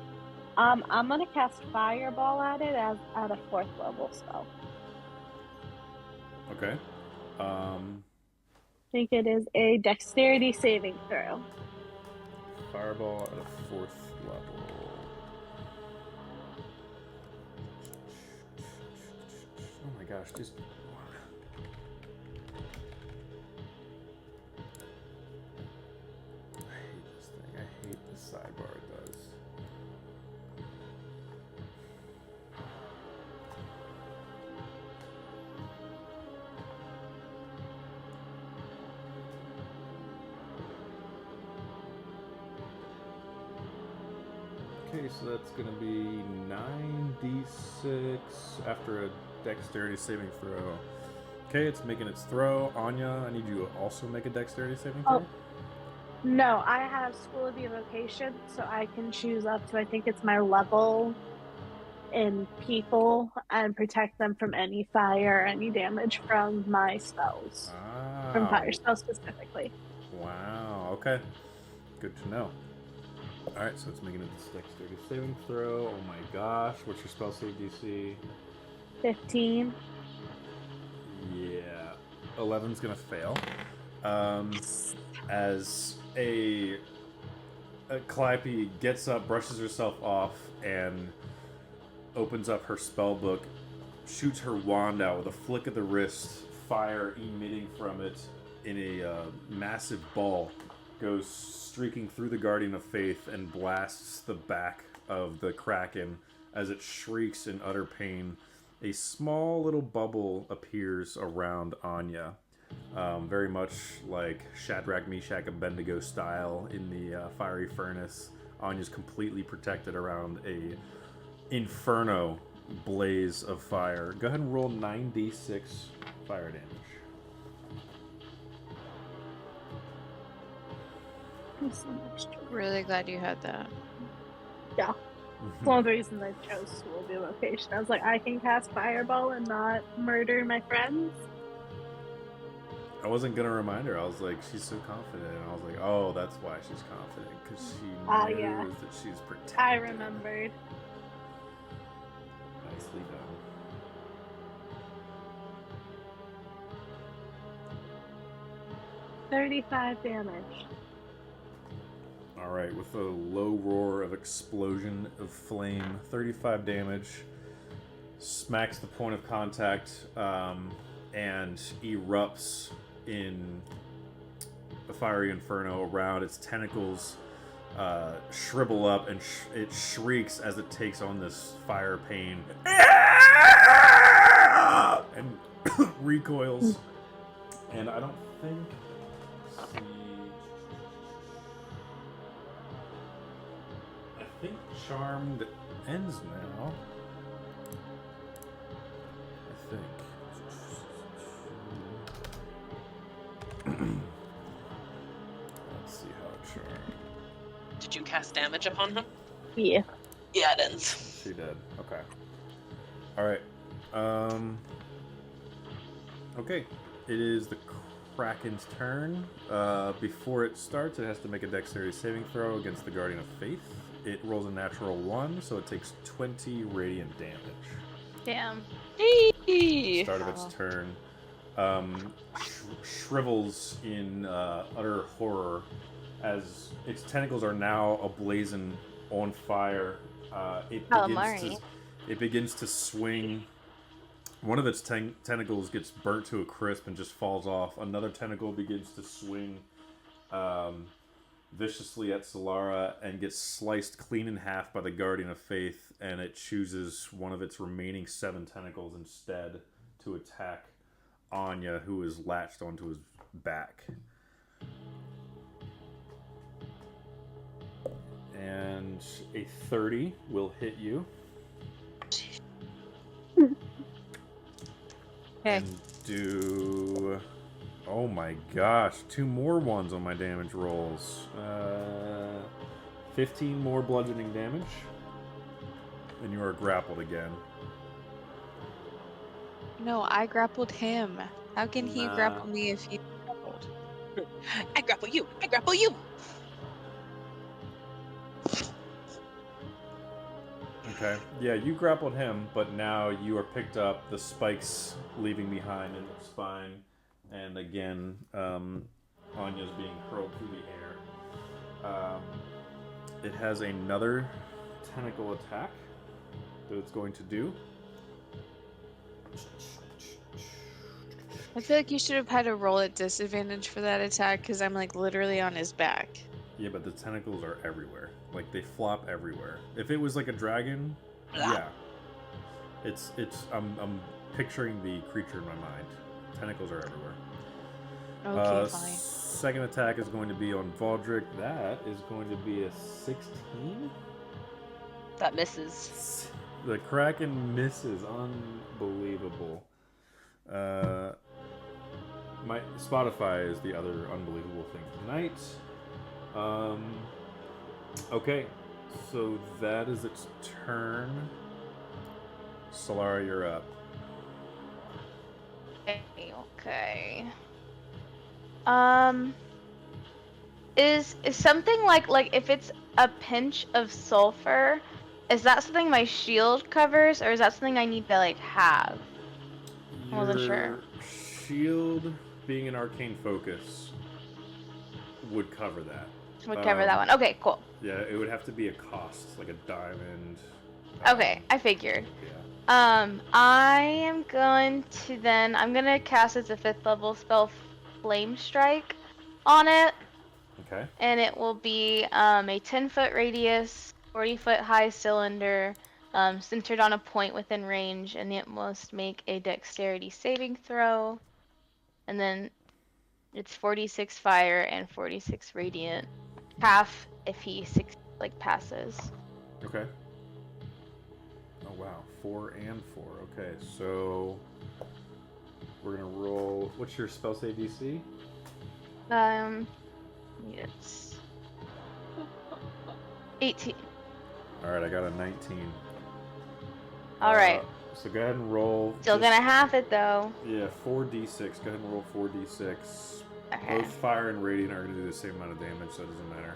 I'm gonna cast Fireball at it as at a 4th level spell. Okay. I think it is a Dexterity saving throw. Fireball at a 4th level. Oh my gosh, just... I hate this thing. I hate the sidebar it does. Okay, so that's going to be 9d6 after a dexterity saving throw. Okay, it's making its throw. Anya, I need you to also make a dexterity saving throw. Oh. No, I have School of Evocation, so I can choose up to, I think it's my level in people and protect them from any fire or any damage from my spells. From fire spells specifically. Wow, okay. Good to know. Alright, so it's making its dexterity saving throw. Oh my gosh, what's your spell save DC? 15. Yeah, 11's gonna fail. As a Calliope gets up, brushes herself off, and opens up her spell book, shoots her wand out with a flick of the wrist, fire emitting from it in a massive ball, goes streaking through the Guardian of Faith and blasts the back of the kraken as it shrieks in utter pain. A small little bubble appears around Anya, very much like Shadrach, Meshach, Abednego style in the fiery furnace. Anya's completely protected around a inferno blaze of fire. Go ahead and roll 9d6 fire damage. Really glad you had that. Yeah. It's one of the reasons I chose School of Evocation. I was like, I can cast Fireball and not murder my friends. I wasn't gonna remind her. I was like, she's so confident. And I was like, oh, that's why she's confident, because she knows yeah. that she's protected. I remembered. Nicely done. $35 damage. All right, with a low roar of explosion of flame, 35 damage, smacks the point of contact, and erupts in a fiery inferno around. Its tentacles shrivel up, and it shrieks as it takes on this fire pain and recoils. And I don't think I think Charmed ends now. I think. Let's see how Charmed. Did you cast damage upon him? Yeah. Yeah, it ends. She did. Okay. All right. Okay. It is the Kraken's turn. Before it starts, it has to make a dexterity saving throw against the Guardian of Faith. It rolls a natural 1, so it takes 20 radiant damage. Damn. Start of its turn. Shrivels in utter horror as its tentacles are now ablazing on fire. It begins to swing. One of its tentacles gets burnt to a crisp and just falls off. Another tentacle begins to swing viciously at Solara and gets sliced clean in half by the Guardian of Faith, and it chooses one of its remaining 7 tentacles instead to attack Anya, who is latched onto his back. And a 30 will hit you. Okay. And do... Oh my gosh, 2 more ones on my damage rolls. 15 more bludgeoning damage. And you are grappled again. No, I grappled him. How can he grapple me if he grappled? I grapple you! I grapple you! Okay. Yeah, you grappled him, but now you are picked up, the spikes leaving behind in the spine. And again, Anya's being hurled through the air. It has another tentacle attack that it's going to do. I feel like you should have had to roll at disadvantage for that attack because I'm like literally on his back. Yeah, but the tentacles are everywhere. Like, they flop everywhere. If it was like a dragon, yeah. I'm picturing the creature in my mind. Tentacles are everywhere. Okay, fine. Second attack is going to be on Valdric. That is going to be a 16. That misses. The kraken misses. Unbelievable. My Spotify is the other unbelievable thing tonight. Okay, so that is its turn. Solara, you're up. Okay. Is something like if it's a pinch of sulfur, is that something my shield covers, or is that something I need to like have? I wasn't sure. Your shield, being an arcane focus, would cover that. Would cover that one. Okay, cool. Yeah, it would have to be a cost, like a diamond. Okay, I figured. Yeah. I am going to I'm gonna cast as a 5th level spell Flame Strike on it. Okay. And it will be a 10-foot radius, 40-foot high cylinder, centered on a point within range, and it must make a dexterity saving throw. And then it's 46 fire and 46 radiant. Half if he passes. Okay. Oh wow, 4 and 4. Okay, so we're gonna roll. What's your spell save DC? It's 18. All right, I got a 19. All right. So go ahead and roll. Still gonna have it though. Yeah, 4d6. Go ahead and roll 4d6. Okay. Both fire and radiant are gonna do the same amount of damage, so it doesn't matter.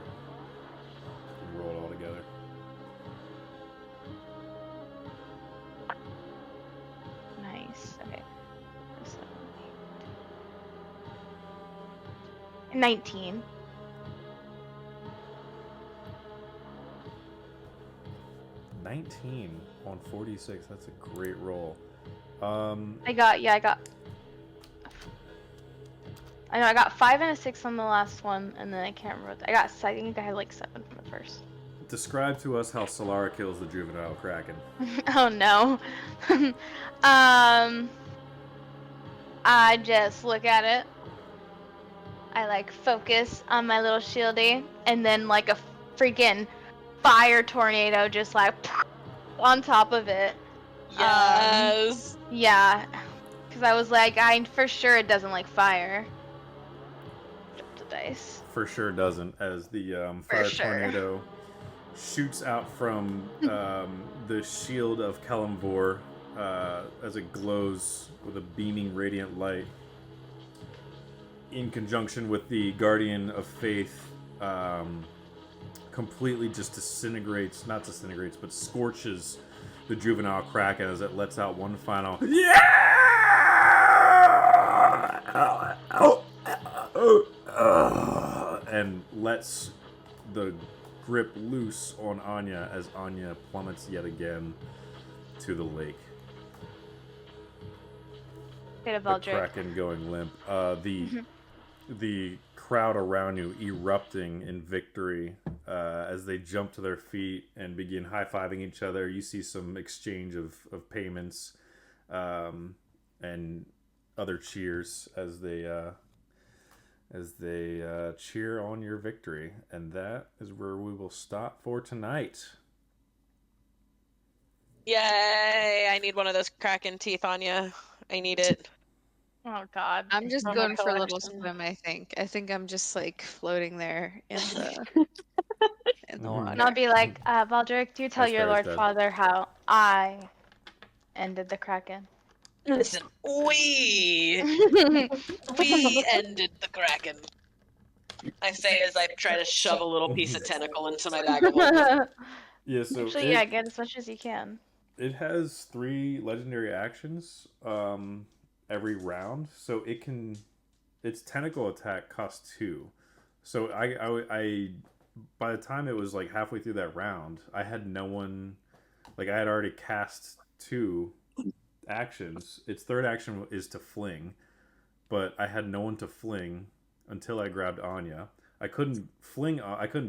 You roll it all together. Nice. Okay. 19. 19 on 46. That's a great roll. I got 5 and a 6 on the last one, and then I can't remember. I think I had like 7 from the first. Describe to us how Solara kills the juvenile kraken. Oh no. I just look at it. I focus on my little shieldy, and then like a freaking fire tornado just on top of it. Yes. Yeah, because I was like, for sure it doesn't like fire. Drop the dice. For sure doesn't, as the fire tornado shoots out from the shield of Kalimvor as it glows with a beaming radiant light. In conjunction with the Guardian of Faith, completely just but scorches the juvenile kraken as it lets out one final and lets the grip loose on Anya as Anya plummets yet again to the lake. The kraken going limp. The crowd around you erupting in victory as they jump to their feet and begin high-fiving each other. You see some exchange of payments and other cheers as they cheer on your victory. And that is where we will stop for tonight. Yay! I need one of those kraken teeth, Anya. I need it. Oh god. I'm just From going my for a little collection. swim, I think. I think I'm just floating there in the water. And I'll be like, Baldric, do tell That's your fair, Lord Dad. Father how I ended the kraken. Listen, we ended the kraken. I say as I try to shove a little piece of tentacle into my bag of holding. Yeah, so Actually, yeah, get as much as you can. it has 3 legendary actions every round, so its tentacle attack costs 2. So I by the time it was halfway through that round, I had no one. I had already cast 2 actions. Its third action is to fling, but I had no one to fling until I grabbed Anya. I couldn't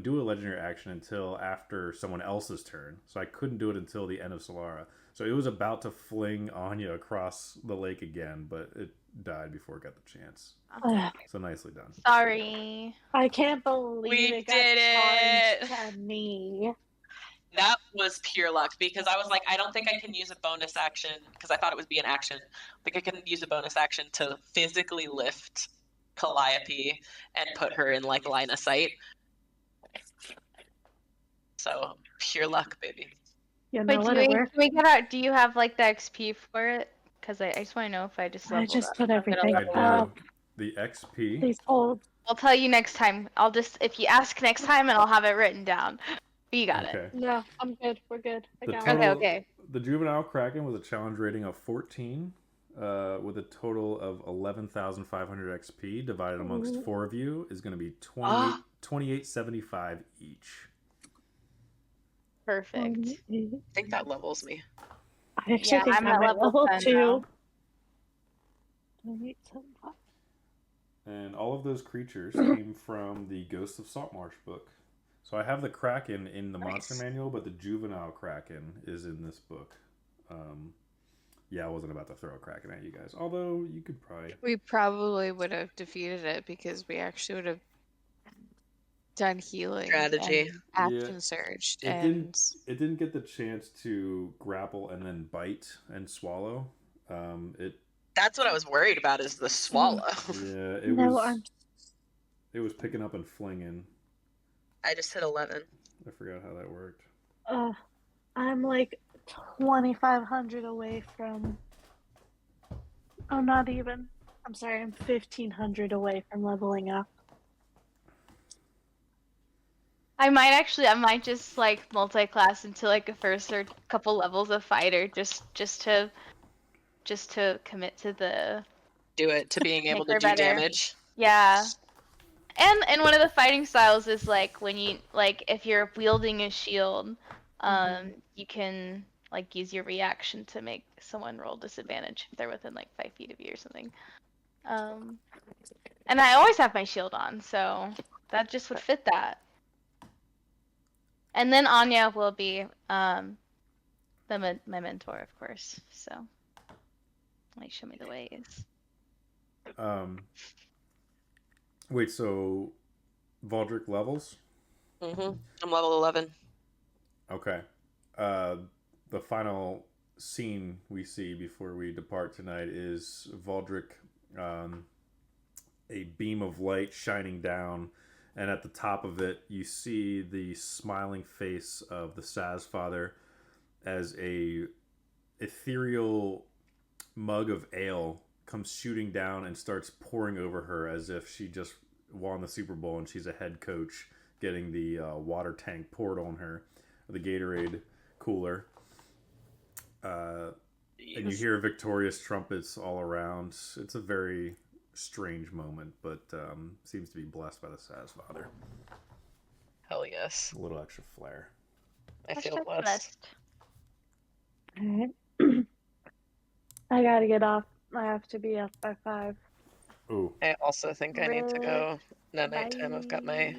do a legendary action until after someone else's turn, so I couldn't do it until the end of Solara. So it was about to fling Anya across the lake again, but it died before it got the chance. So nicely done. Sorry. I can't believe We it got did it! charged to me. That was pure luck because I was like, I don't think I can use a bonus action because I thought it would be an action. I think I can use a bonus action to physically lift Calliope and put her in like line of sight. So pure luck, baby. You know But what? It worked. can we get out? Do you have like the XP for it? Because I just want to know if I just I leveled just up. put I'm gonna everything level I up. do. The XP. These old. I'll tell you next time. I'll just if you ask next time, and I'll have it written down. But you got it. Okay. No, I'm good. We're good. I The got total, it. Okay. The juvenile kraken was a challenge rating of 14, with a total of 11,500 XP divided amongst Ooh. 4 of you is going to be 2875 each. Perfect. I think that levels me. I actually Yeah, think I'm at level 10 2. now. 2875. And all of those creatures came from the Ghost of Saltmarsh book. So I have the kraken in the monster manual, but the juvenile kraken is in this book. Yeah, I wasn't about to throw a kraken at you guys. Although you could probably... We probably would have defeated it because we actually would have done healing. Strategy. And action surged. It And didn't get the chance to grapple and then bite and swallow. That's what I was worried about is the swallow. Yeah, it was picking up and flinging. I just hit 11. I forgot how that worked. I'm like 2,500 away from. Oh, not even. I'm sorry. I'm 1,500 away from leveling up. I might just like multi-class into like a first or couple levels of fighter just to commit to the Do it to being able to Make do her better. damage. yeah. And one of the fighting styles is like when you like if you're wielding a shield, you can like use your reaction to make someone roll disadvantage if they're within like 5 feet of you or something. And I always have my shield on, so that just would fit that. And then Anya will be my mentor, of course. So, like, show me the ways. Wait, so Valdric levels? Mm-hmm. I'm level 11. Okay. The final scene we see before we depart tonight is Valdric, a beam of light shining down, and at the top of it you see the smiling face of the Saz Father as a ethereal mug of ale comes shooting down and starts pouring over her as if she just won the Super Bowl and she's a head coach getting the water tank poured on her, the Gatorade cooler. And you hear victorious trumpets all around. It's a very strange moment, but seems to be blessed by the Saz Father. Hell yes. A little extra flair. I feel blessed. Alright. I gotta get off. I have to be up by 5. Ooh. I also think I need to go. Night time. I've got my